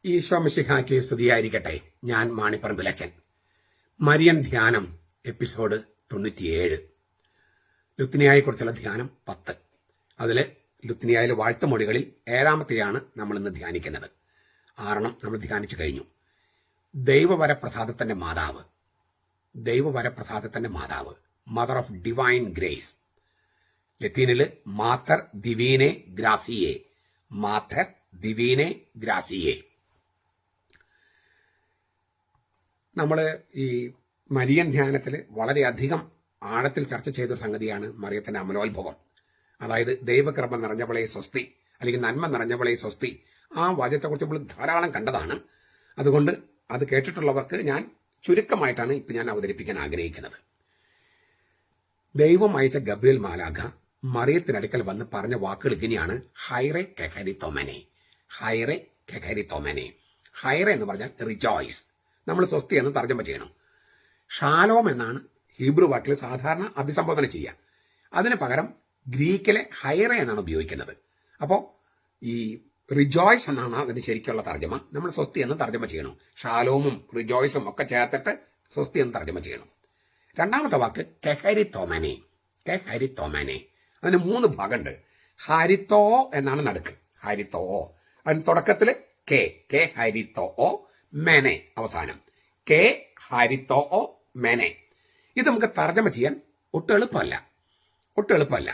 ഈശോ മിശിഹായ്ക്ക് സ്തുതിയായിരിക്കട്ടെ. ഞാൻ മാണിപ്പറമ്പിലച്ചൻ. മരിയൻ ധ്യാനം എപ്പിസോഡ് 97. ലുത്തിനിയായെക്കുറിച്ചുള്ള ധ്യാനം 10. അതില് ലുത്തിനിയായിലെ വാഴ്ത്തുമൊഴികളിൽ 7-ാമത്തെയാണ് നമ്മൾ ഇന്ന് ധ്യാനിക്കുന്നത്. 6 നമ്മൾ ധ്യാനിച്ചു കഴിഞ്ഞു. ദൈവവരപ്രസാദത്തിന്റെ മാതാവ്, ദൈവവരപ്രസാദത്തിന്റെ മാതാവ്, മദർ ഓഫ് ഡിവൈൻ ഗ്രേസ്. ലത്തീനില് മാത്തർ ദിവീനെ ഗ്രാസിയെ, മാത്തർ ദിവീനെ ഗ്രാസിയെ. നമ്മൾ ഈ മരിയൻ ധ്യാനത്തിൽ വളരെയധികം ആഴത്തിൽ ചർച്ച ചെയ്തൊരു സംഗതിയാണ് മറിയത്തിന്റെ അമലോത്ഭവം. അതായത് ദൈവകൃപ നിറഞ്ഞവളെ സ്വസ്തി, അല്ലെങ്കിൽ നന്മ നിറഞ്ഞവളെ സ്വസ്തി. ആ വചനത്തെക്കുറിച്ച് നമ്മൾ ധാരാളം കണ്ടതാണ്. അതുകൊണ്ട് അത് കേട്ടിട്ടുള്ളവർക്ക് ഞാൻ ചുരുക്കമായിട്ടാണ് ഇപ്പം ഞാൻ അവതരിപ്പിക്കാൻ ആഗ്രഹിക്കുന്നത്. ദൈവം അയച്ച ഗബ്രിയേൽ മാലാഖ മറിയത്തിനടുക്കൽ വന്ന് പറഞ്ഞ വാക്കുകൾ ഇങ്ങനെയാണ്: ഹൈറെ കെഹരിത്തോമനെ, ഹൈറെ കെഹരിത്തോമനെ. ഹൈറെ എന്ന് പറഞ്ഞാൽ റിജോയ്സ്, നമ്മൾ സ്വസ്തി എന്ന് തർജ്ജമ ചെയ്യണം. ഷാലോം എന്നാണ് ഹീബ്രു വാക്കിൽ സാധാരണ അഭിസംബോധന ചെയ്യുക. അതിന് പകരം ഗ്രീക്കിലെ ഹൈറെ എന്നാണ് ഉപയോഗിക്കുന്നത്. അപ്പോൾ ഈ റിജോയ്സ് എന്നാണ് അതിന് ശരിക്കുള്ള തർജ്ജമ. നമ്മൾ സ്വസ്തി എന്ന് തർജ്ജമ ചെയ്യണം. ഷാലോമും റിജോയ്സും ഒക്കെ ചേർത്തിട്ട് സ്വസ്തി എന്ന് തർജ്ജമ ചെയ്യണം. രണ്ടാമത്തെ വാക്ക് കെഹരിത്തോമനെ, കെഹരിത്തോമനെ. അതിന് 3 ഭാഗമുണ്ട്. ഹരിത്തോ എന്നാണ് നടുക്ക്, ഹരിത്തോ. അതിന് തുടക്കത്തില് കെ ഹരിത്തോ മെനെ, അവസാനം കെ ഹരിത്തോ മെനെ. ഇത് നമുക്ക് തർജ്ജമ ചെയ്യാൻ ഒട്ടും എളുപ്പമല്ല.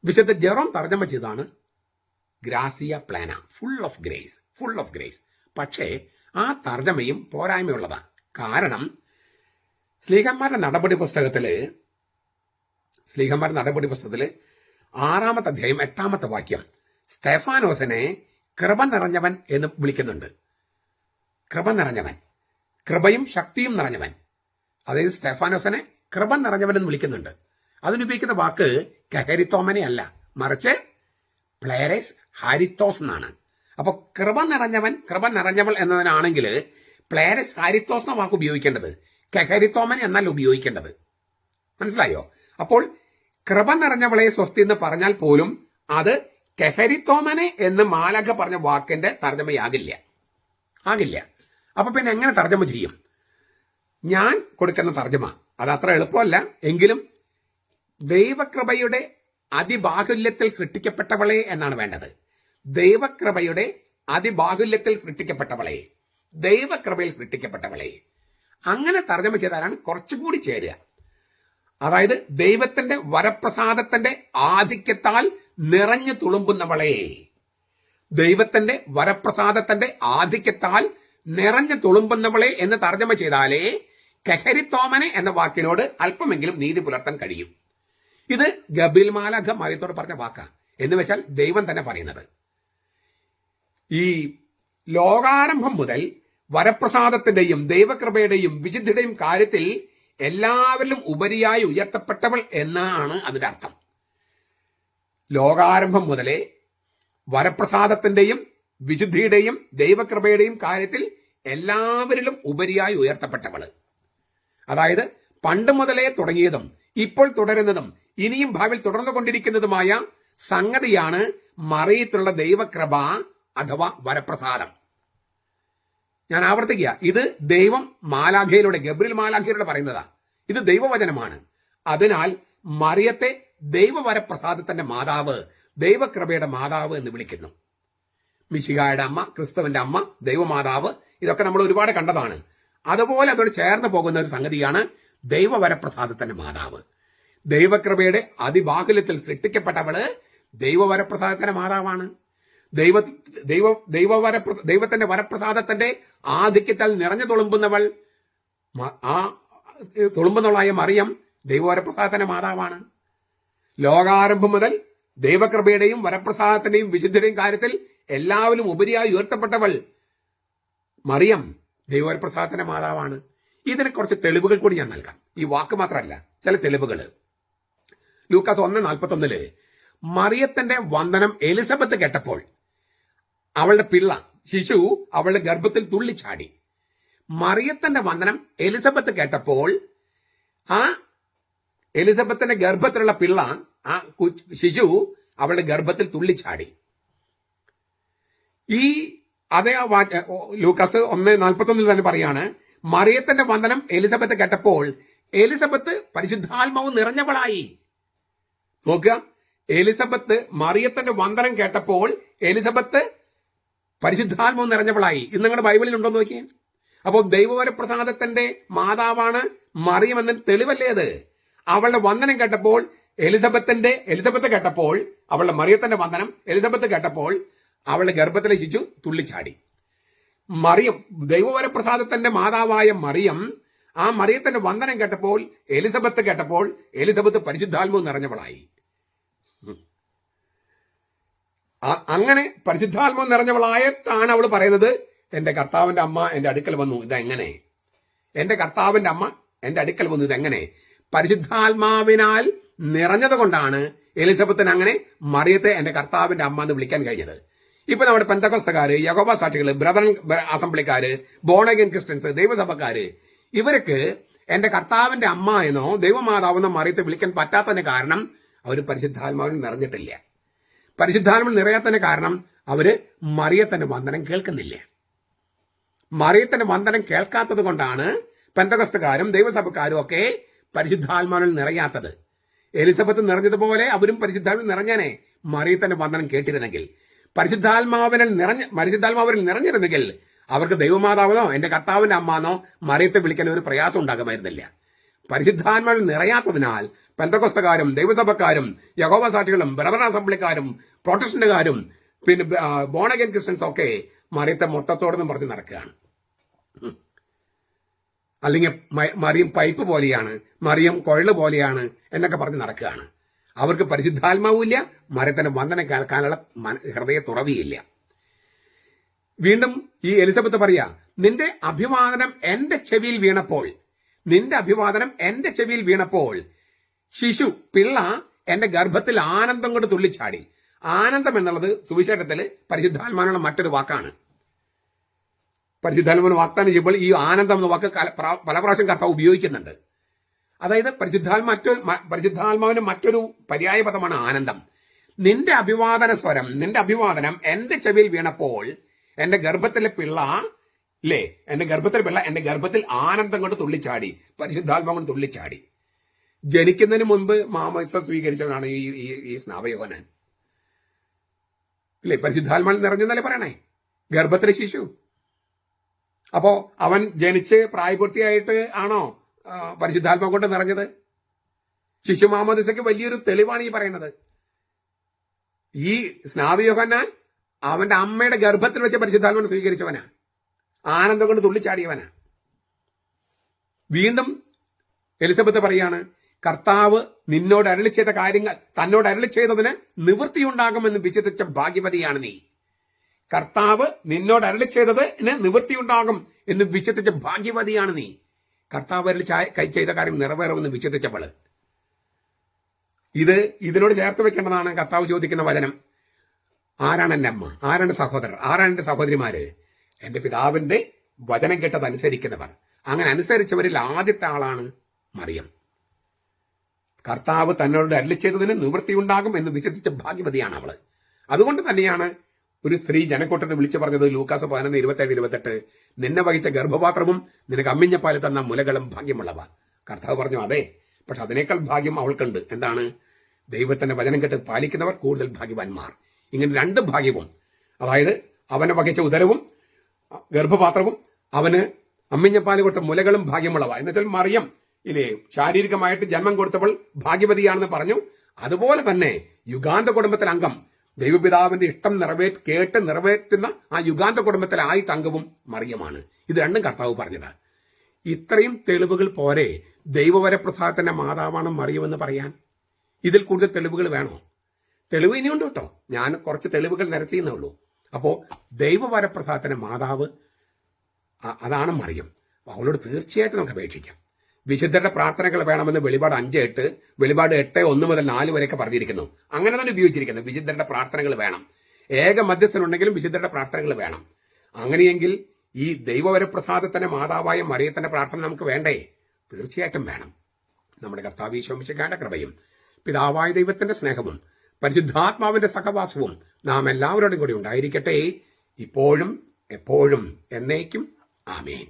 വിശുദ്ധ ജെറോം തർജ്ജമ ചെയ്താണ് ഗ്രാസിയ പ്ലാന, full of grace, full of grace. പക്ഷേ ആ തർജ്ജമയും പോരായ്മയുള്ളതാണ്. കാരണം സ്ലീഹന്മാരുടെ നടപടി പുസ്തകത്തില് 6-ാമത്തെ അധ്യായം 8-ാമത്തെ വാക്യം സ്തെഫാനോസിനെ കൃപ നിറഞ്ഞവൻ എന്ന് വിളിക്കുന്നുണ്ട്. കൃപ നിറഞ്ഞവൻ, കൃപയും ശക്തിയും നിറഞ്ഞവൻ. അതായത് സ്തെഫാനോസിനെ കൃപ നിറഞ്ഞവൻ എന്ന് വിളിക്കുന്നുണ്ട്. അതിനുപയോഗിക്കുന്ന വാക്ക് കെഹരിത്തോമനെ അല്ല, മറിച്ച് പ്ലേരസ് ഹാരിത്തോസ് എന്നാണ്. അപ്പൊ കൃപ നിറഞ്ഞവൻ, കൃപ നിറഞ്ഞവൾ എന്നതിനാണെങ്കിൽ പ്ലേരസ് ഹാരിത്തോസ് എന്ന വാക്ക് ഉപയോഗിക്കേണ്ടത്, കെഹരിത്തോമൻ എന്നല്ല ഉപയോഗിക്കേണ്ടത്. മനസ്സിലായോ? അപ്പോൾ കൃപ നിറഞ്ഞവളെ സ്വസ്തി എന്ന് പറഞ്ഞാൽ പോലും അത് കെഹരിത്തോമനെ എന്ന് മാലാഖ പറഞ്ഞ വാക്കിന്റെ തർജ്ജമയാകില്ല. അപ്പൊ പിന്നെ എങ്ങനെ തർജ്ജമ ചെയ്യും? ഞാൻ കൊടുക്കുന്ന തർജ്ജമ അത് അത്ര എളുപ്പമല്ല. എങ്കിലും ദൈവകൃപയുടെ അതിബാഹുല്യത്തിൽ സൃഷ്ടിക്കപ്പെട്ടവളെ എന്നാണ് വേണ്ടത്. ദൈവകൃപയുടെ അതിബാഹുല്യത്തിൽ സൃഷ്ടിക്കപ്പെട്ടവളെ, ദൈവകൃപയിൽ സൃഷ്ടിക്കപ്പെട്ടവളെ. അങ്ങനെ തർജ്ജമ ചെയ്താലാണ് കുറച്ചുകൂടി ചേരുക. അതായത് ദൈവത്തിന്റെ വരപ്രസാദത്തിന്റെ ആധിക്യത്താൽ നിറഞ്ഞു തുളുമ്പുന്നവളെ, ദൈവത്തിന്റെ വരപ്രസാദത്തിന്റെ ആധിക്യത്താൽ നിറഞ്ഞു തുളുമ്പുന്നവളെ എന്ന് തർജ്ജമ ചെയ്താലേ കെഹരിത്തോമനെ എന്ന വാക്കിനോട് അല്പമെങ്കിലും നീതി പുലർത്താൻ കഴിയും. ഇത് ഗബ്രിയേൽ മാലാഖ മറിയത്തോട് പറഞ്ഞ വാക്കാ. എന്ന് വെച്ചാൽ ദൈവം തന്നെ പറയുന്നത്. ഈ ലോകാരംഭം മുതൽ വരപ്രസാദത്തിന്റെയും ദൈവകൃപയുടെയും വിശുദ്ധിയുടെയും കാര്യത്തിൽ എല്ലാവരിലും ഉപരിയായി ഉയർത്തപ്പെട്ടവൾ എന്നാണ് അതിന്റെ അർത്ഥം. ലോകാരംഭം മുതലേ വരപ്രസാദത്തിന്റെയും വിശുദ്ധിയുടെയും ദൈവകൃപയുടെയും കാര്യത്തിൽ എല്ലാവരിലും ഉപരിയായി ഉയർത്തപ്പെട്ടവള്. അതായത് പണ്ട് മുതലേ തുടങ്ങിയതും ഇപ്പോൾ തുടരുന്നതും ഇനിയും ഭാവിയിൽ തുടർന്നുകൊണ്ടിരിക്കുന്നതുമായ സംഗതിയാണ് മറിയത്തിലുള്ള ദൈവകൃപ അഥവാ വരപ്രസാദം. ഞാൻ ആവർത്തിക്കുക, ഇത് ദൈവം മാലാഖയിലൂടെ, ഗബ്രിയേൽ മാലാഖയിലൂടെ പറയുന്നതാ. ഇത് ദൈവവചനമാണ്. അതിനാൽ മറിയത്തെ ദൈവവരപ്രസാദത്തിന്റെ മാതാവ്, ദൈവകൃപയുടെ മാതാവ് എന്ന് വിളിക്കുന്നു. മിശിഹായുടെ അമ്മ, ക്രിസ്തുവിന്റെ അമ്മ, ദൈവമാതാവ്, ഇതൊക്കെ നമ്മൾ ഒരുപാട് കണ്ടതാണ്. അതുപോലെ അതോട് ചേർന്ന് പോകുന്ന ഒരു സംഗതിയാണ് ദൈവവരപ്രസാദത്തിന്റെ മാതാവ്. ദൈവകൃപയുടെ അതിബാഹുല്യത്തിൽ സൃഷ്ടിക്കപ്പെട്ടവള് ദൈവവരപ്രസാദത്തിന്റെ മാതാവാണ്. ദൈവത്തിന്റെ വരപ്രസാദത്തിന്റെ ആധിക്യത്താൽ നിറഞ്ഞു തുളുമ്പുന്നവൾ, ആ തുളുമ്പുന്നവളായ മറിയം ദൈവവരപ്രസാദത്തിന്റെ മാതാവാണ്. ലോകാരംഭം മുതൽ ദൈവകൃപയുടെയും വരപ്രസാദത്തിന്റെയും വിശുദ്ധിയുടെയും കാര്യത്തിൽ എല്ലാവരും ഉപരിയായി ഉയർത്തപ്പെട്ടവൾ മറിയം ദൈവവരപ്രസാദത്തിന്റെ മാതാവാണ്. ഇതിന് കുറച്ച് തെളിവുകൾ കൂടി ഞാൻ നൽകാം. ഈ വാക്ക് മാത്രമല്ല, ചില തെളിവുകൾ. ലൂക്കാസ് 1:41 മറിയത്തിന്റെ വന്ദനം എലിസബത്ത് കേട്ടപ്പോൾ അവളുടെ പിള്ള, ശിശു അവളുടെ ഗർഭത്തിൽ തുള്ളിച്ചാടി. മറിയത്തിന്റെ വന്ദനം എലിസബത്ത് കേട്ടപ്പോൾ ആ എലിസബത്തിന്റെ ഗർഭത്തിലുള്ള പിള്ള, ആ ശിശു അവളുടെ ഗർഭത്തിൽ തുള്ളിച്ചാടി. ഈ അതേ ലൂക്കാസ് 1:41 തന്നെ പറയാണ്, മറിയത്തിന്റെ വന്ദനം എലിസബത്ത് കേട്ടപ്പോൾ എലിസബത്ത് പരിശുദ്ധാത്മാവ് നിറഞ്ഞവളായി. നോക്കുക, എലിസബത്ത് മറിയത്തിന്റെ വന്ദനം കേട്ടപ്പോൾ എലിസബത്ത് പരിശുദ്ധാത്മാവ് നിറഞ്ഞവളായി. ഇത് നിങ്ങളുടെ ബൈബിളിൽ ഉണ്ടോ നോക്കിയേ. അപ്പോൾ ദൈവവരപ്രസാദത്തിന്റെ മാതാവാണ് മറിയം എന്നതിന് തെളിവല്ലേ അത്? അവളുടെ വന്ദനം കേട്ടപ്പോൾ എലിസബത്ത് കേട്ടപ്പോൾ, അവളുടെ മറിയത്തിന്റെ വന്ദനം എലിസബത്ത് കേട്ടപ്പോൾ അവളുടെ ഗർഭത്തിലെ ശിശു തുള്ളിച്ചാടി. മറിയം, ദൈവവരപ്രസാദത്തിന്റെ മാതാവായ മറിയം, ആ മറിയത്തിന്റെ വന്ദനം കേട്ടപ്പോൾ എലിസബത്ത് പരിശുദ്ധാത്മാവ് നിറഞ്ഞവളായി. അങ്ങനെ പരിശുദ്ധാത്മാവ് നിറഞ്ഞവളായിട്ടാണ് അവൾ പറയുന്നത്, എന്റെ കർത്താവിന്റെ അമ്മ എന്റെ അടുക്കൽ വന്നു. ഇതെങ്ങനെ? എന്റെ കർത്താവിന്റെ അമ്മ എന്റെ അടുക്കൽ വന്നു, ഇതെങ്ങനെ? പരിശുദ്ധാത്മാവിനാൽ നിറഞ്ഞത് കൊണ്ടാണ് എലിസബത്തിന് അങ്ങനെ മറിയത്തെ എന്റെ കർത്താവിന്റെ അമ്മ എന്ന് വിളിക്കാൻ കഴിഞ്ഞത്. ഇപ്പൊ നമ്മുടെ പെന്തക്കോസ്തക്കാര്, യഹോവ സാക്ഷികള്, ബ്രദർ അസംബ്ലിക്കാര്, ബോൺ അഗൈൻ ക്രിസ്ത്യൻസ്, ദൈവസഭക്കാര്, ഇവർക്ക് എന്റെ കർത്താവിന്റെ അമ്മ എന്നോ ദൈവമാതാവെന്നോ മറിയത്തെ വിളിക്കാൻ പറ്റാത്തതിന് കാരണം അവർ പരിശുദ്ധാത്മാവിൽ നിറഞ്ഞിട്ടില്ല. പരിശുദ്ധാത്മാവിൽ നിറയാത്തതിന് കാരണം അവര് മറിയത്തിന്റെ വന്ദനം കേൾക്കുന്നില്ല. മറിയത്തിന്റെ വന്ദനം കേൾക്കാത്തത് കൊണ്ടാണ് പെന്തക്കോസ്തക്കാരും ദൈവസഭക്കാരും ഒക്കെ പരിശുദ്ധാത്മാവിൽ നിറയാത്തത്. എലിസബത്ത് നിറഞ്ഞതുപോലെ അവരും പരിശുദ്ധാത്മാവിൽ നിറഞ്ഞാനേ മറിയത്തിന്റെ വന്ദനം കേട്ടിരുന്നെങ്കിൽ. പരിശുദ്ധാത്മാവിൽ നിറഞ്ഞിരുന്നെങ്കിൽ അവർക്ക് ദൈവമാതാവെന്നോ എന്റെ കർത്താവിന്റെ അമ്മാന്നോ മറിയത്തെ വിളിക്കാൻ ഒരു പ്രയാസം ഉണ്ടാകുമായിരുന്നില്ല. പരിശുദ്ധാത്മാവിൽ നിറയാത്തതിനാൽ പെന്തക്കോസ്തക്കാരും ദൈവസഭക്കാരും യഹോവ സാക്ഷികളും ബ്രദർ അസംബ്ലിക്കാരും പ്രൊട്ടസ്റ്റന്റുകാരും പിന്നെ ബോൺ അഗൈൻ ക്രിസ്ത്യൻസ് ഒക്കെ മറിയത്തെ മൊട്ടത്തോടെന്നും പറഞ്ഞ് നടക്കുകയാണ്. അല്ലെങ്കിൽ മറിയം പൈപ്പ് പോലെയാണ്, മറിയം കുഴല് പോലെയാണ് എന്നൊക്കെ പറഞ്ഞ് നടക്കുകയാണ്. അവർക്ക് പരിശുദ്ധാത്മാവില്ല, മറിയത്തിന്റെ വന്ദനം കേൾക്കാനുള്ള ഹൃദയ തുറവിയില്ല. വീണ്ടും ഈ എലിസബത്ത് പറയാ, നിന്റെ അഭിവാദനം എന്റെ ചെവിയിൽ വീണപ്പോൾ ശിശു പിള്ള എന്റെ ഗർഭത്തിൽ ആനന്ദം കൊണ്ട് തുള്ളിച്ചാടി. ആനന്ദം എന്നുള്ളത് സുവിശേഷത്തില് പരിശുദ്ധാത്മാവിനുള്ള മറ്റൊരു വാക്കാണ്. പരിശുദ്ധാത്മാവിന് വാഗ്ദാനം ചെയ്യുമ്പോൾ ഈ ആനന്ദം എന്ന വാക്ക് പല പ്രാവശ്യം കർത്താവ് ഉപയോഗിക്കുന്നുണ്ട്. അതായത് പരിശുദ്ധാത്മാവിന് മറ്റൊരു പര്യായ പദമാണ് ആനന്ദം. നിന്റെ അഭിവാദനം എന്റെ ചെവിയിൽ വീണപ്പോൾ എന്റെ ഗർഭത്തിലെ പിള്ള എന്റെ ഗർഭത്തിൽ ആനന്ദം കൊണ്ട് തുള്ളിച്ചാടി, പരിശുദ്ധാത്മാവ് കൊണ്ട് തുള്ളിച്ചാടി. ജനിക്കുന്നതിന് മുൻപ് മാമോദിസ സ്വീകരിച്ചവനാണ് ഈ സ്നാപയോഹന്നാൻ. പരിശുദ്ധാത്മാവിൽ നിറഞ്ഞെന്നല്ലേ പറയണേ, ഗർഭത്തിലെ ശിശു. അപ്പോ അവൻ ജനിച്ച് പ്രായപൂർത്തിയായിട്ട് ആണോ പരിശുദ്ധാത്മാവ് കൊണ്ട് നിറഞ്ഞത്? ശിശു മാമോദിസയ്ക്ക് വലിയൊരു തെളിവാണ് ഈ പറയുന്നത്. ഈ സ്നാപയോഹന്നാൻ അവന്റെ അമ്മയുടെ ഗർഭത്തിൽ വെച്ച് പരിശുദ്ധാത്മാവിനെ സ്വീകരിച്ചവനാ, ആനന്ദം കൊണ്ട് തുള്ളിച്ചാടിയവനാ. വീണ്ടും എലിസബത്ത് പറയാണ്, കർത്താവ് നിന്നോട് അരുളി ചെയ്ത കാര്യങ്ങൾ തന്നോട് അരുളി ചെയ്തതിന് നിവൃത്തിയുണ്ടാകുമെന്ന് വിശ്വസിച്ച ഭാഗ്യവതിയാണ് നീ. കർത്താവ് നിന്നോട് അരുളി ചെയ്തതിന് നിവൃത്തിയുണ്ടാകും എന്ന് വിശ്വസിച്ച ഭാഗ്യവതിയാണ് നീ. കർത്താവ് അരുളി ചെയ്ത കാര്യം നിറവേറുമെന്ന് വിശ്വസിച്ചവള്. ഇതിനോട് ചേർത്ത് വെക്കേണ്ടതാണ് കർത്താവ് ചോദിക്കുന്ന വചനം. ആരാണ് എന്റെ അമ്മ, ആരാണ് സഹോദരർ, ആരാണ് എന്റെ സഹോദരിമാര്? എന്റെ പിതാവിന്റെ വചനം കേട്ടത് അനുസരിക്കുന്നവർ. അങ്ങനെ അനുസരിച്ചവരിൽ ആദ്യത്തെ ആളാണ് മറിയം. കർത്താവ് തന്നോട് അരുളി ചെയ്തതിന് നിവൃത്തിയുണ്ടാകും എന്ന് വിശ്വസിച്ച ഭാഗ്യവതിയാണ് അവള്. അതുകൊണ്ട് തന്നെയാണ് ഒരു സ്ത്രീ ജനക്കൂട്ടത്തെ വിളിച്ചു പറഞ്ഞത് ലൂക്കാസ് 11:27-28, നിന്നെ വഹിച്ച ഗർഭപാത്രവും നിനക്ക് അമ്മിഞ്ഞ പാല് തന്ന മുലകളും ഭാഗ്യമുള്ളവ. കർത്താവ് പറഞ്ഞു, അതെ, പക്ഷെ അതിനേക്കാൾ ഭാഗ്യം അവൾക്കുണ്ട്. എന്താണ്? ദൈവത്തിന്റെ വചനം കേട്ട് പാലിക്കുന്നവർ കൂടുതൽ ഭാഗ്യവാന്മാർ. ഇങ്ങനെ രണ്ട് ഭാഗ്യവും, അതായത് അവനെ വഹിച്ച ഉദരവും ഗർഭപാത്രവും അവന് അമ്മിഞ്ഞപ്പാല് കൊടുത്ത മുലകളും ഭാഗ്യമുള്ളവ. എന്നുവെച്ചാൽ മറിയം ശാരീരികമായിട്ട് ജന്മം കൊടുത്തപ്പോൾ ഭാഗ്യവതിയാണെന്ന് പറഞ്ഞു. അതുപോലെ തന്നെ യുഗാന്ത കുടുംബത്തിലെ അംഗം, ദൈവപിതാവിന്റെ ഇഷ്ടം കേട്ട് നിറവേറ്റുന്ന ആ യുഗാന്ത കുടുംബത്തിലെ ആദ്യത്തെ അംഗവും മറിയമാണ്. ഇത് രണ്ടും കർത്താവ് പറഞ്ഞത്. ഇത്രയും തെളിവുകൾ പോരെ ദൈവവരപ്രസാദത്തിന്റെ മാതാവാണ് മറിയമെന്ന് പറയാൻ? ഇതിൽ കൂടുതൽ തെളിവുകൾ വേണോ? തെളിവ് ഇനിയുണ്ട് കേട്ടോ, ഞാൻ കുറച്ച് തെളിവുകൾ നിരത്തിയെന്നേ ഉള്ളൂ. അപ്പോ ദൈവവരപ്രസാദത്തിന്റെ മാതാവ് അതാണ് മറിയം. അവളോട് തീർച്ചയായിട്ടും നമുക്ക് അപേക്ഷിക്കാം. വിശുദ്ധരുടെ പ്രാർത്ഥനകൾ വേണമെന്ന് വെളിപാട് 5:8, വെളിപാട് 8:1 മുതൽ 4 വരെയൊക്കെ പറഞ്ഞിരിക്കുന്നു. അങ്ങനെ തന്നെ ഉപയോഗിച്ചിരിക്കുന്നത്. വിശുദ്ധരുടെ പ്രാർത്ഥനകൾ വേണം. ഏക മധ്യസ്ഥനുണ്ടെങ്കിലും വിശുദ്ധരുടെ പ്രാർത്ഥനകൾ വേണം. അങ്ങനെയെങ്കിൽ ഈ ദൈവവരപ്രസാദത്തിന്റെ മാതാവായ മറിയത്തിന്റെ പ്രാർത്ഥന നമുക്ക് വേണ്ടേ? തീർച്ചയായിട്ടും വേണം. നമ്മുടെ കർത്താവ് ഈശോ മിശിഹായുടെ കൃപയും പിതാവായ ദൈവത്തിന്റെ സ്നേഹവും പരിശുദ്ധാത്മാവിന്റെ സഹവാസവും നാം എല്ലാവരോടും കൂടി ഉണ്ടായിരിക്കട്ടെ, ഇപ്പോഴും എപ്പോഴും എന്നേക്കും. ആമേൻ.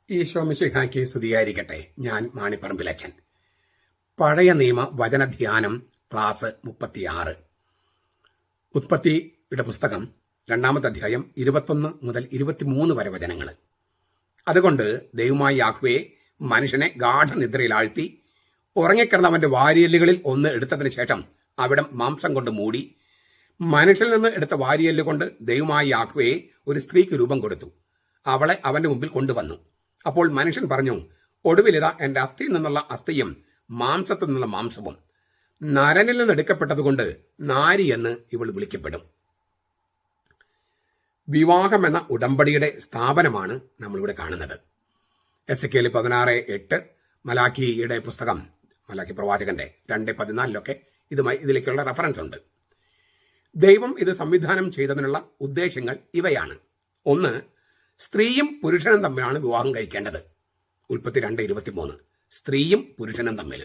ഈശോ മിശിഹായ്ക്ക് സ്തുതിയായിരിക്കട്ടെ. ഞാൻ മാണിപ്പറമ്പിലച്ചൻ. പഴയ നിയമ വചനധ്യാനം ക്ലാസ് 36. ഉത്പത്തിയുടെ പുസ്തകം 2-ാമത്തെ അധ്യായം 21 മുതൽ 23 വരെ വചനങ്ങൾ. അതുകൊണ്ട് ദൈവമായ യാഹ്വേ മനുഷ്യനെ ഗാഠനിദ്രയിലാഴ്ത്തി ഉറങ്ങിക്കിടന്നവന്റെ വാരിയല്ലുകളിൽ ഒന്ന് എടുത്തതിന് ശേഷം അവിടം മാംസം കൊണ്ട് മൂടി. മനുഷ്യനിൽ നിന്ന് എടുത്ത വാരിയല്ല് കൊണ്ട് ദൈവമായ യാഹ്വേ ഒരു സ്ത്രീക്ക് രൂപം കൊടുത്തു. അവളെ അവന്റെ മുമ്പിൽ കൊണ്ടുവന്നു. അപ്പോൾ മനുഷ്യൻ പറഞ്ഞു, ഒടുവിലിതാ എന്റെ അസ്ഥിയിൽ നിന്നുള്ള അസ്ഥിയും മാംസത്തിൽ നിന്നുള്ള മാംസവും. നരനിൽ നിന്ന് എടുക്കപ്പെട്ടതുകൊണ്ട് നാരി എന്ന് ഇവൾ വിളിക്കപ്പെടും. വിവാഹം എന്ന ഉടമ്പടിയുടെ സ്ഥാപനമാണ് നമ്മളിവിടെ കാണുന്നത്. എസെക്കിയേൽ 16:8, മലാക്കിയുടെ പുസ്തകം, മലാക്കി പ്രവാചകന്റെ 2:14 ഇതിലേക്കുള്ള റെഫറൻസ് ഉണ്ട്. ദൈവം ഇത് സംവിധാനം ചെയ്തതിനുള്ള ഉദ്ദേശങ്ങൾ ഇവയാണ്. ഒന്ന്, സ്ത്രീയും പുരുഷനും തമ്മിലാണ് വിവാഹം കഴിക്കേണ്ടത്. ഉൽപ്പത്തി 2:23. സ്ത്രീയും പുരുഷനും തമ്മിൽ.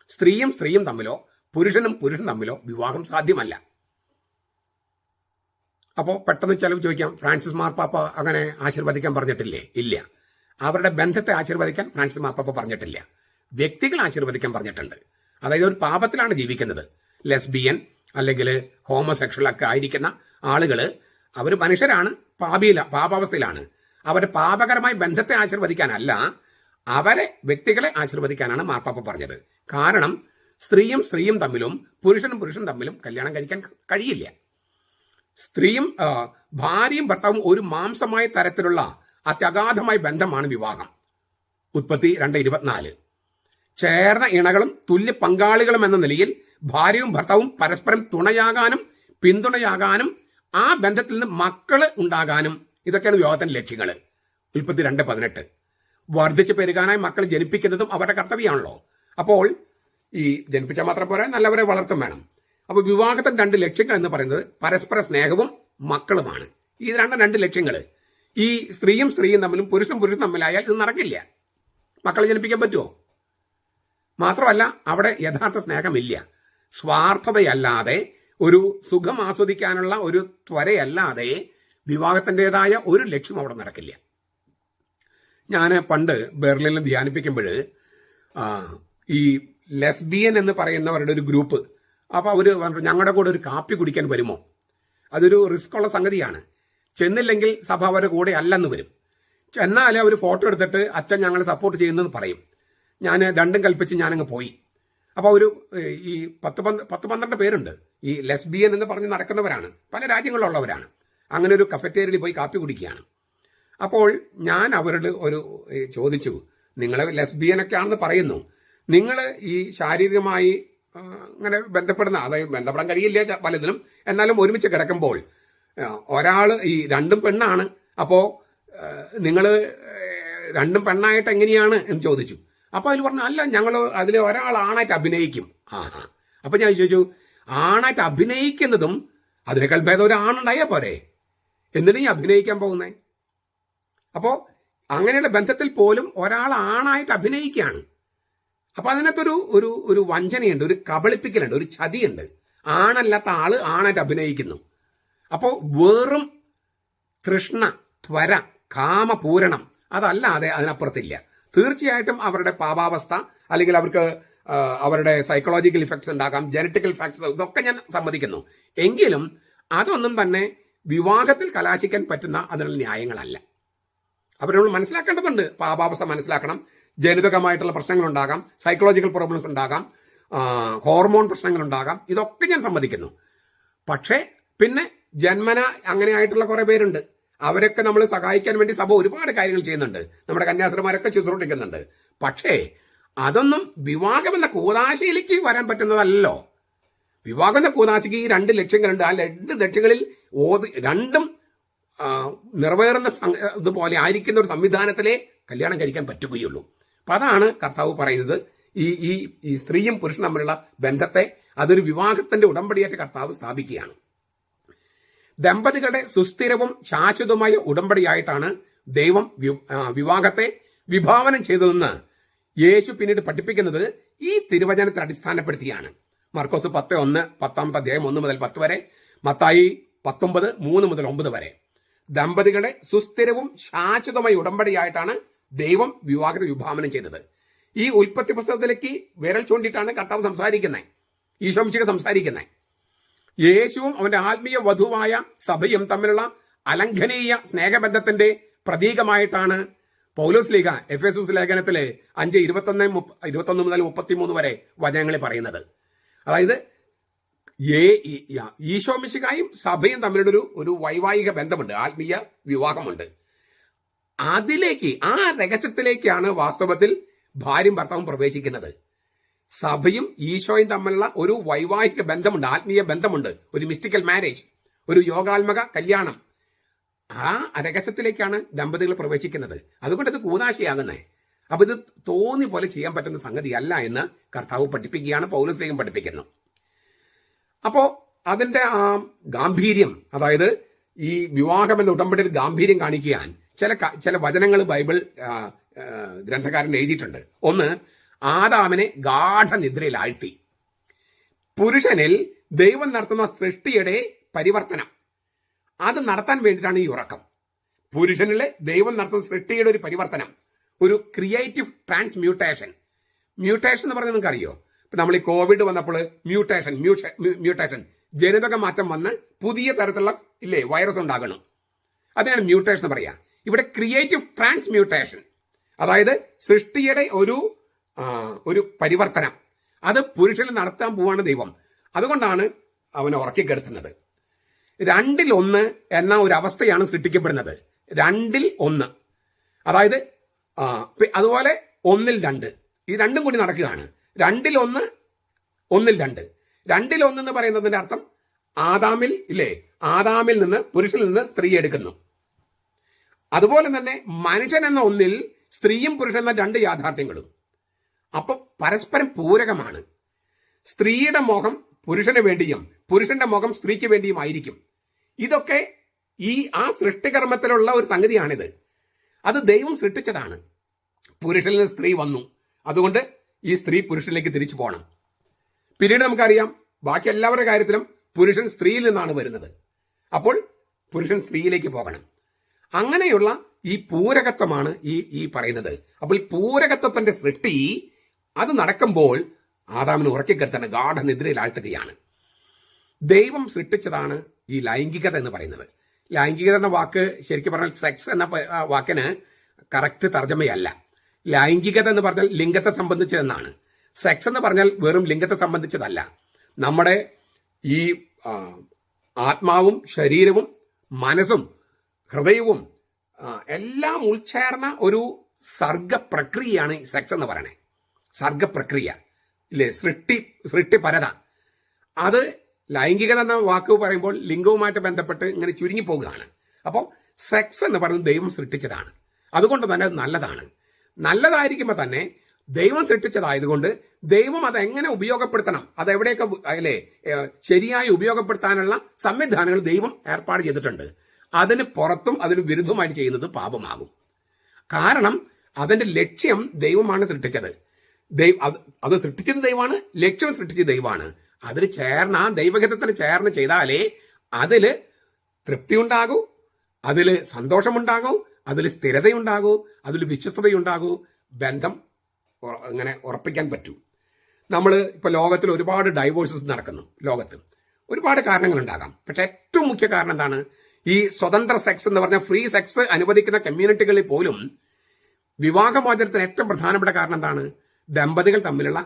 സ്ത്രീയും തമ്മിലോ പുരുഷനും തമ്മിലോ വിവാഹം സാധ്യമല്ല. അപ്പോൾ പെട്ടെന്ന് ചിലവ് ചോദിക്കാം, ഫ്രാൻസിസ് മാർപ്പാപ്പ അങ്ങനെ ആശീർവദിക്കാൻ പറഞ്ഞിട്ടില്ലേ? ഇല്ല. അവരുടെ ബന്ധത്തെ ആശീർവദിക്കാൻ ഫ്രാൻസിസ് മാർപ്പാപ്പ പറഞ്ഞിട്ടില്ല. വ്യക്തികൾ ആശീർവദിക്കാൻ പറഞ്ഞിട്ടുണ്ട്. അതായത് ഒരു പാപത്തിലാണ് ജീവിക്കുന്നത്. ലെസ്ബിയൻ അല്ലെങ്കിൽ ഹോമോസെക്ഷൽ ഒക്കെ ആയിരിക്കുന്ന ആളുകള് അവർ മനുഷ്യരാണ്, പാപാവസ്ഥയിലാണ്. അവരുടെ പാപകരമായ ബന്ധത്തെ ആശീർവദിക്കാനല്ല, അവരെ വ്യക്തികളെ ആശീർവദിക്കാനാണ് മാർപ്പാപ്പ പറഞ്ഞത്. കാരണം സ്ത്രീയും തമ്മിലും പുരുഷനും തമ്മിലും കല്യാണം കഴിക്കാൻ കഴിയില്ല. ഭാര്യയും ഭർത്താവും ഒരു മാംസമായ തരത്തിലുള്ള അത്യഗാധമായ ബന്ധമാണ് വിവാഹം. ഉത്പത്തി 2:24. ചേർന്ന ഇണകളും തുല്യ പങ്കാളികളും എന്ന നിലയിൽ ഭാര്യയും ഭർത്താവും പരസ്പരം തുണയാകാനും പിന്തുണയാകാനും ആ ബന്ധത്തിൽ നിന്ന് മക്കള് ഉണ്ടാകാനും ഇതൊക്കെയാണ് വിവാഹത്തിന്റെ ലക്ഷ്യങ്ങൾ. ഉൽപ്പത്തി 2:18. വർദ്ധിച്ചു പെരുകാനായി മക്കൾ ജനിപ്പിക്കുന്നതും അവരുടെ കർത്തവ്യമാണല്ലോ. അപ്പോൾ ഈ ജനിപ്പിച്ചാൽ മാത്രം പോരാ, നല്ലവരെ വളർത്തും വേണം. അപ്പോൾ വിവാഹത്തിന്റെ 2 ലക്ഷ്യങ്ങൾ എന്ന് പറയുന്നത് പരസ്പര സ്നേഹവും മക്കളുമാണ്. ഈ രണ്ട് ലക്ഷ്യങ്ങൾ ഈ സ്ത്രീയും തമ്മിലും പുരുഷനും തമ്മിലായാൽ ഇത് നടക്കില്ല. മക്കളെ ജനിപ്പിക്കാൻ പറ്റുമോ? മാത്രമല്ല, അവിടെ യഥാർത്ഥ സ്നേഹമില്ല. സ്വാർത്ഥതയല്ലാതെ, ഒരു സുഖം ആസ്വദിക്കാനുള്ള ഒരു ത്വരയല്ലാതെ വിവാഹത്തിൻ്റെതായ ഒരു ലക്ഷ്യം അവിടെ നടക്കില്ല. ഞാൻ പണ്ട് ബെർലിനിൽ ധ്യാനിപ്പിക്കുമ്പോൾ ഈ ലെസ്ബിയൻ എന്ന് പറയുന്നവരുടെ ഒരു ഗ്രൂപ്പ്, അപ്പൊ അവര് ഞങ്ങളുടെ കൂടെ ഒരു കാപ്പി കുടിക്കാൻ വരുമോ? അതൊരു റിസ്ക് ഉള്ള സംഗതിയാണ്. ചെന്നില്ലെങ്കിൽ സഭ അവരുടെ കൂടെ അല്ലെന്ന് വരും. ചെന്നാലേ അവർ ഫോട്ടോ എടുത്തിട്ട് അച്ഛൻ ഞങ്ങളെ സപ്പോർട്ട് ചെയ്യുന്നെന്ന് പറയും. ഞാൻ രണ്ടും കൽപ്പിച്ച് ഞാനങ്ങ് പോയി. അപ്പൊ ഒരു ഈ 10-12 പേരുണ്ട് ഈ ലെസ്ബിയൻ എന്ന് പറഞ്ഞ് നടക്കുന്നവരാണ്, പല രാജ്യങ്ങളിലുള്ളവരാണ്. അങ്ങനെ ഒരു കഫറ്റേരിയയിൽ പോയി കാപ്പി കുടിക്കുകയാണ്. അപ്പോൾ ഞാൻ അവരോട് ഒരു ചോദിച്ചു, നിങ്ങൾ ലെസ്ബിയനൊക്കെ ആണെന്ന് പറയുന്നു, നിങ്ങൾ ഈ ശാരീരികമായി അങ്ങനെ ബന്ധപ്പെടുന്ന, അതായത് ബന്ധപ്പെടാൻ കഴിയില്ല പലതിനും, എന്നാലും ഒരുമിച്ച് കിടക്കുമ്പോൾ ഒരാള് ഈ രണ്ടും പെണ്ണാണ്, അപ്പോ നിങ്ങൾ രണ്ടും പെണ്ണായിട്ട് എങ്ങനെയാണ് എന്ന് ചോദിച്ചു. അപ്പൊ അതിൽ പറഞ്ഞു, അല്ല, ഞങ്ങൾ അതിൽ ഒരാൾ ആണായിട്ട് അഭിനയിക്കും. അപ്പൊ ഞാൻ ചോദിച്ചു, ആണായിട്ട് അഭിനയിക്കുന്നതും അതിനേക്കാൾ ഭേദം ഒരു ആണുണ്ടായാ പോരെ, എന്തിനാ ഈ അഭിനയിക്കാൻ പോകുന്നേ? അപ്പോ അങ്ങനെയുള്ള ബന്ധത്തിൽ പോലും ഒരാൾ ആണായിട്ട് അഭിനയിക്കുകയാണ്. അപ്പൊ അതിനകത്തൊരു ഒരു ഒരു വഞ്ചനയുണ്ട്, ഒരു കബളിപ്പിക്കലുണ്ട്, ഒരു ചതിയുണ്ട്. ആണല്ലാത്ത ആള് ആണായിട്ട് അഭിനയിക്കുന്നു. അപ്പോ വെറും തൃഷ്ണ, ത്വര, കാമപൂരണം, അതല്ലാതെ അതിനപ്പുറത്തില്ല. തീർച്ചയായിട്ടും അവരുടെ പാപാവസ്ഥ, അല്ലെങ്കിൽ അവർക്ക് അവരുടെ സൈക്കോളജിക്കൽ ഇഫക്ട്സ് ഉണ്ടാകാം, ജനറ്റിക്കൽ ഫാക്ടേഴ്സ്, ഇതൊക്കെ ഞാൻ സമ്മതിക്കുന്നു. എങ്കിലും അതൊന്നും തന്നെ വിവാഹത്തിൽ കലാശിക്കാൻ പറ്റുന്ന അതിനുള്ള ന്യായങ്ങളല്ല. അവർ നമ്മൾ മനസ്സിലാക്കേണ്ടതുണ്ട്. പാപാവസ്ഥ മനസ്സിലാക്കണം. ജനിതകമായിട്ടുള്ള പ്രശ്നങ്ങൾ ഉണ്ടാകാം, സൈക്കോളജിക്കൽ പ്രോബ്ലംസ് ഉണ്ടാകാം, ഹോർമോൺ പ്രശ്നങ്ങൾ ഉണ്ടാകാം, ഇതൊക്കെ ഞാൻ സമ്മതിക്കുന്നു. പക്ഷേ പിന്നെ ജന്മന അങ്ങനെ ആയിട്ടുള്ള കുറെ പേരുണ്ട്. അവരൊക്കെ നമ്മൾ സഹായിക്കാൻ വേണ്ടി സഭ ഒരുപാട് കാര്യങ്ങൾ ചെയ്യുന്നുണ്ട്. നമ്മുടെ കന്യാസ്ത്രീമാരൊക്കെ ശുശ്രൂഷിക്കുന്നുണ്ട്. പക്ഷേ അതൊന്നും വിവാഹം എന്ന കൂതാശയിലേക്ക് വരാൻ പറ്റുന്നതല്ലോ. വിവാഹം എന്ന കൂതാശയ്ക്ക് ഈ 2 ലക്ഷ്യങ്ങളുണ്ട്. ആ 2 ലക്ഷ്യങ്ങളിൽ രണ്ടും നിറവേറുന്ന ഇതുപോലെ ആയിരിക്കുന്ന ഒരു സംവിധാനത്തിലെ കല്യാണം കഴിക്കാൻ പറ്റുകയുള്ളൂ. അപ്പൊ അതാണ് കർത്താവ് പറയുന്നത്. ഈ സ്ത്രീയും പുരുഷനും തമ്മിലുള്ള ബന്ധത്തെ അതൊരു വിവാഹത്തിന്റെ ഉടമ്പടിയായിട്ട് കർത്താവ് സ്ഥാപിക്കുകയാണ്. ദമ്പതികളുടെ സുസ്ഥിരവും ശാശ്വതവുമായ ഉടമ്പടിയായിട്ടാണ് ദൈവം വിവാഹത്തെ വിഭാവനം ചെയ്തതെന്ന് യേശു പിന്നീട് പഠിപ്പിക്കുന്നത് ഈ തിരുവചനത്തെ അടിസ്ഥാനപ്പെടുത്തിയാണ്. മർക്കോസ് 10:1, 10-ാമത്തെ അധ്യായം 1 മുതൽ 10 വരെ, മത്തായി 19, 3 മുതൽ 9 വരെ. ദമ്പതികളുടെ സുസ്ഥിരവും ശാശ്വതമായ ഉടമ്പടിയായിട്ടാണ് ദൈവം വിവാഹത്തെ വിഭാവനം ചെയ്തത്. ഈ ഉൽപ്പത്തി പുസ്തകത്തിലേക്ക് വിരൽ ചൂണ്ടിയിട്ടാണ് കർത്താവ് സംസാരിക്കുന്നത്, ഈശോ മിശിഹ സംസാരിക്കുന്നത്. യേശുവും അവന്റെ ആത്മീയ വധുവായ സഭയും തമ്മിലുള്ള അലംഘനീയ സ്നേഹബന്ധത്തിന്റെ പ്രതീകമായിട്ടാണ് പൗലോസ് ലീഗ എഫെസസ് ലേഖനത്തിലെ 5:21 മുതൽ 33 വരെ വചനങ്ങളിൽ പറയുന്നത്. അതായത് ഈശോ മിശിഹായും സഭയും തമ്മിലുള്ള ഒരു വൈവാഹിക ബന്ധമുണ്ട്, ആത്മീയ വിവാഹമുണ്ട്. അതിലേക്ക്, ആ രഹസ്യത്തിലേക്കാണ് വാസ്തവത്തിൽ ഭാര്യയും ഭർത്താവും പ്രവേശിക്കുന്നത്. സഭയും ഈശോയും തമ്മിലുള്ള ഒരു വൈവാഹിക ബന്ധമുണ്ട്, ആത്മീയ ബന്ധമുണ്ട്, ഒരു മിസ്റ്റിക്കൽ മാരേജ്, ഒരു യോഗാത്മക കല്യാണം. ആ രഹസ്യത്തിലേക്കാണ് ദമ്പതികൾ പ്രവേശിക്കുന്നത്. അതുകൊണ്ട് ഇത് കൂതാശയാകുന്നേ. അപ്പൊ ഇത് തോന്നി പോലെ ചെയ്യാൻ പറ്റുന്ന സംഗതിയല്ല എന്ന് കർത്താവ് പഠിപ്പിക്കുകയാണ്, പൗലോസ് പഠിപ്പിക്കുന്നു. അപ്പോ അതിന്റെ ആ ഗാംഭീര്യം, അതായത് ഈ വിവാഹം എന്ന ഉടമ്പടിയിൽ ഗാംഭീര്യം കാണിക്കാൻ ചില വചനങ്ങൾ ബൈബിൾ ഗ്രന്ഥകാരൻ എഴുതിയിട്ടുണ്ട്. ഒന്ന്, ആദാമിനെ ഗാഠനിദ്രയിൽ ആഴ്ത്തി. പുരുഷനിൽ ദൈവം നടത്തുന്ന സൃഷ്ടിയുടെ പരിവർത്തനം, അത് നടത്താൻ വേണ്ടിയിട്ടാണ് ഈ ഉറക്കം. പുരുഷനിലെ ദൈവം നടത്തുന്ന സൃഷ്ടിയുടെ ഒരു പരിവർത്തനം, ഒരു ക്രിയേറ്റീവ് ട്രാൻസ്മ്യൂട്ടേഷൻ. മ്യൂട്ടേഷൻ എന്ന് പറഞ്ഞാൽ നിങ്ങൾക്ക് അറിയോ? ഇപ്പൊ നമ്മൾ ഈ കോവിഡ് വന്നപ്പോൾ മ്യൂട്ടേഷൻ ജനിതക മാറ്റം വന്ന് പുതിയ തരത്തിലുള്ള വൈറസ് ഉണ്ടാകണം. അതിനാണ് മ്യൂട്ടേഷൻ എന്ന് പറയാ. ഇവിടെ ക്രിയേറ്റീവ് ട്രാൻസ്മ്യൂട്ടേഷൻ, അതായത് സൃഷ്ടിയുടെ ഒരു പരിവർത്തനം, അത് പുരുഷനിൽ നടത്താൻ പോവാണ് ദൈവം. അതുകൊണ്ടാണ് അവനെ ഉറക്കിക്കെടുത്തുന്നത്. 2-1 എന്ന ഒരു അവസ്ഥയാണ് സൃഷ്ടിക്കപ്പെടുന്നത്. 2-1, അതായത് അതുപോലെ 1-2, ഈ രണ്ടും കൂടി നടക്കുകയാണ്. 2-1, 1-2. 2-1 എന്ന് പറയുന്നതിന്റെ അർത്ഥം ആദാമിൽ നിന്ന് പുരുഷനിൽ നിന്ന് സ്ത്രീ എടുക്കുന്നു. അതുപോലെ തന്നെ മനുഷ്യൻ എന്ന ഒന്നിൽ സ്ത്രീയും പുരുഷൻ എന്ന 2 യാഥാർത്ഥ്യങ്ങളും. അപ്പൊ പരസ്പരം പൂരകമാണ്. സ്ത്രീയുടെ മുഖം പുരുഷന് വേണ്ടിയും പുരുഷന്റെ മുഖം സ്ത്രീക്ക് വേണ്ടിയുമായിരിക്കും. ഇതൊക്കെ ആ സൃഷ്ടികർമ്മത്തിലുള്ള ഒരു സംഗതിയാണിത്. അത് ദൈവം സൃഷ്ടിച്ചതാണ്. പുരുഷനിൽ നിന്ന് സ്ത്രീ വന്നു, അതുകൊണ്ട് ഈ സ്ത്രീ പുരുഷനിലേക്ക് തിരിച്ചു പോകണം. പിന്നീട് നമുക്കറിയാം, ബാക്കി എല്ലാവരുടെ കാര്യത്തിലും പുരുഷൻ സ്ത്രീയിൽ നിന്നാണ് വരുന്നത്. അപ്പോൾ പുരുഷൻ സ്ത്രീയിലേക്ക് പോകണം. അങ്ങനെയുള്ള ഈ പൂരകത്വമാണ് ഈ പറയുന്നത്. അപ്പോൾ ഈ പൂരകത്വത്തിന്റെ സൃഷ്ടി അത് നടക്കുമ്പോൾ ആദാമിനെ ഉറക്കിക്കെടുത്താണ്, ഗാഠനിദ്രയിൽ ആഴ്ത്തുകയാണ്. ദൈവം സൃഷ്ടിച്ചതാണ് ഈ ലൈംഗികത എന്ന് പറയുന്നത്. ലൈംഗികത എന്ന വാക്ക് ശരിക്കും പറഞ്ഞാൽ സെക്സ് എന്ന വാക്കിന് കറക്റ്റ് തർജ്ജമയല്ല. ലൈംഗികത എന്ന് പറഞ്ഞാൽ ലിംഗത്തെ സംബന്ധിച്ചതെന്നാണ്. സെക്സ് എന്ന് പറഞ്ഞാൽ വെറും ലിംഗത്തെ സംബന്ധിച്ചതല്ല. നമ്മുടെ ഈ ആത്മാവും ശരീരവും മനസ്സും ഹൃദയവും എല്ലാം ഉൾച്ചേർന്ന ഒരു സർഗപ്രക്രിയയാണ് സെക്സ് എന്ന് പറയണേ. സർഗപ്രക്രിയ സൃഷ്ടിപരത. അത് ലൈംഗികത എന്ന വാക്ക് പറയുമ്പോൾ ലിംഗവുമായിട്ട് ബന്ധപ്പെട്ട് ഇങ്ങനെ ചുരുങ്ങി പോകുകയാണ്. അപ്പോൾ സെക്സ് എന്ന് പറയുന്നത് ദൈവം സൃഷ്ടിച്ചതാണ്. അതുകൊണ്ട് തന്നെ അത് നല്ലതാണ്. നല്ലതായിരിക്കുമ്പോൾ തന്നെ ദൈവം സൃഷ്ടിച്ചതായതുകൊണ്ട് ദൈവം അതെങ്ങനെ ഉപയോഗപ്പെടുത്തണം, അതെവിടെയൊക്കെ ശരിയായി ഉപയോഗപ്പെടുത്താനുള്ള സംവിധാനങ്ങൾ ദൈവം ഏർപ്പാട് ചെയ്തിട്ടുണ്ട്. അതിന് പുറത്തും അതിന് വിരുദ്ധമായിട്ട് ചെയ്യുന്നത് പാപമാകും. കാരണം അതിന്റെ ലക്ഷ്യം ദൈവമാണ് സൃഷ്ടിച്ചത്. അത് സൃഷ്ടിച്ചത് ദൈവമാണ്, ലക്ഷ്യം സൃഷ്ടിച്ചത് ദൈവമാണ്. അതിന് ദൈവഹിതത്തിന് ചേർന്ന് ചെയ്താലേ അതില് തൃപ്തി ഉണ്ടാകൂ, അതില് സന്തോഷമുണ്ടാകൂ, അതിൽ സ്ഥിരതയുണ്ടാകൂ, അതിൽ വിശ്വസ്തതയുണ്ടാകൂ, ബന്ധം ഇങ്ങനെ ഉറപ്പിക്കാൻ പറ്റൂ. നമ്മൾ ഇപ്പൊ ലോകത്തിൽ ഒരുപാട് ഡൈവോഴ്സസ് നടക്കുന്നു. ലോകത്ത് ഒരുപാട് കാരണങ്ങളുണ്ടാകാം. പക്ഷെ ഏറ്റവും മുഖ്യ കാരണം എന്താണ്? ഈ സ്വതന്ത്ര സെക്സ് എന്ന് പറഞ്ഞ ഫ്രീ സെക്സ് അനുവദിക്കുന്ന കമ്മ്യൂണിറ്റികളിൽ പോലും വിവാഹമോചനത്തിന് ഏറ്റവും പ്രധാനപ്പെട്ട കാരണം എന്താണ്? ദമ്പതികൾ തമ്മിലുള്ള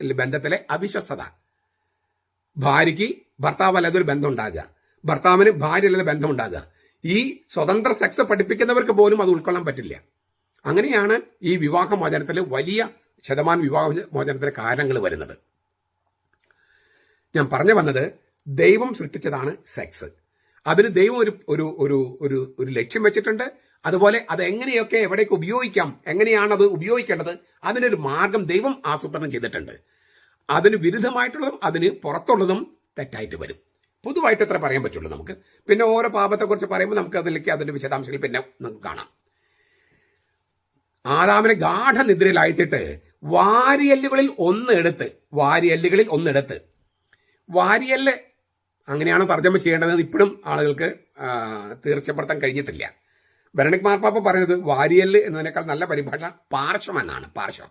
ബന്ധത്തിലെ അവിശ്വസ്തത. ഭാര്യയ്ക്ക് ഭർത്താവ് അല്ലാതൊരു ബന്ധം ഉണ്ടാകുക, ഭർത്താവിന് ഭാര്യ അല്ലാതെ ബന്ധം ഉണ്ടാകുക. ഈ സ്വതന്ത്ര സെക്സ് പഠിപ്പിക്കുന്നവർക്ക് പോലും അത് ഉൾക്കൊള്ളാൻ പറ്റില്ല. അങ്ങനെയാണ് ഈ വിവാഹമോചനത്തിൽ വലിയ ശതമാനം വിവാഹമോചനത്തിന് കാരണങ്ങൾ വരുന്നത്. ഞാൻ പറഞ്ഞു വന്നത്, ദൈവം സൃഷ്ടിച്ചതാണ് സെക്സ്. അതിന് ദൈവം ഒരു ലക്ഷ്യം വെച്ചിട്ടുണ്ട്. അതുപോലെ അത് എങ്ങനെയൊക്കെ എവിടേക്ക് ഉപയോഗിക്കാം, എങ്ങനെയാണ് അത് ഉപയോഗിക്കേണ്ടത്, അതിനൊരു മാർഗം ദൈവം ആസൂത്രണം ചെയ്തിട്ടുണ്ട്. അതിന് വിരുദ്ധമായിട്ടുള്ളതും അതിന് പുറത്തുള്ളതും തെറ്റായിട്ട് വരും. പൊതുവായിട്ട് എത്ര പറയാൻ പറ്റുള്ളൂ നമുക്ക്. പിന്നെ ഓരോ പാപത്തെക്കുറിച്ച് പറയുമ്പോൾ നമുക്ക് അതിന്റെ വിശദാംശങ്ങൾ പിന്നെ നമുക്ക് കാണാം. ആദാമിനെ ഗാഠനിദ്രയിൽ അഴിച്ചിട്ട് വാരിയല്ലുകളിൽ ഒന്നെടുത്ത് വാരിയല്ല് അങ്ങനെയാണ് തർജ്ജമ ചെയ്യേണ്ടതെന്ന് ഇപ്പോഴും ആളുകൾക്ക് തീർച്ചപ്പെടുത്താൻ കഴിഞ്ഞിട്ടില്ല. ബെനഡിക്ട് മാർപ്പാപ്പ പറയുന്നത് വാരിയല് എന്നതിനേക്കാൾ നല്ല പരിഭാഷ പാർശ്വം എന്നാണ്. പാർശ്വം,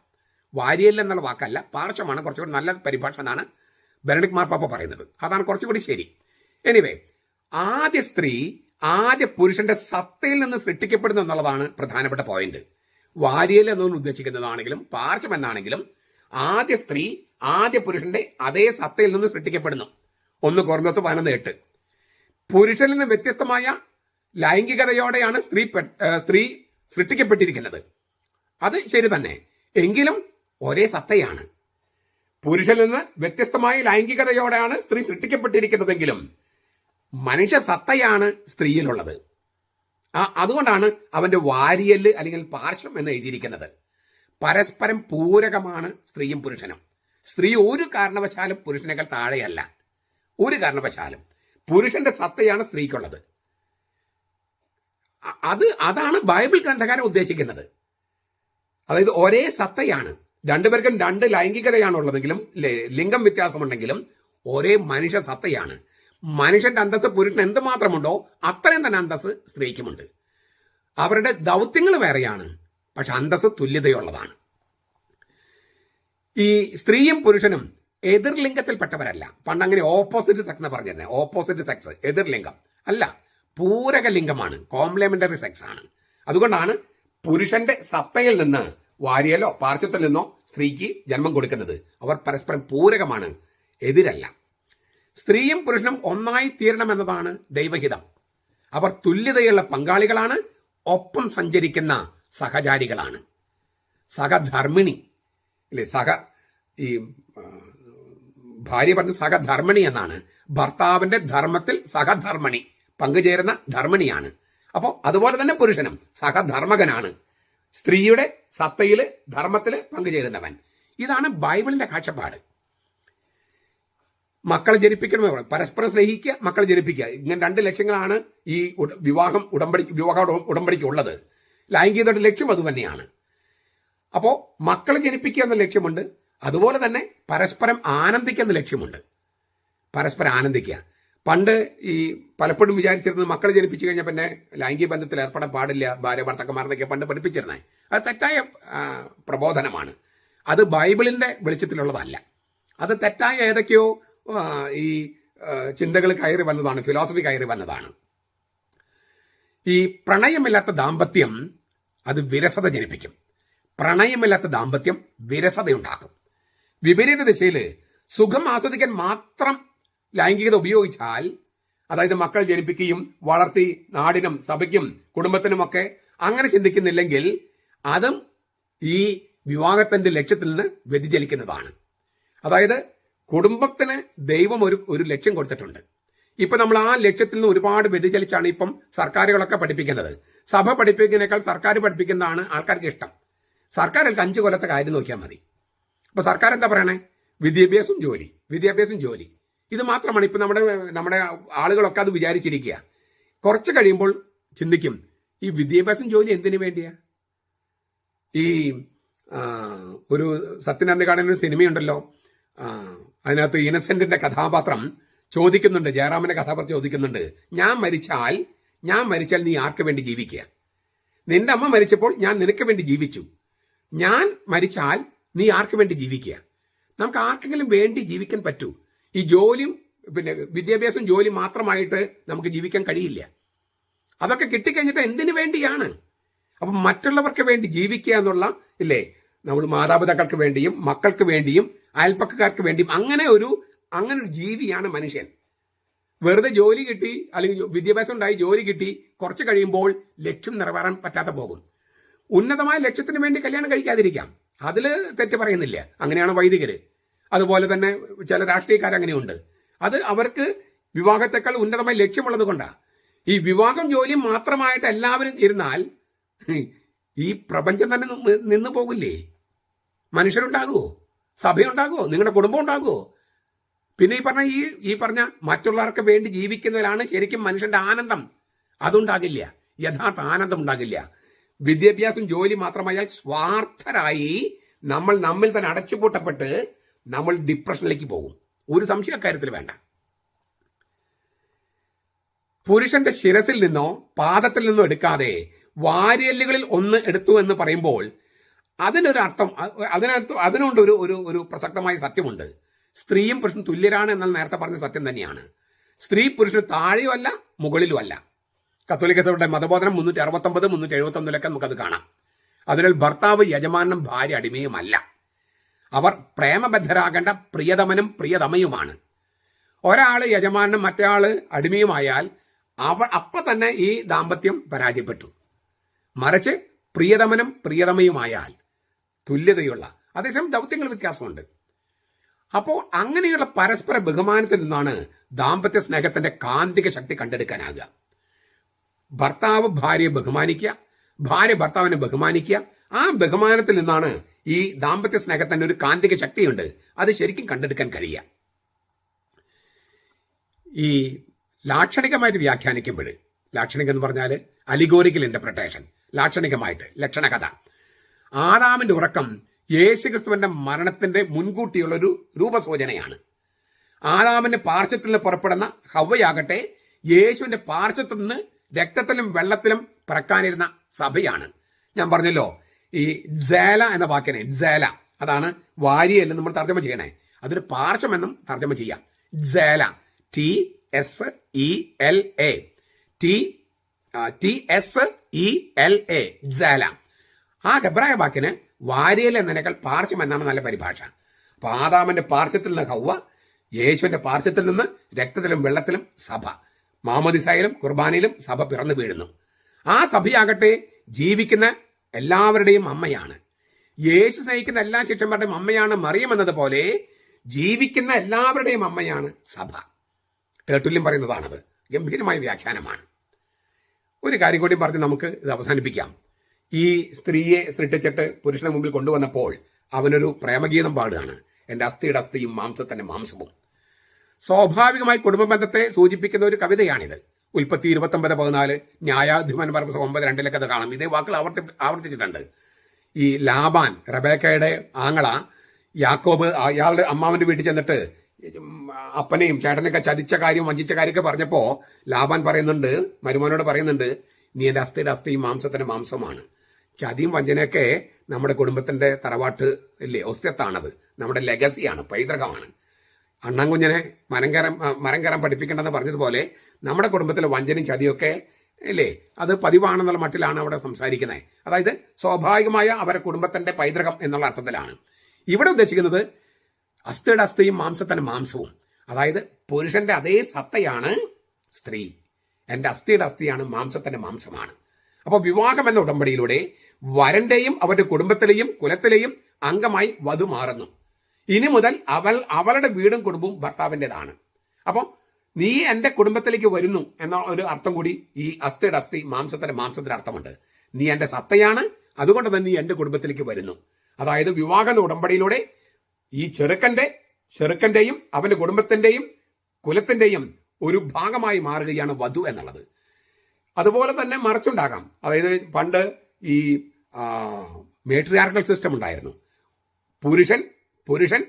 വാരിയല് എന്നുള്ള വാക്കല്ല, പാർശ്വമാണ് കുറച്ചുകൂടി നല്ല പരിഭാഷ എന്നാണ് ബെനഡിക്ട് മാർപ്പാപ്പ പറയുന്നത്. അതാണ് കുറച്ചുകൂടി ശരി. എനിവേ, ആദ്യ സ്ത്രീ ആദ്യ പുരുഷന്റെ സത്തയിൽ നിന്ന് സൃഷ്ടിക്കപ്പെടുന്നു എന്നുള്ളതാണ് പ്രധാനപ്പെട്ട പോയിന്റ്. വാരിയൽ എന്നൊന്നും ഉദ്ദേശിക്കുന്നതാണെങ്കിലും പാർശ്വം എന്നാണെങ്കിലും ആദ്യ സ്ത്രീ ആദ്യ പുരുഷന്റെ അതേ സത്തയിൽ നിന്ന് സൃഷ്ടിക്കപ്പെടുന്നു. 1 കൊറിന്തോസ് 11:8. പുരുഷനിൽ നിന്ന് വ്യത്യസ്തമായ ലൈംഗികതയോടെയാണ് സ്ത്രീ സൃഷ്ടിക്കപ്പെട്ടിരിക്കുന്നത്. അത് ശരി തന്നെ, എങ്കിലും ഒരേ സത്തയാണ്. പുരുഷനിൽ നിന്ന് വ്യത്യസ്തമായ ലൈംഗികതയോടെയാണ് സ്ത്രീ സൃഷ്ടിക്കപ്പെട്ടിരിക്കുന്നതെങ്കിലും മനുഷ്യ സത്തയാണ് സ്ത്രീയിലുള്ളത്. അതുകൊണ്ടാണ് അവന്റെ വാരിയല് അല്ലെങ്കിൽ പാർശ്വം എന്ന് എഴുതിയിരിക്കുന്നത്. പരസ്പരം പൂരകമാണ് സ്ത്രീയും പുരുഷനും. സ്ത്രീ ഒരു കാരണവശാലും പുരുഷനേക്കാൾ താഴെയല്ല. ഒരു കാരണവശാലും പുരുഷന്റെ സത്തയാണ് സ്ത്രീക്കുള്ളത്. അതാണ് ബൈബിൾ ഗ്രന്ഥകാരൻ ഉദ്ദേശിക്കുന്നത്. അതായത് ഒരേ സത്തയാണ്. രണ്ടുപേർക്കും 2 ലൈംഗികതയാണുള്ളതെങ്കിലും ലിംഗം വ്യത്യാസമുണ്ടെങ്കിലും ഒരേ മനുഷ്യ സത്തയാണ്. മനുഷ്യന്റെ അന്തസ്സ് പുരുഷന് എന്തുമാത്രമുണ്ടോ അത്രയും തന്നെ അന്തസ്സ് സ്ത്രീക്കുമുണ്ട്. അവരുടെ ദൗത്യങ്ങൾ വേറെയാണ്, പക്ഷെ അന്തസ്സ് തുല്യതയുള്ളതാണ്. ഈ സ്ത്രീയും പുരുഷനും എതിർലിംഗത്തിൽപ്പെട്ടവരല്ല. പണ്ട് അങ്ങനെ ഓപ്പോസിറ്റ് സെക്സ് എന്ന് പറഞ്ഞിരുന്നത്. ഓപ്പോസിറ്റ് സെക്സ്, എതിർലിംഗം അല്ല, പൂരക ലിംഗമാണ്, കോംപ്ലിമെന്ററി സെക്സ് ആണ്. അതുകൊണ്ടാണ് പുരുഷന്റെ സത്തയിൽ നിന്ന് വാരിയലോ പാർശ്വത്തിൽ നിന്നോ സ്ത്രീക്ക് ജന്മം കൊടുക്കുന്നത്. അവർ പരസ്പരം പൂരകമാണ്, എതിരല്ല. സ്ത്രീയും പുരുഷനും ഒന്നായി തീരണമെന്നതാണ് ദൈവഹിതം. അവർ തുല്യതയുള്ള പങ്കാളികളാണ്, ഒപ്പം സഞ്ചരിക്കുന്ന സഹചാരികളാണ്, സഹധർമ്മിണി അല്ലെ. ഈ ഭാര്യ പറഞ്ഞ സഹധർമ്മിണി എന്നാണ്. ഭർത്താവിന്റെ ധർമ്മത്തിൽ സഹധർമ്മിണി, പങ്കുചേരുന്ന ധർമ്മിണിയാണ്. അപ്പോൾ അതുപോലെ തന്നെ പുരുഷനും സഹധർമ്മകനാണ്, സ്ത്രീയുടെ സത്തയില് ധർമ്മത്തില് പങ്കുചേരുന്നവൻ. ഇതാണ് ബൈബിളിന്റെ കാഴ്ചപ്പാട്. മക്കളെ ജനിപ്പിക്കണമെന്ന് പരസ്പരം സ്നേഹിക്കുക, മക്കളെ ജനിപ്പിക്കുക. ഇങ്ങനെ 2 ലക്ഷ്യങ്ങളാണ് ഈ വിവാഹ ഉടമ്പടിക്ക് ഉള്ളത്. ലൈംഗികതയുടെ ലക്ഷ്യം അതുതന്നെയാണ്. അപ്പോ മക്കളെ ജനിപ്പിക്കുക എന്ന ലക്ഷ്യമുണ്ട്, അതുപോലെ തന്നെ പരസ്പരം ആനന്ദിക്കുന്ന ലക്ഷ്യമുണ്ട്. പരസ്പരം ആനന്ദിക്കുക. പണ്ട് ഈ പലപ്പോഴും വിചാരിച്ചിരുന്നത് മക്കളെ ജനിപ്പിച്ചു കഴിഞ്ഞാൽ പിന്നെ ലൈംഗിക ബന്ധത്തിൽ ഏർപ്പെടാൻ പാടില്ല, ഭാര്യ ഭർത്താക്കന്മാരെന്നൊക്കെ പണ്ട് പഠിപ്പിച്ചിരുന്നത്. അത് തെറ്റായ പ്രബോധനമാണ്. അത് ബൈബിളിന്റെ വെളിച്ചത്തിലുള്ളതല്ല. അത് തെറ്റായ ഏതൊക്കെയോ ഈ ചിന്തകൾ കയറി വന്നതാണ്, ഫിലോസഫി കയറി വന്നതാണ്. ഈ പ്രണയമില്ലാത്ത ദാമ്പത്യം അത് വിരസത ജനിപ്പിക്കും. പ്രണയമില്ലാത്ത ദാമ്പത്യം വിരസതയുണ്ടാക്കും. വിപരീത ദിശയിൽ സുഖം ആസ്വദിക്കാൻ മാത്രം ലൈംഗികത ഉപയോഗിച്ചാൽ, അതായത് മക്കൾ ജനിപ്പിക്കുകയും വളർത്തി നാടിനും സഭയ്ക്കും കുടുംബത്തിനുമൊക്കെ അങ്ങനെ ചിന്തിക്കുന്നില്ലെങ്കിൽ അതും ഈ വിവാഹത്തിന്റെ ലക്ഷ്യത്തിൽ നിന്ന് വ്യതിചലിക്കുന്നതാണ്. അതായത് കുടുംബത്തിന് ദൈവം ഒരു ലക്ഷ്യം കൊടുത്തിട്ടുണ്ട്. ഇപ്പൊ നമ്മൾ ആ ലക്ഷ്യത്തിൽ നിന്ന് ഒരുപാട് വ്യതിചലിച്ചാണ് ഇപ്പം സർക്കാരുകളൊക്കെ പഠിപ്പിക്കുന്നത്. സഭ പഠിപ്പിക്കുന്നതിനേക്കാൾ സർക്കാർ പഠിപ്പിക്കുന്നതാണ് ആൾക്കാർക്ക് ഇഷ്ടം. സർക്കാരുകൾക്ക് 5 കൊല്ലത്തെ കാര്യം നോക്കിയാൽ മതി. അപ്പൊ സർക്കാർ എന്താ പറയണേ? വിദ്യാഭ്യാസം ജോലി, വിദ്യാഭ്യാസം ജോലി. ഇത് മാത്രമാണ് ഇപ്പൊ നമ്മുടെ ആളുകളൊക്കെ അത് വിചാരിച്ചിരിക്കുക. കുറച്ച് കഴിയുമ്പോൾ ചിന്തിക്കും, ഈ വിദ്യാഭ്യാസം ജോലി എന്തിനു വേണ്ടിയാ? ഈ ഒരു സത്യനാരായണ സിനിമയുണ്ടല്ലോ, അതിനകത്ത് ഇന്നസെന്റിന്റെ കഥാപാത്രം ചോദിക്കുന്നുണ്ട്, ജയറാമിന്റെ കഥാപാത്രം ചോദിക്കുന്നുണ്ട്, ഞാൻ മരിച്ചാൽ നീ ആർക്ക് വേണ്ടി ജീവിക്കുക? നിന്റെ അമ്മ മരിച്ചപ്പോൾ ഞാൻ നിനക്ക് വേണ്ടി ജീവിച്ചു, ഞാൻ മരിച്ചാൽ നീ ആർക്ക് വേണ്ടി ജീവിക്കുക? നമുക്ക് ആർക്കെങ്കിലും വേണ്ടി ജീവിക്കാൻ പറ്റൂ? ഈ ജോലിയും പിന്നെ വിദ്യാഭ്യാസം ജോലി മാത്രമായിട്ട് നമുക്ക് ജീവിക്കാൻ കഴിയില്ല. അതൊക്കെ കിട്ടിക്കഴിഞ്ഞിട്ട് എന്തിനു വേണ്ടിയാണ്? അപ്പം മറ്റുള്ളവർക്ക് വേണ്ടി ജീവിക്കുക എന്നുള്ള ഇല്ലേ, നമ്മൾ മാതാപിതാക്കൾക്ക് വേണ്ടിയും മക്കൾക്ക് വേണ്ടിയും അയൽപ്പക്കക്കാർക്ക് വേണ്ടിയും അങ്ങനെ ഒരു ജീവിയാണ് മനുഷ്യൻ. വെറുതെ ജോലി കിട്ടി അല്ലെങ്കിൽ വിദ്യാഭ്യാസം ഉണ്ടായി ജോലി കിട്ടി കുറച്ച് കഴിയുമ്പോൾ ലക്ഷ്യം നിറവേറാൻ പറ്റാതെ പോകും. ഉന്നതമായ ലക്ഷ്യത്തിന് വേണ്ടി കല്യാണം കഴിക്കാതിരിക്കാം, അതിൽ തെറ്റ് പറയുന്നില്ല. അങ്ങനെയാണ് വൈദികര്. അതുപോലെ തന്നെ ചില രാഷ്ട്രീയക്കാർ അങ്ങനെയുണ്ട്. അത് അവർക്ക് വിവാഹത്തെക്കാൾ ഉന്നതമായ ലക്ഷ്യമുള്ളത് കൊണ്ടാണ്. ഈ വിവാഹം ജോലിയും മാത്രമായിട്ട് എല്ലാവരും ഇരുന്നാൽ ഈ പ്രപഞ്ചം തന്നെ നിന്ന് പോകില്ലേ? മനുഷ്യരുണ്ടാകുമോ? സഭയുണ്ടാകുമോ? നിങ്ങളുടെ കുടുംബം ഉണ്ടാകുമോ? പിന്നെ ഈ പറഞ്ഞ മറ്റുള്ളവർക്ക് വേണ്ടി ജീവിക്കുന്നതിലാണ് ശരിക്കും മനുഷ്യന്റെ ആനന്ദം. അതുണ്ടാകില്ല, യഥാർത്ഥ ആനന്ദം ഉണ്ടാകില്ല. വിദ്യാഭ്യാസം ജോലി മാത്രമായാൽ സ്വാർത്ഥരായി നമ്മിൽ തന്നെ അടച്ചുപൂട്ടപ്പെട്ട് നമ്മൾ ഡിപ്രഷനിലേക്ക് പോകും. ഒരു സംശയ കാര്യത്തിൽ വേണ്ട. പുരുഷന്റെ ശിരസിൽ നിന്നോ പാദത്തിൽ നിന്നോ എടുക്കാതെ വാരിയല്ലുകളിൽ ഒന്ന് എടുത്തു എന്ന് പറയുമ്പോൾ അതിനൊരു അർത്ഥം, അതിനുണ്ട് ഒരു പ്രസക്തമായ സത്യമുണ്ട്. സ്ത്രീയും പുരുഷനും തുല്യരാണ് എന്നാൽ നേരത്തെ പറഞ്ഞ സത്യം തന്നെയാണ്. സ്ത്രീ പുരുഷന് താഴെയും അല്ല മുകളിലും അല്ല. കത്തോലിക്ക സഭയുടെ മതബോധനം 369, 371 നമുക്കത് കാണാം. അതിനാൽ ഭർത്താവ് യജമാനും ഭാര്യ അടിമയുമല്ല. അവർ പ്രേമബദ്ധരാകേണ്ട പ്രിയതമനും പ്രിയതമയുമാണ്. ഒരാള് യജമാനും മറ്റേയാള് അടിമയുമായാൽ അപ്പൊ തന്നെ ഈ ദാമ്പത്യം പരാജയപ്പെട്ടു. മറിച്ച് പ്രിയതമനും പ്രിയതമയുമായാൽ തുല്യതയുള്ള, അതേസമയം ദൗത്യങ്ങൾ വ്യത്യാസമുണ്ട്. അപ്പോൾ അങ്ങനെയുള്ള പരസ്പര ബഹുമാനത്തിൽ നിന്നാണ് ദാമ്പത്യ സ്നേഹത്തിന്റെ കാന്തിക ശക്തി കണ്ടെടുക്കാനാകുക. ഭർത്താവ് ഭാര്യയെ ബഹുമാനിക്കുക, ഭാര്യ ഭർത്താവിനെ ബഹുമാനിക്കുക. ആ ബഹുമാനത്തിൽ നിന്നാണ് ഈ ദാമ്പത്യ സ്നേഹത്തിന്റെ ഒരു കാന്തിക ശക്തിയുണ്ട്, അത് ശരിക്കും കണ്ടെടുക്കാൻ കഴിയുക. ഈ ലാക്ഷണികമായിട്ട് വ്യാഖ്യാനിക്കുമ്പോൾ, ലാക്ഷണികം എന്ന് പറഞ്ഞാൽ അലിഗോറിക്കൽ ഇന്റർപ്രിട്ടേഷൻ, ലാക്ഷണികമായിട്ട് ലക്ഷണകഥ, ആദാമിന്റെ ഉറക്കം യേശുക്രിസ്തുവിന്റെ മരണത്തിന്റെ മുൻകൂട്ടിയുള്ള ഒരു രൂപസൂചനയാണ്. ആദാമിന്റെ പാർശ്വത്തിൽ നിന്ന് പുറപ്പെടുന്ന ഹവ്വയാകട്ടെ യേശുവിന്റെ പാർശ്വത്തിൽ നിന്ന് രക്തത്തിലും വെള്ളത്തിലും പിറക്കാനിരുന്ന സഭയാണ്. ഞാൻ പറഞ്ഞല്ലോ, ഈ ജേല എന്ന വാക്കിനെ, ജേല അതാണ് വാരിയല്ലെന്ന് നമ്മൾ തർജ്ജമ ചെയ്യണേ, അതൊരു പാർശ്വം എന്നും തർജ്ജമ ചെയ്യാം. ജേല, TSELA, TSELA, ജേല. ആ ഹെബ്രായ വാക്കിന് വാരിയൽ എന്നതിനേക്കാൾ പാർശ്വം എന്നാണ് നല്ല പരിഭാഷ. അപ്പൊ ആദാമിന്റെ പാർശ്വത്തിൽ നിന്ന് ഹവ്വ, യേശുവിന്റെ പാർശ്വത്തിൽ നിന്ന് രക്തത്തിലും വെള്ളത്തിലും സഭ, മാമോദിസയിലും കുർബാനയിലും സഭ പിറന്നു വീഴുന്നു. ആ സഭയാകട്ടെ ജീവിക്കുന്ന എല്ലാവരുടെയും അമ്മയാണ്. യേശു സ്നേഹിക്കുന്ന എല്ലാ ശിഷ്യന്മാരുടെയും അമ്മയാണ് മറിയം എന്നതുപോലെ ജീവിക്കുന്ന എല്ലാവരുടെയും അമ്മയാണ് സഭ. ടേർട്ടുല്യം പറയുന്നതാണത്. ഗംഭീരമായ വ്യാഖ്യാനമാണ്. ഒരു കാര്യം കൂടി പറഞ്ഞ് നമുക്ക് ഇത് അവസാനിപ്പിക്കാം. ഈ സ്ത്രീയെ സൃഷ്ടിച്ചിട്ട് പുരുഷന് മുമ്പിൽ കൊണ്ടുവന്നപ്പോൾ അവനൊരു പ്രേമഗീതം പാടുകയാണ്. എന്റെ അസ്ഥിയുടെ അസ്ഥിയും മാംസത്തിന്റെ മാംസവും. സ്വാഭാവികമായി കുടുംബ ബന്ധത്തെ സൂചിപ്പിക്കുന്ന ഒരു കവിതയാണിത്. ഉൽപ്പത്തി 29:14, ന്യായാധിപൻ 9:2 അത് കാണാം. ഇതേ വാക്കുകൾ ആവർത്തിച്ചിട്ടുണ്ട്. ഈ ലാബാൻ, റബേക്കയുടെ ആങ്ങള യാക്കോബ്, അയാളുടെ അമ്മാവന്റെ വീട്ടിൽ ചെന്നിട്ട് അപ്പനെയും ചേട്ടനൊക്കെ ചതിച്ച കാര്യം വഞ്ചിച്ച കാര്യമൊക്കെ പറഞ്ഞപ്പോ ലാബാൻ പറയുന്നുണ്ട്, മരുമോനോട് പറയുന്നുണ്ട്, നീ എന്റെ അസ്ഥിയുടെ അസ്ഥിയും മാംസത്തിന്റെ മാംസമാണ്. ചതിയും വഞ്ചനയൊക്കെ നമ്മുടെ കുടുംബത്തിന്റെ തറവാട്ട് ഇല്ലേ, ഒസ്ത്യത്താണത്. നമ്മുടെ ലെഗസിയാണ്, പൈതൃകമാണ്. അണ്ണാൻകുഞ്ഞിനെ മരം കയറാൻ പഠിപ്പിക്കേണ്ടെന്ന് പറഞ്ഞതുപോലെ നമ്മുടെ കുടുംബത്തിലെ വഞ്ചനയും ചതിയൊക്കെ ഇല്ലേ, അത് പതിവാണെന്നുള്ള മട്ടിലാണ് അവിടെ സംസാരിക്കുന്നത്. അതായത് സ്വാഭാവികമായ അവരുടെ കുടുംബത്തിന്റെ പൈതൃകം എന്നുള്ള അർത്ഥത്തിലാണ് ഇവിടെ ഉദ്ദേശിക്കുന്നത്. അസ്ഥിയുടെ അസ്ഥിയും മാംസത്തിന്റെ മാംസവും, അതായത് പുരുഷന്റെ അതേ സത്തയാണ് സ്ത്രീ. എന്റെ അസ്ഥിയുടെ അസ്ഥിയാണ്, മാംസത്തിന്റെ മാംസമാണ്. അപ്പൊ വിവാഹം എന്ന ഉടമ്പടിയിലൂടെ വരന്റെയും അവരുടെ കുടുംബത്തിലെയും കുലത്തിലെയും അംഗമായി വധു മാറുന്നു. ഇനി മുതൽ അവളുടെ വീടും കുടുംബവും ഭർത്താവിൻ്റെതാണ്. അപ്പം നീ എന്റെ കുടുംബത്തിലേക്ക് വരുന്നു എന്ന ഒരു അർത്ഥം കൂടി ഈ അസ്ഥിയുടെ അസ്ഥി മാംസത്തിന്റെ മാംസത്തിന്റെ അർത്ഥമുണ്ട്. നീ എന്റെ സത്തയാണ്, അതുകൊണ്ട് തന്നെ നീ എന്റെ കുടുംബത്തിലേക്ക് വരുന്നു. അതായത് വിവാഹ ഉടമ്പടിയിലൂടെ ഈ ചെറുക്കന്റെയും അവന്റെ കുടുംബത്തിന്റെയും കുലത്തിന്റെയും ഒരു ഭാഗമായി മാറുകയാണ് വധു എന്നുള്ളത്. അതുപോലെ തന്നെ മറിച്ചുണ്ടാകാം. അതായത് പണ്ട് ഈ മേട്രിയാർക്കൽ സിസ്റ്റം ഉണ്ടായിരുന്നു. പുരുഷൻ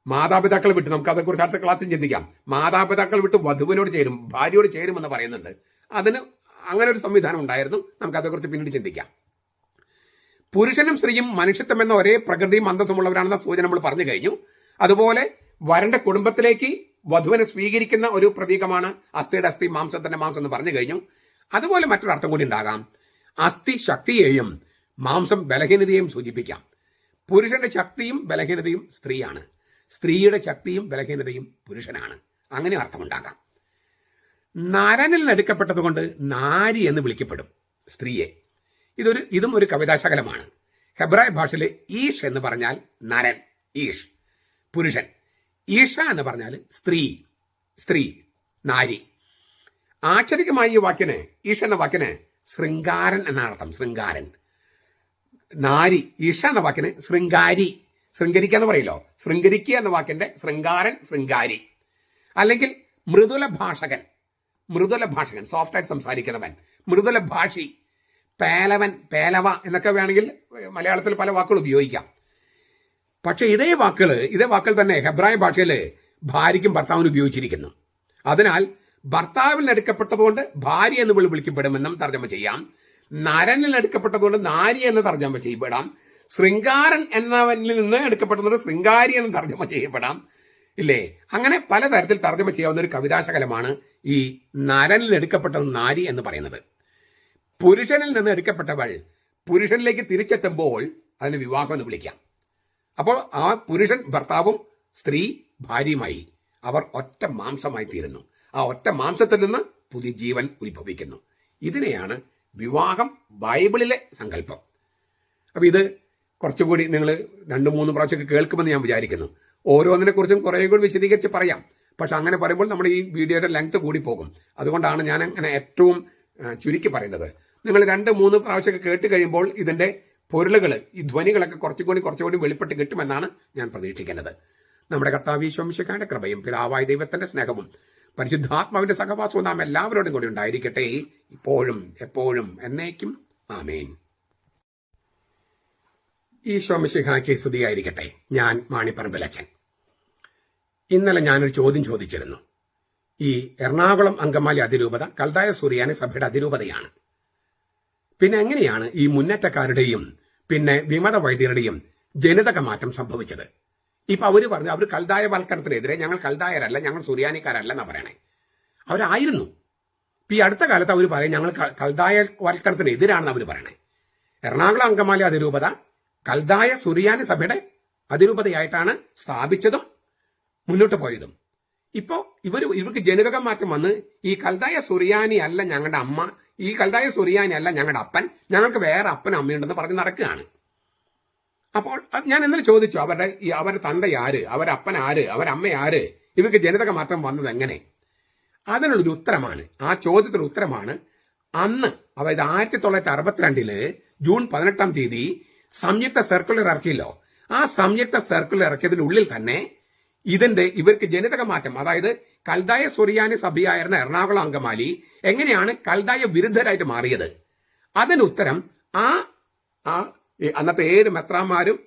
മാതാപിതാക്കൾ വിട്ട്, നമുക്ക് അതേക്കുറിച്ച് അടുത്ത ക്ലാസ്സിൽ ചിന്തിക്കാം, മാതാപിതാക്കൾ വിട്ട് വധുവിനോട് ചേരും, ഭാര്യയോട് ചേരുമെന്ന് പറയുന്നുണ്ട്. അതിന് അങ്ങനെ ഒരു സംവിധാനം ഉണ്ടായിരുന്നു. നമുക്ക് അതേക്കുറിച്ച് പിന്നീട് ചിന്തിക്കാം. പുരുഷനും സ്ത്രീയും മനുഷ്യത്വം എന്ന ഒരേ പ്രകൃതിയും അന്തസ്സുമുള്ളവരാണെന്ന സൂചന നമ്മൾ പറഞ്ഞു കഴിഞ്ഞു. അതുപോലെ വരന്റെ കുടുംബത്തിലേക്ക് വധുവിനെ സ്വീകരിക്കുന്ന ഒരു പ്രതീകമാണ് അസ്ഥിയുടെ അസ്ഥി മാംസത്തിന്റെ മാംസം എന്ന് പറഞ്ഞു കഴിഞ്ഞു. അതുപോലെ മറ്റൊരു അർത്ഥം കൂടി ഉണ്ടാകാം. അസ്ഥി ശക്തിയെയും മാംസം ബലഹീനതയെയും സൂചിപ്പിക്കാം. പുരുഷന്റെ ശക്തിയും ബലഹീനതയും സ്ത്രീയാണ്, സ്ത്രീയുടെ ശക്തിയും ബലഹീനതയും പുരുഷനാണ്. അങ്ങനെ അർത്ഥമുണ്ടാകാം. നരനിൽ നടുക്കപ്പെട്ടതുകൊണ്ട് നാരി എന്ന് വിളിക്കപ്പെടും സ്ത്രീയെ. ഇതും ഒരു കവിതാശകലമാണ്. ഹെബ്രായ ഭാഷയിലെ ഈഷ് എന്ന് പറഞ്ഞാൽ നരൻ, ഈഷ് പുരുഷൻ, ഈഷ എന്ന് പറഞ്ഞാൽ സ്ത്രീ നാരി. ആക്ഷരികമായി ഈ വാക്കിന്, ഈഷ എന്ന വാക്കിന് ശൃംഗാരൻ എന്നാണ് അർത്ഥം. ശൃംഗാരൻ. നാരി, ഈഷ എന്ന വാക്കിന് ശൃംഗാരി, ശൃംഗരിക്കുക എന്ന് പറയില്ലോ, ശൃംഗരിക്കുക എന്ന വാക്കിന്റെ ശൃംഗാരൻ, ശൃംഗാരി. അല്ലെങ്കിൽ മൃദുല ഭാഷകൻ, സോഫ്റ്റായിട്ട് സംസാരിക്കുന്നവൻ, മൃദുല ഭാഷി, പേലവൻ, പേലവ എന്നൊക്കെ വേണമെങ്കിൽ മലയാളത്തിൽ പല വാക്കുകൾ ഉപയോഗിക്കാം. പക്ഷെ ഇതേ വാക്കുകൾ തന്നെ ഹെബ്രായ ഭാഷയിൽ ഭാര്യയ്ക്കും ഭർത്താവിനും ഉപയോഗിച്ചിരിക്കുന്നു. അതിനാൽ ഭർത്താവിൽ നിന്ന് എടുക്കപ്പെട്ടതുകൊണ്ട് ഭാര്യ എന്ന് വിളിക്കപ്പെടുമെന്നും തർജ്ജമ ചെയ്യാം. നരനിൽ നിന്ന് എടുക്കപ്പെട്ടതുകൊണ്ട് നാരി എന്ന് തർജ്ജമ ചെയ്യപ്പെടാം. ശൃംഗാരൻ എന്നവനിൽ നിന്ന് എടുക്കപ്പെട്ടതുകൊണ്ട് ശൃംഗാരി എന്ന് തർജ്ജമ ചെയ്യപ്പെടാം. ഇല്ലേ? അങ്ങനെ പലതരത്തിൽ തർജ്ജമ ചെയ്യാവുന്ന ഒരു കവിതാശകലമാണ് ഈ നരനിൽ എടുക്കപ്പെട്ടത് നാരി എന്ന് പറയുന്നത്. പുരുഷനിൽ നിന്ന് എടുക്കപ്പെട്ടവൾ പുരുഷനിലേക്ക് തിരിച്ചെത്തുമ്പോൾ അതിന് വിവാഹം എന്ന് വിളിക്കാം. അപ്പോൾ ആ പുരുഷൻ ഭർത്താവും സ്ത്രീ ഭാര്യയുമായി അവർ ഒറ്റ മാംസമായി തീരുന്നു. ആ ഒറ്റ മാംസത്തിൽ നിന്ന് പുതിയ ജീവൻ ഉത്ഭവിക്കുന്നു. ഇതിനെയാണ് വിവാഹം ബൈബിളിലെ സങ്കല്പം. അപ്പൊ ഇത് കുറച്ചുകൂടി നിങ്ങൾ 2-3 പ്രാവശ്യമൊക്കെ കേൾക്കുമെന്ന് ഞാൻ വിചാരിക്കുന്നു. ഓരോന്നിനെ കുറിച്ചും കുറെ കൂടി വിശദീകരിച്ച് പറയാം. പക്ഷെ അങ്ങനെ പറയുമ്പോൾ നമ്മുടെ ഈ വീഡിയോയുടെ ലെങ്ത് കൂടി പോകും. അതുകൊണ്ടാണ് ഞാൻ അങ്ങനെ ഏറ്റവും ചുരുക്കി പറയുന്നത്. നിങ്ങൾ 2-3 പ്രാവശ്യമൊക്കെ കേട്ട് കഴിയുമ്പോൾ ഇതിന്റെ പൊരുളുകൾ, ഈ ധ്വനികളൊക്കെ കുറച്ചുകൂടി വെളിപ്പെട്ട് കിട്ടുമെന്നാണ് ഞാൻ പ്രതീക്ഷിക്കുന്നത്. നമ്മുടെ കർത്താവ് ഈശോ മിശിഹായുടെ കൃപയും പിതാവായ ദൈവത്തിന്റെ സ്നേഹവും പരിശുദ്ധാത്മാവിന്റെ സഹവാസവും നാം എല്ലാവരോടും കൂടി ഉണ്ടായിരിക്കട്ടെ, ഇപ്പോഴും എപ്പോഴും എന്നേക്കും. ആമേൻ. ഈശോ മിശിഹായ്ക്ക് സ്തുതിയായിരിക്കട്ടെ. ഞാൻ മാണിപ്പറമ്പിലച്ചൻ. ഇന്നലെ ഞാനൊരു ചോദ്യം ചോദിച്ചിരുന്നു. ഈ എറണാകുളം അങ്കമാലി അതിരൂപത കൽദായ സുറിയാനി സഭയുടെ അതിരൂപതയാണ്. പിന്നെ എങ്ങനെയാണ് ഈ മുന്നേറ്റക്കാരുടെയും പിന്നെ വിമത വൈദ്യരുടെയും ജനിതക മാറ്റം സംഭവിച്ചത്? ഇപ്പൊ അവര് പറഞ്ഞു അവർ കൽദായവൽക്കരണത്തിനെതിരെ, ഞങ്ങൾ കൽദായരല്ല, ഞങ്ങൾ സുറിയാനിക്കാരല്ല എന്നാ പറയണേ. അവരായിരുന്നു. ഇപ്പൊ ഈ അടുത്ത കാലത്ത് അവർ പറയും ഞങ്ങൾ കൽദായവൽക്കരണത്തിനെതിരാണെന്ന് അവർ പറയണേ. എറണാകുളം അങ്കമാലി അതിരൂപത കൽദായ സുറിയാനി സഭയുടെ അതിരൂപതയായിട്ടാണ് സ്ഥാപിച്ചതും മുന്നോട്ട് പോയതും. ഇപ്പോ ഇവർക്ക് ജനിതക മാറ്റം വന്ന് ഈ കൽദായ സുറിയാനി അല്ല ഞങ്ങളുടെ അമ്മ, ഈ കൽദായ സുറിയാനി അല്ല ഞങ്ങളുടെ അപ്പൻ, ഞങ്ങൾക്ക് വേറെ അപ്പനും അമ്മയുണ്ടെന്ന് പറഞ്ഞ് നടക്കുകയാണ്. അപ്പോൾ ഞാൻ ഇന്നലെ ചോദിച്ചു, അവരുടെ തന്ത ആര്, അവരപ്പൻ ആര്, അവരമ്മ ആര്, ഇവർക്ക് ജനിതക മാറ്റം വന്നത് എങ്ങനെ? അതിനുള്ളൊരു ഉത്തരമാണ്, ആ ചോദ്യത്തിന് ഉത്തരമാണ് അന്ന്, അതായത് 1962 ജൂൺ 18 തീയതി സംയുക്ത സർക്കുലർ ഇറക്കിയല്ലോ. ആ സംയുക്ത സർക്കുലർ ഇറക്കിയതിനുള്ളിൽ തന്നെ ഇവർക്ക് ജനിതക മാറ്റം, അതായത് കൽദായ സുറിയാനി സഭയായിരുന്ന എറണാകുളം അങ്കമാലി എങ്ങനെയാണ് കൽദായ വിരുദ്ധരായിട്ട് മാറിയത്? അതിന് ഉത്തരം അന്നത്തെ 7 മെത്രാന്മാരും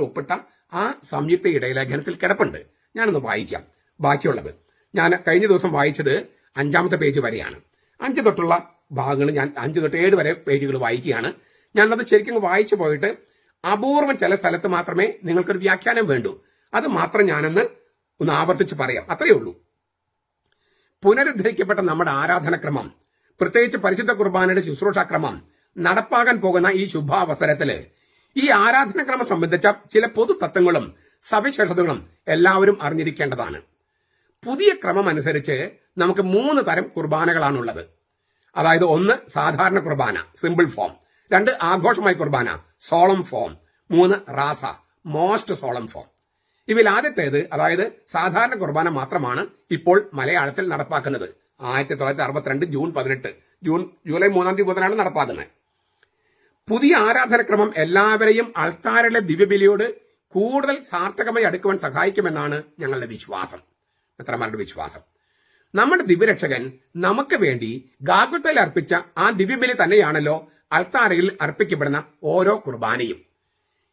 ഒപ്പിട്ട ആ സംയുക്ത ഇടയലേഖനത്തിൽ കിടപ്പുണ്ട്. ഞാനൊന്ന് വായിക്കാം. ബാക്കിയുള്ളത് ഞാൻ കഴിഞ്ഞ ദിവസം വായിച്ചത് 5ാമത്തെ പേജ് വരെയാണ്. 5 തൊട്ടുള്ള ഭാഗങ്ങൾ ഞാൻ 5 തൊട്ട് 7 വരെ പേജുകൾ വായിക്കുകയാണ്. ഞാനത് ശരിക്കും വായിച്ചു പോയിട്ട് അപൂർവം ചില സ്ഥലത്ത് മാത്രമേ നിങ്ങൾക്കൊരു വ്യാഖ്യാനം വേണ്ടൂ. അത് മാത്രം ഞാനൊന്ന് ആവർത്തിച്ച് പറയാം, അത്രയേ ഉള്ളൂ. പുനരുദ്ധരിക്കപ്പെട്ട നമ്മുടെ ആരാധനക്രമം, പ്രത്യേകിച്ച് പരിശുദ്ധ കുർബാനയുടെ ശുശ്രൂഷാക്രമം നടപ്പാകാൻ പോകുന്ന ഈ ശുഭാവസരത്തില് ഈ ആരാധനക്രമം സംബന്ധിച്ച ചില പൊതു തത്വങ്ങളും സവിശേഷതകളും എല്ലാവരും അറിഞ്ഞിരിക്കേണ്ടതാണ്. പുതിയ ക്രമം അനുസരിച്ച് നമുക്ക് 3 തരം കുർബാനകളാണുള്ളത്. അതായത് 1 സാധാരണ കുർബാന, സിമ്പിൾ ഫോം; 2 ആഘോഷമായ കുർബാന, സോളം ഫോം; 3 റാസ, മോസ്റ്റ് സോളം ഫോം. ഇവയിൽ ആദ്യത്തേത്, അതായത് സാധാരണ കുർബാന മാത്രമാണ് ഇപ്പോൾ മലയാളത്തിൽ നടപ്പാക്കുന്നത്. 1962 ജൂൺ 18, ജൂലൈ 3 മുതലാണ് നടപ്പാക്കുന്നത്. പുതിയ ആരാധനക്രമം എല്ലാവരെയും അൾത്താരിലെ ദിവ്യബലിയോട് കൂടുതൽ സാർത്ഥകമായി അടുക്കുവാൻ സഹായിക്കുമെന്നാണ് ഞങ്ങളുടെ വിശ്വാസം, മെത്രാന്മാരുടെ വിശ്വാസം. നമ്മുടെ ദിവ്യരക്ഷകൻ നമുക്ക് വേണ്ടി ഗാഗുൽത്തയിൽ അർപ്പിച്ച ആ ദിവ്യബലി തന്നെയാണല്ലോ അൾത്താരയിൽ അർപ്പിക്കപ്പെടുന്ന ഓരോ കുർബാനയും.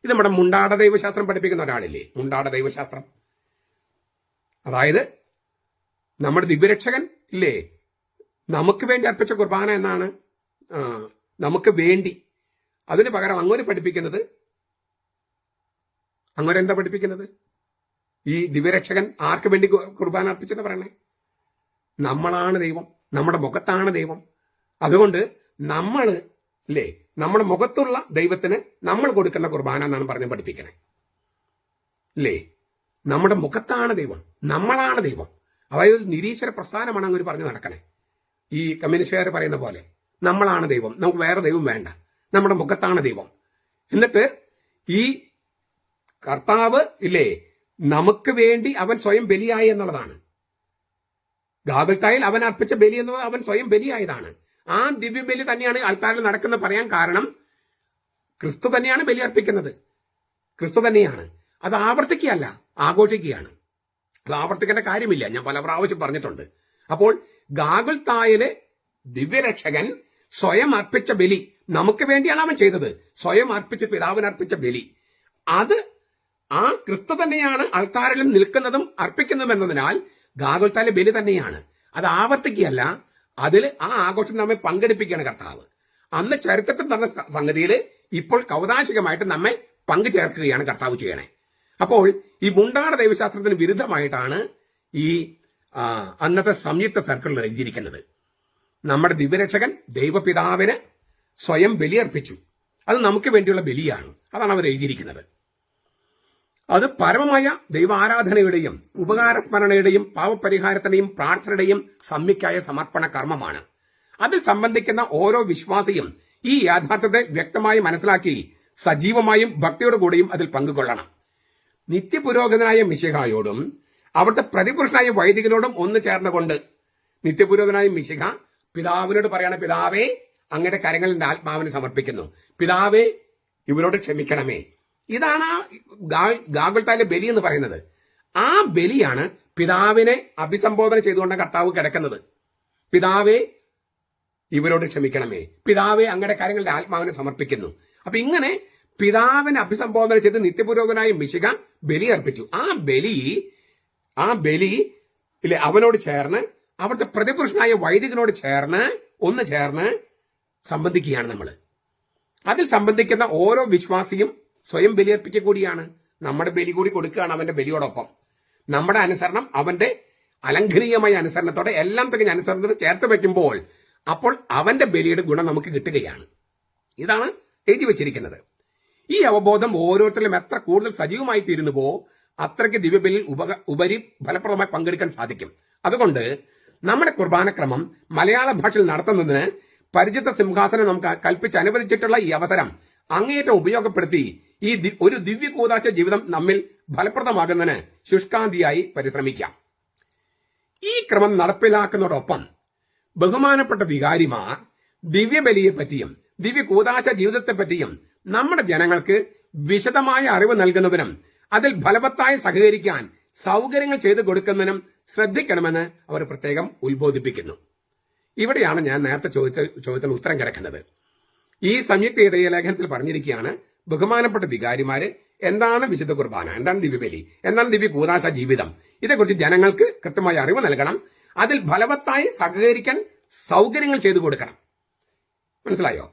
ഇത് നമ്മുടെ മുണ്ടാട ദൈവശാസ്ത്രം പഠിപ്പിക്കുന്ന ഒരാളില്ലേ, മുണ്ടാട ദൈവശാസ്ത്രം. അതായത് നമ്മുടെ ദിവ്യരക്ഷകൻ ഇല്ലേ നമുക്ക് വേണ്ടി അർപ്പിച്ച കുർബാന എന്നാണ്. നമുക്ക് വേണ്ടി, അതിന് പകരം അങ്ങോട്ട് പഠിപ്പിക്കുന്നത്, അങ്ങോരെന്താ പഠിപ്പിക്കുന്നത്? ഈ ദിവ്യരക്ഷകൻ ആർക്ക് വേണ്ടി കുർബാന അർപ്പിച്ചെന്ന് പറയണേ? നമ്മളാണ് ദൈവം, നമ്മുടെ മുഖത്താണ് ദൈവം. അതുകൊണ്ട് നമ്മുടെ മുഖത്തുള്ള ദൈവത്തിന് നമ്മൾ കൊടുക്കുന്ന കുർബാന എന്നാണ് പറഞ്ഞ് പഠിപ്പിക്കണേ. ഇല്ലേ? നമ്മുടെ മുഖത്താണ് ദൈവം, നമ്മളാണ് ദൈവം. അതായത് നിരീശ്വര പ്രസ്ഥാനമാണ് അങ്ങനെ പറഞ്ഞ് നടക്കണേ. ഈ കമ്മ്യൂണിസ്റ്റുകാർ പറയുന്ന പോലെ നമ്മളാണ് ദൈവം, നമുക്ക് വേറെ ദൈവം വേണ്ട, നമ്മുടെ മുഖത്താണ് ദൈവം. എന്നിട്ട് ഈ കർത്താവ് ഇല്ലേ നമുക്ക് വേണ്ടി അവൻ സ്വയം ബലിയായി എന്നുള്ളതാണ്. ഗാഗുൽത്തായിൽ അവൻ അർപ്പിച്ച ബലി എന്നത് അവൻ സ്വയം ബലിയായതാണ്. ആ ദിവ്യബലി തന്നെയാണ് ആൾക്കാരിൽ നടക്കുന്നത് പറയാൻ കാരണം ക്രിസ്തു തന്നെയാണ് ബലി അർപ്പിക്കുന്നത്, ക്രിസ്തു തന്നെയാണ്. അത് ആവർത്തിക്കുകയല്ല, ആഘോഷിക്കുകയാണ്. അത് ആവർത്തിക്കേണ്ട കാര്യമില്ല, ഞാൻ പല പ്രാവശ്യം പറഞ്ഞിട്ടുണ്ട്. അപ്പോൾ ഗാഗുൽത്തായിലെ ദിവ്യരക്ഷകൻ സ്വയം അർപ്പിച്ച ബലി നമുക്ക് വേണ്ടിയാണ് അവൻ ചെയ്തത്. സ്വയം അർപ്പിച്ച, പിതാവിന് അർപ്പിച്ച ബലി, അത് ആ ക്രിസ്തു തന്നെയാണ് ആൾക്കാരിലും നിൽക്കുന്നതും അർപ്പിക്കുന്നതും എന്നതിനാൽ ഗാഗുൽത്താലെ ബലി തന്നെയാണ്. അത് ആവർത്തിക്കുകയല്ല, അതിൽ ആ ആഘോഷം നമ്മെ പങ്കെടുപ്പിക്കുകയാണ് കർത്താവ്. അന്ന് ചരിത്രത്തിൽ തന്ന സംഗതിയിൽ ഇപ്പോൾ കൗതാശികമായിട്ട് നമ്മെ പങ്കുചേർക്കുകയാണ് കർത്താവ് ചെയ്യണേ. അപ്പോൾ ഈ മുണ്ടാട ദൈവശാസ്ത്രത്തിന് വിരുദ്ധമായിട്ടാണ് ഈ അന്നത്തെ സംയുക്ത സർക്കിളിൽ എഴുതിയിരിക്കുന്നത്. നമ്മുടെ ദിവ്യരക്ഷകൻ ദൈവപിതാവിന് സ്വയം ബലിയർപ്പിച്ചു, അത് നമുക്ക് വേണ്ടിയുള്ള ബലിയാണ്. അതാണ് അവർ എഴുതിയിരിക്കുന്നത്. അത് പരമമായ ദൈവാരാധനയുടെയും ഉപകാരസ്മരണയുടെയും പാവപരിഹാരത്തിന്റെയും പ്രാർത്ഥനയുടെയും സംയുക്തായ സമർപ്പണ കർമ്മമാണ്. അതിൽ സംബന്ധിക്കുന്ന ഓരോ വിശ്വാസിയും ഈ യാഥാർത്ഥ്യത്തെ വ്യക്തമായി മനസ്സിലാക്കി സജീവമായും ഭക്തിയോടുകൂടിയും അതിൽ പങ്കുകൊള്ളണം. നിത്യപുരോഹിതനായ മിശിഹായോടും അവിടുത്തെ പ്രതിപുരുഷനായ വൈദികനോടും ഒന്ന് ചേർന്നുകൊണ്ട് നിത്യപുരോഹിതനായ മിശിഹ പിതാവിനോട് പറയാണ്, പിതാവേ, അങ്ങയുടെ കരങ്ങളിൽ എന്റെ ആത്മാവിനെ സമർപ്പിക്കുന്നു. പിതാവേ, ഇവരോട് ക്ഷമിക്കണമേ. ഇതാണ് ഗാഗുൽത്താലെ ബലി എന്ന് പറയുന്നത്. ആ ബലിയാണ് പിതാവിനെ അഭിസംബോധന ചെയ്തുകൊണ്ട് കർത്താവ് കിടക്കുന്നത്. പിതാവേ, ഇവരോട് ക്ഷമിക്കണമേ. പിതാവേ, അങ്ങയുടെ കാര്യങ്ങളുടെ ആത്മാവിനെ സമർപ്പിക്കുന്നു. അപ്പൊ ഇങ്ങനെ പിതാവിനെ അഭിസംബോധന ചെയ്ത് നിത്യപുരോഹിതനായ മിശിഹ ബലി അർപ്പിച്ചു. ആ ബലി ഇല്ലേ അവനോട് ചേർന്ന് അവിടുത്തെ പ്രതിപുരുഷനായ വൈദികനോട് ഒന്ന് ചേർന്ന് സംബന്ധിക്കുകയാണ് നമ്മൾ. അതിൽ സംബന്ധിക്കുന്ന ഓരോ വിശ്വാസിയും സ്വയം ബലിയർപ്പിക്കുക കൂടിയാണ്. നമ്മുടെ ബലി കൂടി കൊടുക്കുകയാണ് അവന്റെ ബലിയോടൊപ്പം. നമ്മുടെ അനുസരണം അവന്റെ അലംഘനീയമായ അനുസരണത്തോടെ എല്ലാം തികഞ്ഞ അനുസരണത്തോടെ ചേർത്ത് വെക്കുമ്പോൾ അപ്പോൾ അവന്റെ ബലിയുടെ ഗുണം നമുക്ക് കിട്ടുകയാണ്. ഇതാണ് എഴുതി വെച്ചിരിക്കുന്നത്. ഈ അവബോധം ഓരോരുത്തരിലും എത്ര കൂടുതൽ സജീവമായി തീരുന്നുവോ അത്രയ്ക്ക് ദിവ്യബലിയിൽ ഉപരി ഫലപ്രദമായി പങ്കെടുക്കാൻ സാധിക്കും. അതുകൊണ്ട് നമ്മുടെ കുർബാനക്രമം മലയാള ഭാഷയിൽ നടത്തുന്നതിന് പരിചിത സിംഹാസനം നമുക്ക് കൽപ്പിച്ച് അനുവദിച്ചിട്ടുള്ള ഈ അവസരം അങ്ങേയറ്റം ഉപയോഗപ്പെടുത്തി ഈ ഒരു ദിവ്യ കൂദാശ ജീവിതം നമ്മിൽ ഫലപ്രദമാകുന്നതിന് ശുഷ്കാന്തിയായി പരിശ്രമിക്കാം. ഈ ക്രമം നടപ്പിലാക്കുന്നതോടൊപ്പം ബഹുമാനപ്പെട്ട വികാരിമാർ ദിവ്യബലിയെപ്പറ്റിയും ദിവ്യ കൂദാശ ജീവിതത്തെപ്പറ്റിയും നമ്മുടെ ജനങ്ങൾക്ക് വിശദമായ അറിവ് നൽകുന്നതിനും അതിൽ ഫലവത്തായി സഹകരിക്കാൻ സൗകര്യങ്ങൾ ചെയ്തു കൊടുക്കുന്നതിനും ശ്രദ്ധിക്കണമെന്ന് അവർ പ്രത്യേകം ഉത്ബോധിപ്പിക്കുന്നു. ഇവിടെയാണ് ഞാൻ നേരത്തെ ചോദ്യത്തിന് ഉത്തരം കിടക്കുന്നത്. ഈ സംയുക്ത ഇടയ ലേഖനത്തിൽ പറഞ്ഞിരിക്കുകയാണ്, ബഹുമാനപ്പെട്ട വികാരിമാര് എന്താണ് വിശുദ്ധ കുർബാന, എന്താണ് ദിവ്യബലി, എന്താണ് ദിവ്യ കൂദാശ ജീവിതം, ഇതേക്കുറിച്ച് ജനങ്ങൾക്ക് കൃത്യമായ അറിവ് നൽകണം. അതിൽ ഫലവത്തായി സഹകരിക്കാൻ സൗകര്യങ്ങൾ ചെയ്തു കൊടുക്കണം. മനസ്സിലായോ?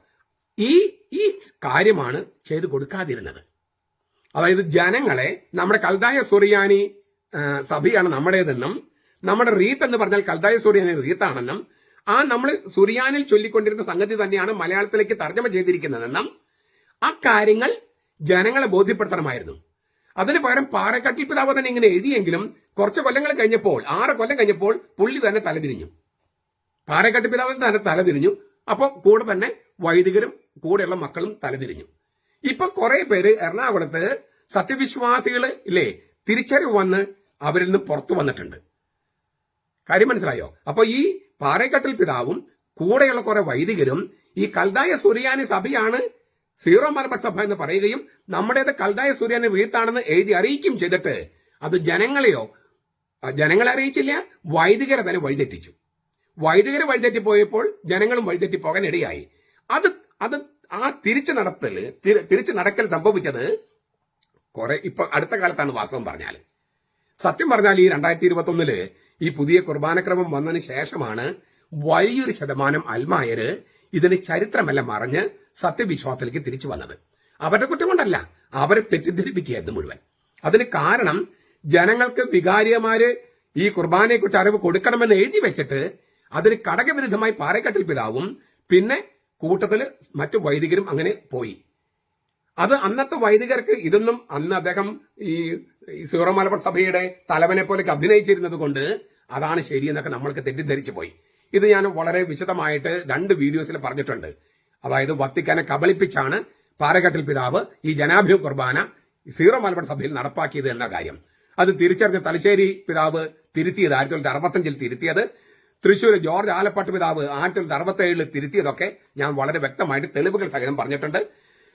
ഈ കാര്യമാണ് ചെയ്തു കൊടുക്കാതിരുന്നത്. അതായത് ജനങ്ങളെ നമ്മുടെ കൽദായ സുറിയാനി സഭയാണ് നമ്മുടേതെന്നും നമ്മുടെ റീത്ത് എന്ന് പറഞ്ഞാൽ കൽദായ സുറിയാനി റീത്താണെന്നും നമ്മൾ സുറിയാനിൽ ചൊല്ലിക്കൊണ്ടിരുന്ന സംഗതി തന്നെയാണ് മലയാളത്തിലേക്ക് തർജ്ജമ ചെയ്തിരിക്കുന്നതെന്നും ആ കാര്യങ്ങൾ ജനങ്ങളെ ബോധ്യപ്പെടുത്തണമായിരുന്നു. അതിന് പകരം പാറക്കാട്ടിൽ പിതാവ് തന്നെ ഇങ്ങനെ എഴുതിയെങ്കിലും കുറച്ച് കൊല്ലങ്ങൾ കഴിഞ്ഞപ്പോൾ 6 കൊല്ലം കഴിഞ്ഞപ്പോൾ പുള്ളി തന്നെ തലതിരിഞ്ഞു. പാറക്കാട്ടിൽ പിതാവ് തന്നെ തലതിരിഞ്ഞു. അപ്പൊ കൂടെ തന്നെ വൈദികരും കൂടെയുള്ള മക്കളും തലതിരിഞ്ഞു. ഇപ്പൊ കുറെ പേര് എറണാകുളത്ത് സത്യവിശ്വാസികൾ ഇല്ലേ തിരിച്ചറിവ് വന്ന് അവരിൽ നിന്ന് പുറത്തു വന്നിട്ടുണ്ട്. കാര്യം മനസ്സിലായോ? അപ്പൊ ഈ പാറേക്കട്ടിൽ പിതാവും കൂടെയുള്ള കുറെ വൈദികരും ഈ കൽദായ സുറിയാനി സഭയാണ് സീറോ മലബാർ സഭ എന്ന് പറയുകയും നമ്മുടേത് കൽദായ സുറിയാനി റീത്താണെന്ന് എഴുതി അറിയിക്കുകയും ചെയ്തിട്ട് അത് ജനങ്ങളെ അറിയിച്ചില്ല, വൈദികരെ തന്നെ വഴിതെറ്റിച്ചു. വൈദികരെ വഴിതെറ്റിപ്പോയപ്പോൾ ജനങ്ങളും വഴിതെറ്റിപ്പോകാൻ ഇടയായി. അത് ആ തിരിച്ചു നടക്കൽ സംഭവിച്ചത് ഇപ്പൊ അടുത്ത കാലത്താണ്. വാസ്തവം പറഞ്ഞാൽ, സത്യം പറഞ്ഞാൽ ഈ 2021 ഈ പുതിയ കുർബാനക്രമം വന്നതിന് ശേഷമാണ് വലിയൊരു ശതമാനം അൽമായര് ഇതിന് ചരിത്രമെല്ലാം മറിഞ്ഞ് സത്യവിശ്വാസത്തിലേക്ക് തിരിച്ചു വന്നത്. അവരുടെ കുറ്റം കൊണ്ടല്ല, അവരെ തെറ്റിദ്ധരിപ്പിക്കുകയായിരുന്നു മുഴുവൻ. അതിന് കാരണം ജനങ്ങൾക്ക് വികാരിയമാര് ഈ കുർബാനയെക്കുറിച്ച് അറിവ് കൊടുക്കണമെന്ന് എഴുതി വെച്ചിട്ട് അതിന് കടകവിരുദ്ധമായി പാറേക്കട്ടിൽ പിതാവും പിന്നെ കൂട്ടത്തില് മറ്റു വൈദികരും അങ്ങനെ പോയി. അത് അന്നത്തെ വൈദികർക്ക് ഇതൊന്നും അന്ന് അദ്ദേഹം ഈ സീറോ മലബാർ സഭയുടെ തലവനെ പോലെ അഭിനയിച്ചിരുന്നത് കൊണ്ട് അതാണ് ശരിയെന്നൊക്കെ നമ്മൾക്ക് തെറ്റിദ്ധരിച്ചു പോയി. ഇത് ഞാൻ വളരെ വിശദമായിട്ട് 2 വീഡിയോസിൽ പറഞ്ഞിട്ടുണ്ട്. അതായത് വത്തിക്കാനെ കബളിപ്പിച്ചാണ് പാറേക്കട്ടിൽ പിതാവ് ഈ ജനാഭിമുഖ കുർബാന സീറോ മലബാർ സഭയിൽ നടപ്പാക്കിയത് എന്ന കാര്യം. അത് തിരിച്ചറിഞ്ഞ തലശ്ശേരി പിതാവ് തിരുത്തിയത് 1965 തിരുത്തിയത്, തൃശൂർ ജോർജ് ആലപ്പാട്ട് പിതാവ് 1967 തിരുത്തിയതൊക്കെ ഞാൻ വളരെ വ്യക്തമായിട്ട് തെളിവുകൾ സഹിതം പറഞ്ഞിട്ടുണ്ട്.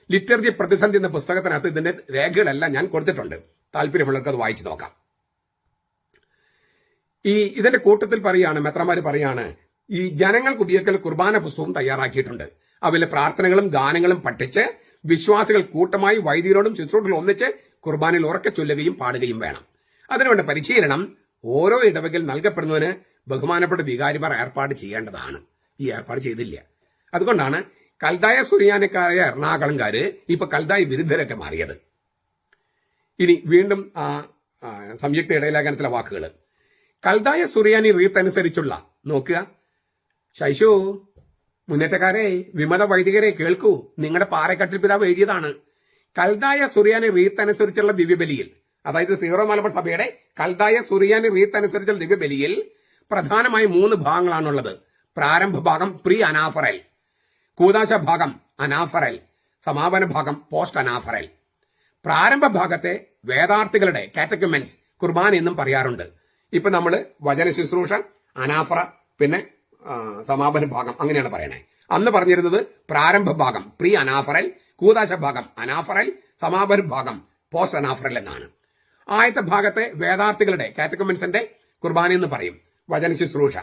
ലിറ്റർജി പ്രതിസന്ധി എന്ന പുസ്തകത്തിനകത്ത് ഇതിന്റെ രേഖകളെല്ലാം ഞാൻ കൊടുത്തിട്ടുണ്ട്. താല്പര്യമുള്ളവർക്ക് അത് വായിച്ചു നോക്കാം. ഇതിന്റെ കൂട്ടത്തിൽ പറയാണ്, മെത്രമാര് പറയാണ്, ഈ ജനങ്ങൾക്ക് ഉപയോഗിക്കുന്ന കുർബാന പുസ്തകവും തയ്യാറാക്കിയിട്ടുണ്ട്. അവയിലെ പ്രാർത്ഥനകളും ഗാനങ്ങളും പഠിച്ച് വിശ്വാസികൾ കൂട്ടമായി വൈദികരോടും ശുശ്രൂഷകളും ഒന്നിച്ച് കുർബാനയിൽ ഉറക്കെ ചൊല്ലുകയും പാടുകയും വേണം. അതിനുവേണ്ട പരിശീലനം ഓരോ ഇടവകയിൽ നൽകപ്പെടുന്നതിന് ബഹുമാനപ്പെട്ട വികാരിമാർ ഏർപ്പാട് ചെയ്യേണ്ടതാണ്. ഈ ഏർപ്പാട് ചെയ്തില്ല. അതുകൊണ്ടാണ് കൽദായ സുറിയാനിക്കാരായ എറണാകുളംകാര് ഇപ്പൊ കൽദായ വിരുദ്ധരൊക്കെ മാറിയത്. ഇനി വീണ്ടും സംയുക്ത ഇടയലേഖനത്തിലെ വാക്കുകൾ. കൽദായ സുറിയാനി റീത്ത് അനുസരിച്ചുള്ള, നോക്കുക, ശൈശു, മുന്നേറ്റക്കാരെ, വിമത വൈദികരെ കേൾക്കൂ, നിങ്ങളുടെ പാറക്കട്ടിൽ പിതാവ് എഴുതിയതാണ്. കൽദായ സുറിയാനി റീത്ത് അനുസരിച്ചുള്ള ദിവ്യബലിയിൽ, അതായത് സീറോ മലബാർ സഭയുടെ കൽദായ സുറിയാനി റീത്ത് അനുസരിച്ചുള്ള ദിവ്യബലിയിൽ പ്രധാനമായി 3 ഭാഗങ്ങളാണുള്ളത്. പ്രാരംഭ ഭാഗം പ്രീ അനാഫറൽ, കൂദാശ ഭാഗം അനാഫറൽ, സമാപന ഭാഗം പോസ്റ്റ് അനാഫറൽ. പ്രാരംഭ ഭാഗത്തെ വേദാർത്ഥികളുടെ കാറ്റക്യുമെൻസ് കുർബാന എന്നും പറയാറുണ്ട്. ഇപ്പൊ നമ്മള് വചന ശുശ്രൂഷ, അനാഫറ, പിന്നെ സമാപന ഭാഗം, അങ്ങനെയാണ് പറയണേ. അന്ന് പറഞ്ഞിരുന്നത് പ്രാരംഭ ഭാഗം പ്രീ അനാഫറൽ, കൂദാശ ഭാഗം അനാഫറൽ, സമാപന ഭാഗം പോസ്റ്റ് അനാഫറൽ എന്നാണ്. ആദ്യത്തെ ഭാഗത്തെ വേദാർത്ഥികളുടെ കാറ്റക്യുമെൻസിന്റെ കുർബാന എന്ന് പറയും. വചന ശുശ്രൂഷ,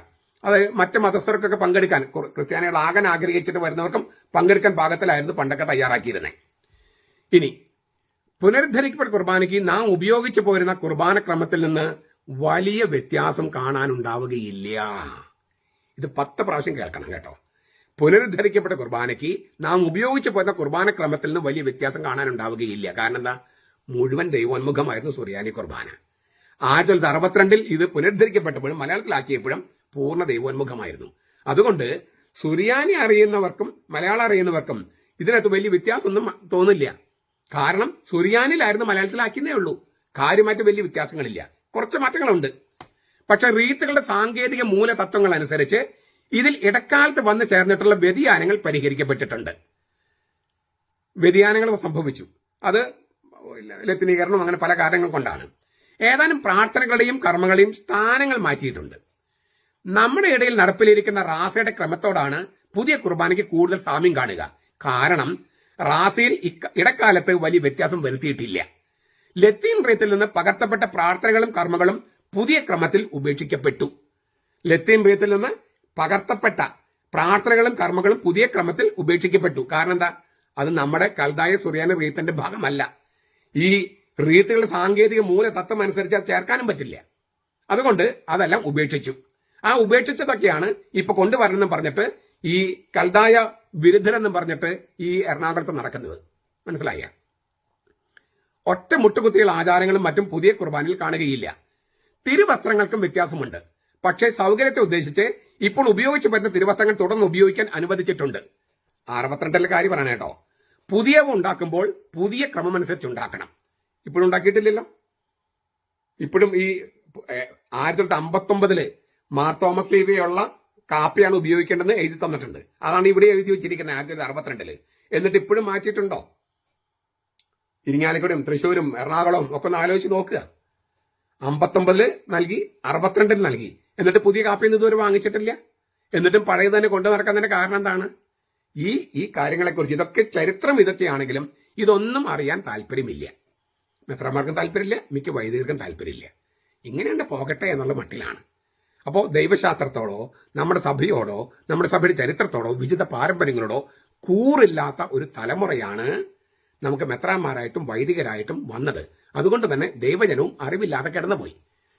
അത് മറ്റ് മതസ്ഥർക്കൊക്കെ പങ്കെടുക്കാൻ, ക്രിസ്ത്യാനികൾ ആകാൻ ആഗ്രഹിച്ചിട്ട് വരുന്നവർക്കും പങ്കെടുക്കാൻ പാകത്തിലായിരുന്നു പണ്ടൊക്കെ തയ്യാറാക്കിയിരുന്നത്. ഇനി പുനരുദ്ധരിക്കപ്പെട്ട കുർബാനയ്ക്ക് നാം ഉപയോഗിച്ചു പോരുന്ന കുർബാന ക്രമത്തിൽ നിന്ന് വലിയ വ്യത്യാസം കാണാനുണ്ടാവുകയില്ല. ഇത് 10 പ്രാവശ്യം കേൾക്കണം കേട്ടോ. പുനരുദ്ധരിക്കപ്പെട്ട കുർബാനയ്ക്ക് നാം ഉപയോഗിച്ചു പോരുന്ന കുർബാന ക്രമത്തിൽ നിന്ന് വലിയ വ്യത്യാസം കാണാനുണ്ടാവുകയില്ല. കാരണം എന്താ? മുഴുവൻ ദൈവോന്മുഖമായിരുന്നു സുറിയാനി കുർബാന. 1962 ഇത് പുനരുദ്ധരിക്കപ്പെട്ടപ്പോഴും മലയാളത്തിലാക്കിയപ്പോഴും പൂർണ്ണ ദൈവോന്മുഖമായിരുന്നു. അതുകൊണ്ട് സുറിയാനി അറിയുന്നവർക്കും മലയാളം അറിയുന്നവർക്കും ഇതിനകത്ത് വലിയ വ്യത്യാസമൊന്നും തോന്നില്ല. കാരണം സുറിയാനിലായിരുന്നു മലയാളത്തിലാക്കിയതേ ഉള്ളൂ. കാര്യമായിട്ട് വലിയ വ്യത്യാസങ്ങളില്ല, കുറച്ച് മാറ്റങ്ങളുണ്ട്. പക്ഷെ റീത്തുകളുടെ സാങ്കേതിക മൂലതത്വങ്ങൾ അനുസരിച്ച് ഇതിൽ ഇടക്കാലത്ത് വന്നു ചേർന്നിട്ടുള്ള വ്യതിയാനങ്ങൾ പരിഹരിക്കപ്പെട്ടിട്ടുണ്ട്. വ്യതിയാനങ്ങൾ സംഭവിച്ചു. അത് ലത്തീനീകരണം, അങ്ങനെ പല കാരണങ്ങൾ കൊണ്ടാണ്. ഏതാനും പ്രാർത്ഥനകളുടെയും കർമ്മങ്ങളെയും സ്ഥാനങ്ങൾ മാറ്റിയിട്ടുണ്ട്. നമ്മുടെ ഇടയിൽ നടപ്പിലിരിക്കുന്ന റാസയുടെ ക്രമത്തോടാണ് പുതിയ കുർബാനയ്ക്ക് കൂടുതൽ സാമ്യം കാണുക. കാരണം റാസയിൽ ഇടക്കാലത്ത് വലിയ വ്യത്യാസം വരുത്തിയിട്ടില്ല. ലത്തീൻ റീത്തിൽ നിന്ന് പകർത്തപ്പെട്ട പ്രാർത്ഥനകളും കർമ്മങ്ങളും പുതിയ ക്രമത്തിൽ ഉപേക്ഷിക്കപ്പെട്ടു. ലത്തീൻ റീത്തിൽ നിന്ന് പകർത്തപ്പെട്ട പ്രാർത്ഥനകളും കർമ്മങ്ങളും പുതിയ ക്രമത്തിൽ ഉപേക്ഷിക്കപ്പെട്ടു. കാരണം എന്താ? അത് നമ്മുടെ കൽദായ സുറിയാനി റീത്തിന്റെ ഭാഗമല്ല. ഈ റീത്തുകളുടെ സാങ്കേതിക മൂലതത്വം അനുസരിച്ച് അത് ചേർക്കാനും പറ്റില്ല. അതുകൊണ്ട് അതെല്ലാം ഉപേക്ഷിച്ചു. ആ ഉപേക്ഷിച്ചതൊക്കെയാണ് ഇപ്പൊ കൊണ്ടുവരണമെന്ന് പറഞ്ഞിട്ട് ഈ കൽദായ വിരുദ്ധരെന്നും പറഞ്ഞിട്ട് ഈ എറണാകുളത്ത് നടക്കുന്നത്. മനസ്സിലായ? ഒറ്റ മുട്ടുകുത്തികൾ ആചാരങ്ങളും മറ്റും പുതിയ കുർബാനയിൽ കാണുകയില്ല. തിരുവസ്ത്രങ്ങൾക്കും വ്യത്യാസമുണ്ട്. പക്ഷേ സൗകര്യത്തെ ഉദ്ദേശിച്ച് ഇപ്പോൾ ഉപയോഗിച്ചു വരുന്ന തിരുവസ്ത്രങ്ങൾ തുടർന്ന് ഉപയോഗിക്കാൻ അനുവദിച്ചിട്ടുണ്ട്. 62 കാര്യം പറയണ കേട്ടോ. പുതിയവ ഉണ്ടാക്കുമ്പോൾ പുതിയ ക്രമമനുസരിച്ച് ഉണ്ടാക്കണം. ഇപ്പോഴും ഉണ്ടാക്കിയിട്ടില്ലല്ലോ. ഇപ്പോഴും ഈ 1959 മാർ തോമസ് ലീവയുള്ള കാപ്പിയാണ് ഉപയോഗിക്കേണ്ടതെന്ന് എഴുതി തന്നിട്ടുണ്ട്. അതാണ് ഇവിടെ എഴുതി വെച്ചിരിക്കുന്നത് 1962. എന്നിട്ട് ഇപ്പോഴും മാറ്റിയിട്ടുണ്ടോ? ഇരിങ്ങാലക്കുടയും തൃശ്ശൂരും എറണാകുളവും ഒക്കെ ഒന്ന് ആലോചിച്ച് നോക്കുക. 59 നൽകി, 62 നൽകി, എന്നിട്ട് പുതിയ കാപ്പിയൊന്നും ഇതുവരെ വാങ്ങിച്ചിട്ടില്ല. എന്നിട്ടും പഴയത് തന്നെ കൊണ്ടു നടക്കുന്നതിന്റെ കാരണം എന്താണ്? ഈ കാര്യങ്ങളെക്കുറിച്ച്, ഇതൊക്കെ ചരിത്രം ഇതൊക്കെയാണെങ്കിലും ഇതൊന്നും അറിയാൻ താല്പര്യമില്ല. മെത്രാന്മാർക്കും താല്പര്യമില്ല, മിക്ക വൈദികർക്കും താല്പര്യമില്ല. ഇങ്ങനെയുണ്ട് പോകട്ടെ എന്നുള്ള മട്ടിലാണ്. അപ്പോൾ ദൈവശാസ്ത്രത്തോടോ നമ്മുടെ സഭയോടോ നമ്മുടെ സഭയുടെ ചരിത്രത്തോടോ വിചിത്ര പാരമ്പര്യങ്ങളോടോ കൂറില്ലാത്ത ഒരു തലമുറയാണ് നമുക്ക് മെത്രാന്മാരായിട്ടും വൈദികരായിട്ടും വന്നത്. അതുകൊണ്ട് തന്നെ ദൈവജനവും അറിവില്ലാതെ കിടന്നുപോയി.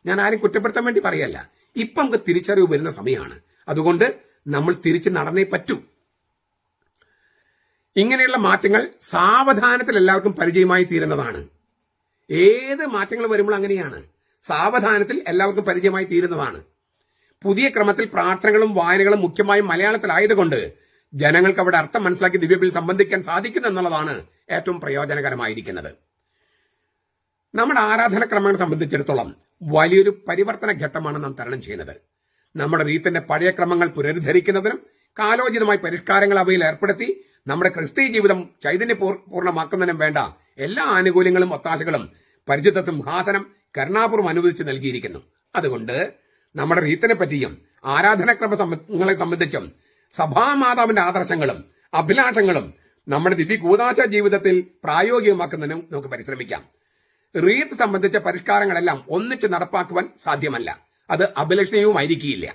ഞാൻ ആരും കുറ്റപ്പെടുത്താൻ വേണ്ടി പറയല്ല. ഇപ്പം നമുക്ക് തിരിച്ചറിവ് വരുന്ന സമയമാണ്. അതുകൊണ്ട് നമ്മൾ തിരിച്ച് നടന്നേ പറ്റൂ. ഇങ്ങനെയുള്ള മാറ്റങ്ങൾ സാവധാനത്തിൽ എല്ലാവർക്കും പരിചയമായി തീരുന്നതാണ്. ഏത് മാറ്റങ്ങൾ വരുമ്പോൾ അങ്ങനെയാണ്. സാവധാനത്തിൽ എല്ലാവർക്കും പരിചയമായി തീരുന്നതാണ്. പുതിയ ക്രമത്തിൽ പ്രാർത്ഥനകളും വായനകളും മുഖ്യമായും മലയാളത്തിലായതുകൊണ്ട് ജനങ്ങൾക്ക് അവിടെ അർത്ഥം മനസ്സിലാക്കി ദിവ്യബലിയിൽ സംബന്ധിക്കാൻ സാധിക്കുന്നു എന്നുള്ളതാണ് ഏറ്റവും പ്രയോജനകരമായിരിക്കുന്നത്. നമ്മുടെ ആരാധനക്രമങ്ങളെ സംബന്ധിച്ചിടത്തോളം വലിയൊരു പരിവർത്തന ഘട്ടമാണ് നാം തരണം ചെയ്യുന്നത്. നമ്മുടെ റീത്തിന്റെ പഴയ ക്രമങ്ങൾ പുനരുദ്ധരിക്കുന്നതിനും കാലോചിതമായ പരിഷ്കാരങ്ങൾ അവയിൽ ഏർപ്പെടുത്തി നമ്മുടെ ക്രിസ്തീയ ജീവിതം ചൈതന്യപൂർണ്ണമാക്കുന്നതിനും വേണ്ട എല്ലാ ആനുകൂല്യങ്ങളും ഒത്താശകളും പരിശുദ്ധ സിംഹാസനം കരുണാപൂർവ്വം അനുവദിച്ച് നൽകിയിരിക്കുന്നു. അതുകൊണ്ട് നമ്മുടെ റീത്തിനെ പറ്റിയും ആരാധനക്രമങ്ങളെ സംബന്ധിച്ചും സഭാമാതാവിന്റെ ആദർശങ്ങളും അഭിലാഷങ്ങളും നമ്മുടെ ദിവ്യ കൂദാശ ജീവിതത്തിൽ പ്രായോഗികമാക്കുന്നതിനും നമുക്ക് പരിശ്രമിക്കാം. റീത്ത് സംബന്ധിച്ച പരിഷ്കാരങ്ങളെല്ലാം ഒന്നിച്ച് നടപ്പാക്കുവാൻ സാധ്യമല്ല. അത് അഭിലഷണീയവുമായിരിക്കില്ല.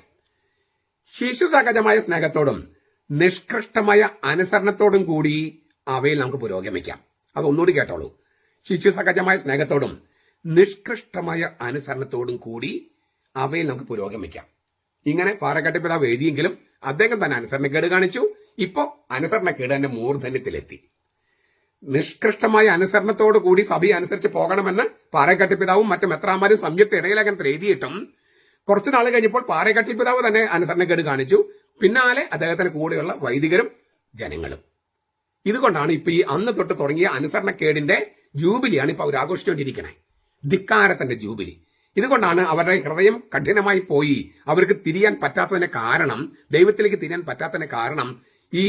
ശിശു സഹജമായ സ്നേഹത്തോടും നിഷ്കൃഷ്ടമായ അനുസരണത്തോടും കൂടി അവയിൽ നമുക്ക് പുരോഗമിക്കാം. അതൊന്നുകൂടി കേട്ടോളൂ. ശിശു സഹജമായ സ്നേഹത്തോടും നിഷ്കൃഷ്ടമായ അനുസരണത്തോടും കൂടി അവയിൽ നമുക്ക് പുരോഗമിക്കാം. ഇങ്ങനെ പാറക്കാട്ടി പിതാവ് എഴുതിയെങ്കിലും അദ്ദേഹം തന്നെ അനുസരണക്കേട് കാണിച്ചു. ഇപ്പോ അനുസരണക്കേട് തന്നെ മൂർധന്യത്തിലെത്തി. നിഷ്കൃഷ്ടമായ അനുസരണത്തോടു കൂടി സഭയെ അനുസരിച്ച് പോകണമെന്ന് പാറക്കാട്ടി പിതാവും മറ്റു മെത്രാന്മാരും സംയുക്ത ഇടയലേഖനത്തിൽ എഴുതിയിട്ടും കുറച്ചു നാൾ കഴിഞ്ഞപ്പോൾ പാറക്കാട്ടി പിതാവ് തന്നെ അനുസരണക്കേട് കാണിച്ചു. പിന്നാലെ അദ്ദേഹത്തിന് കൂടെയുള്ള വൈദികരും ജനങ്ങളും. ഇതുകൊണ്ടാണ് ഇപ്പൊ ഈ അന്ന് തൊട്ട് തുടങ്ങിയ അനുസരണക്കേടിന്റെ ജൂബിലിയാണ് ഇപ്പൊ അവർ ആഘോഷിച്ചുകൊണ്ടിരിക്കുന്നത്. ധിക്കാരത്തിന്റെ ജൂബിലി. ഇതുകൊണ്ടാണ് അവരുടെ ഹൃദയം കഠിനമായി പോയി. അവർക്ക് തിരിയാൻ പറ്റാത്തതിന് കാരണം, ദൈവത്തിലേക്ക് തിരിയാൻ പറ്റാത്തതിന് കാരണം ഈ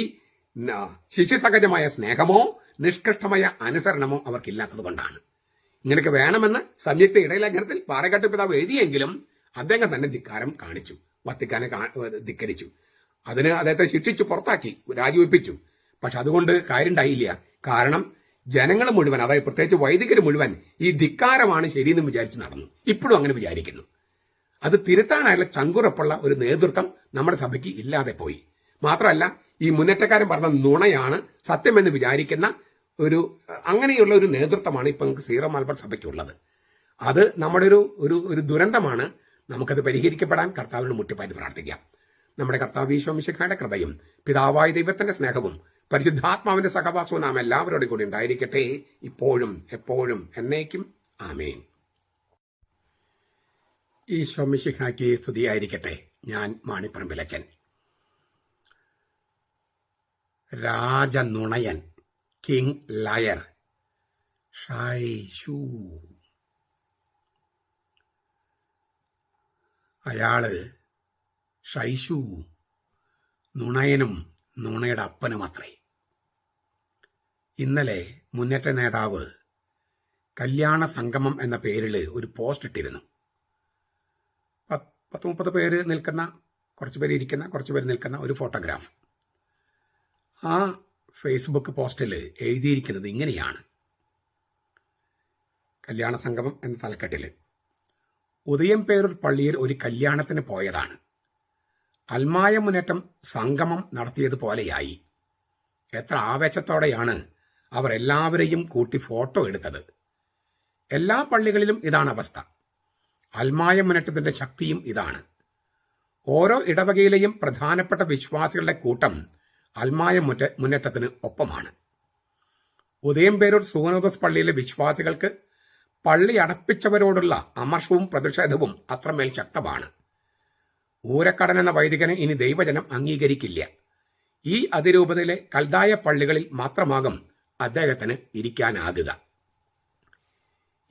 ശിശുസഹജമായ സ്നേഹമോ നിഷ്കൃഷ്ടമായ അനുസരണമോ അവർക്കില്ലാത്തത് കൊണ്ടാണ്. ഇങ്ങനെയൊക്കെ വേണമെന്ന് സംയുക്ത ഇടയലേഖനത്തിൽ പാറക്കാട്ടി പിതാവ് എഴുതിയെങ്കിലും അദ്ദേഹം തന്നെ ധിക്കാരം കാണിച്ചു. വത്തിക്കാനെ ധിക്കരിച്ചു. അതിന് അദ്ദേഹത്തെ ശിക്ഷിച്ചു, പുറത്താക്കി, രാജിവെപ്പിച്ചു. പക്ഷെ അതുകൊണ്ട് കാര്യമുണ്ടായില്ല. കാരണം ജനങ്ങൾ മുഴുവൻ, അതായത് പ്രത്യേകിച്ച് വൈദികർ മുഴുവൻ ഈ ധിക്കാരമാണ് ശരിയെന്ന് വിചാരിച്ച് നടന്നു. ഇപ്പോഴും അങ്ങനെ വിചാരിക്കുന്നു. അത് തിരുത്താനായുള്ള ചങ്കുറപ്പുള്ള ഒരു നേതൃത്വം നമ്മുടെ സഭയ്ക്ക് ഇല്ലാതെ പോയി. മാത്രമല്ല, ഈ മുന്നേറ്റക്കാരൻ പറഞ്ഞ നുണയാണ് സത്യമെന്ന് വിചാരിക്കുന്ന അങ്ങനെയുള്ള ഒരു നേതൃത്വമാണ് ഇപ്പൊ നമുക്ക് സീറോ മലബാർ സഭയ്ക്കുള്ളത്. അത് നമ്മുടെ ഒരു ദുരന്തമാണ്. നമുക്കത് പരിഹരിക്കപ്പെടാൻ കർത്താവിനോട് മുട്ടിപ്പാറ്റി പ്രാർത്ഥിക്കാം. നമ്മുടെ കർത്താവ് ഈശോ മിശിഹായുടെ കൃപയും പിതാവായ ദൈവത്തിന്റെ സ്നേഹവും പരിശുദ്ധാത്മാവിന്റെ സഹവാസവും നാം എല്ലാവരോടും കൂടി ഉണ്ടായിരിക്കട്ടെ, ഇപ്പോഴും എപ്പോഴും എന്നേക്കും. ആമേൻ. ഈശോ മിശിഹായ്ക്ക് സ്തുതിയായിരിക്കട്ടെ. ഞാൻ മാണിപ്പറമ്പിലച്ചൻ. രാജനുണയൻ, കിങ് ലയർ, ഷൈഷു. അയാള് ഷൈഷു നുണയനും നുണയുടെ അപ്പനും അത്രേ. ഇന്നലെ മുന്നേറ്റ നേതാവ് കല്യാണ സംഗമം എന്ന പേരിൽ ഒരു പോസ്റ്റ് ഇട്ടിരുന്നു. 10-30 പേര് നിൽക്കുന്ന, കുറച്ച് പേര് ഇരിക്കുന്ന, കുറച്ച് പേര് നിൽക്കുന്ന ഒരു ഫോട്ടോഗ്രാഫ്. ആ ഫേസ്ബുക്ക് പോസ്റ്റിൽ എഴുതിയിരിക്കുന്നത് ഇങ്ങനെയാണ്. കല്യാണ സംഗമം എന്ന തലക്കെട്ടിൽ ഉദയംപേരൂർ പള്ളിയിൽ ഒരു കല്യാണത്തിന് പോയതാണ്. അൽമായ മുന്നേറ്റം സംഗമം നടത്തിയതുപോലെയായി. എത്ര ആവേശത്തോടെയാണ് അവർ എല്ലാവരെയും കൂട്ടി ഫോട്ടോ എടുത്തത്. എല്ലാ പള്ളികളിലും ഇതാണ് അവസ്ഥ. അൽമായ മുന്നേറ്റത്തിന്റെ ശക്തിയും ഇതാണ്. ഓരോ ഇടവകയിലെയും പ്രധാനപ്പെട്ട വിശ്വാസികളുടെ കൂട്ടം അൽമായ മുന്നേറ്റത്തിന് ഒപ്പമാണ്. ഉദയംപേരൂർ സൂനോദസ് പള്ളിയിലെ വിശ്വാസികൾക്ക് പള്ളി അടപ്പിച്ചവരോടുള്ള അമർഷവും പ്രതിഷേധവും അത്രമേൽ ശക്തമാണ്. ഊരക്കടൻ എന്ന വൈദികനെ ഇനി ദൈവജനം അംഗീകരിക്കില്ല. ഈ അതിരൂപതയിലെ കൽദായ പള്ളികളിൽ മാത്രമാകും അദ്ദേഹത്തിന് ഇരിക്കാനാകുക.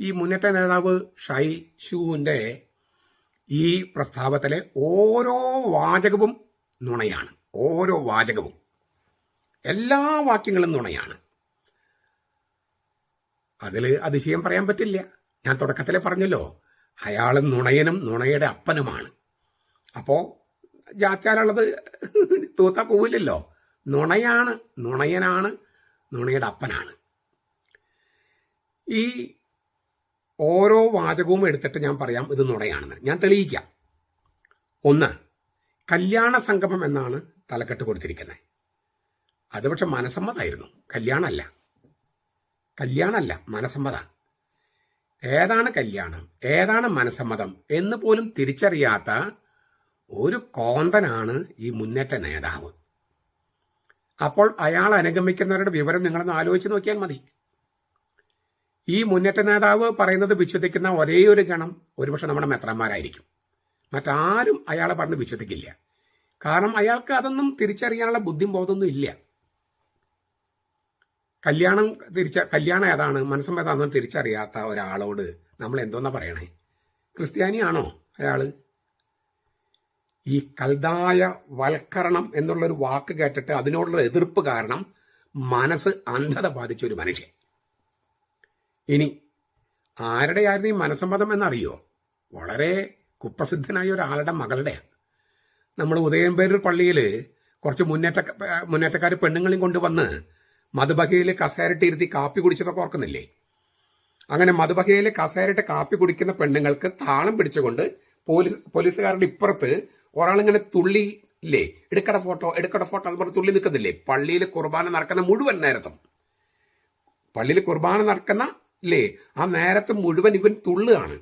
ഈ മുന്നേറ്റ നേതാവ് ഷൈഷുവിന്റെ ഈ പ്രസ്താവത്തിലെ ഓരോ വാചകവും നുണയാണ്. ഓരോ വാചകവും, എല്ലാ വാക്യങ്ങളും നുണയാണ്. അതിൽ അതിശയം പറയാൻ പറ്റില്ല. ഞാൻ തുടക്കത്തിലെ പറഞ്ഞല്ലോ, അയാൾ നുണയനും നുണയുടെ അപ്പനുമാണ്. അപ്പോ ജാത്യാലുള്ളത് തൂത്ത പോവില്ലല്ലോ. നുണയാണ്, നുണയനാണ്, നുണയുടെ അപ്പനാണ്. ഈ ഓരോ വാചകവും എടുത്തിട്ട് ഞാൻ പറയാം ഇത് നുണയാണെന്ന്. ഞാൻ തെളിയിക്കാം. 1, കല്യാണ സംഗമം എന്നാണ് തലക്കെട്ട് കൊടുത്തിരിക്കുന്നത്. അത് പക്ഷെ മനസമ്മതമായിരുന്നു, കല്യാണമല്ല, മനസമ്മതം. ഏതാണ് കല്യാണം, ഏതാണ് മനസമ്മതം എന്ന് പോലും തിരിച്ചറിയാത്ത ഒരു കോന്തനാണ് ഈ മുന്നേറ്റ നേതാവ്. അപ്പോൾ അയാൾ അനുഗമിക്കുന്നവരുടെ വിവരം നിങ്ങളൊന്ന് ആലോചിച്ച് നോക്കിയാൽ മതി. ഈ മുന്നേറ്റ നേതാവ് പറയുന്നത് വിശ്വസിക്കുന്ന ഒരേ ഒരു ഗണം ഒരുപക്ഷെ നമ്മുടെ മെത്രാന്മാരായിരിക്കും. മറ്റാരും അയാളെ പറഞ്ഞ് വിശ്വസിക്കില്ല. കാരണം അയാൾക്ക് അതൊന്നും തിരിച്ചറിയാനുള്ള ബുദ്ധിയും ബോധമൊന്നും ഇല്ല. കല്യാണം ഏതാണ്, മനസ്സം ഏതാണെന്ന് തിരിച്ചറിയാത്ത ഒരാളോട് നമ്മൾ എന്തോന്നാ പറയണേ? ക്രിസ്ത്യാനിയാണോ അയാള്? ഈ കൽദായ വൽക്കരണം എന്നുള്ളൊരു വാക്ക് കേട്ടിട്ട് അതിനോടുള്ള എതിർപ്പ് കാരണം മനസ്സ് അന്ധത ബാധിച്ച ഒരു മനുഷ്യൻ. ഇനി ആരുടെയായിരുന്നു ഈ മനസ്സമ്മതം എന്നറിയോ? വളരെ കുപ്രസിദ്ധനായ ഒരാളുടെ മകളുടെയാണ്. നമ്മൾ ഉദയംപേരൂർ പള്ളിയിൽ കുറച്ച് മുന്നേറ്റക്കാർ പെണ്ണുങ്ങളെയും കൊണ്ടുവന്ന് മധുബഹയിൽ കസേരട്ട് ഇരുത്തി കാപ്പി കുടിച്ചതൊക്കെ ഓർക്കുന്നില്ലേ? അങ്ങനെ മധുബഹയിൽ കസേരട്ട് കാപ്പി കുടിക്കുന്ന പെണ്ണുങ്ങൾക്ക് താളം പിടിച്ചുകൊണ്ട് പോലീസുകാരുടെ ഇപ്പുറത്ത് ഒരാളിങ്ങനെ തുള്ളി ഇല്ലേ, എടുക്കട ഫോട്ടോ എന്ന് പറഞ്ഞ് തുള്ളി നിൽക്കുന്നില്ലേ? പള്ളിയിൽ കുർബാന നടക്കുന്ന മുഴുവൻ നേരത്തും, പള്ളിയിൽ കുർബാന നടക്കുന്ന ഇല്ലേ ആ നേരത്ത് മുഴുവൻ ഇവൻ തുള്ളുകയാണ്.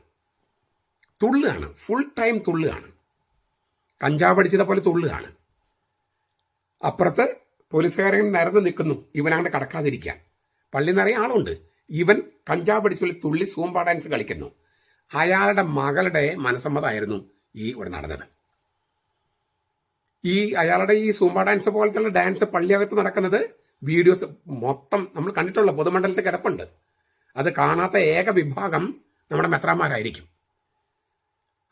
തുള്ളുകയാണ്, ഫുൾ ടൈം തുള്ളുകയാണ്, കഞ്ചാവ് അടിച്ചത് പോലെ തുള്ളുകയാണ്. അപ്പുറത്ത് പോലീസുകാരൻ നിരന്ന് നിൽക്കുന്നു ഇവനങ്ങനെ കടക്കാതിരിക്കാൻ. പള്ളി നിറയെ ആളുണ്ട്. ഇവൻ കഞ്ചാവ് അടിച്ചു തുള്ളി സൂംബ ഡാൻസ് കളിക്കുന്നു. അയാളുടെ മകളുടെ മനസ്സമ്മതമായിരുന്നു ഈ ഇവിടെ നടന്നത്. അയാളുടെ ഈ സൂംബ ഡാൻസ് പോലത്തെ ഡാൻസ് പള്ളിയകത്ത് നടക്കുന്നത് വീഡിയോസ് മൊത്തം നമ്മൾ കണ്ടിട്ടുള്ള പൊതുമണ്ഡലത്തിൽ കിടപ്പുണ്ട്. അത് കാണാത്ത ഏക വിഭാഗം നമ്മുടെ മെത്രാന്മാരായിരിക്കും.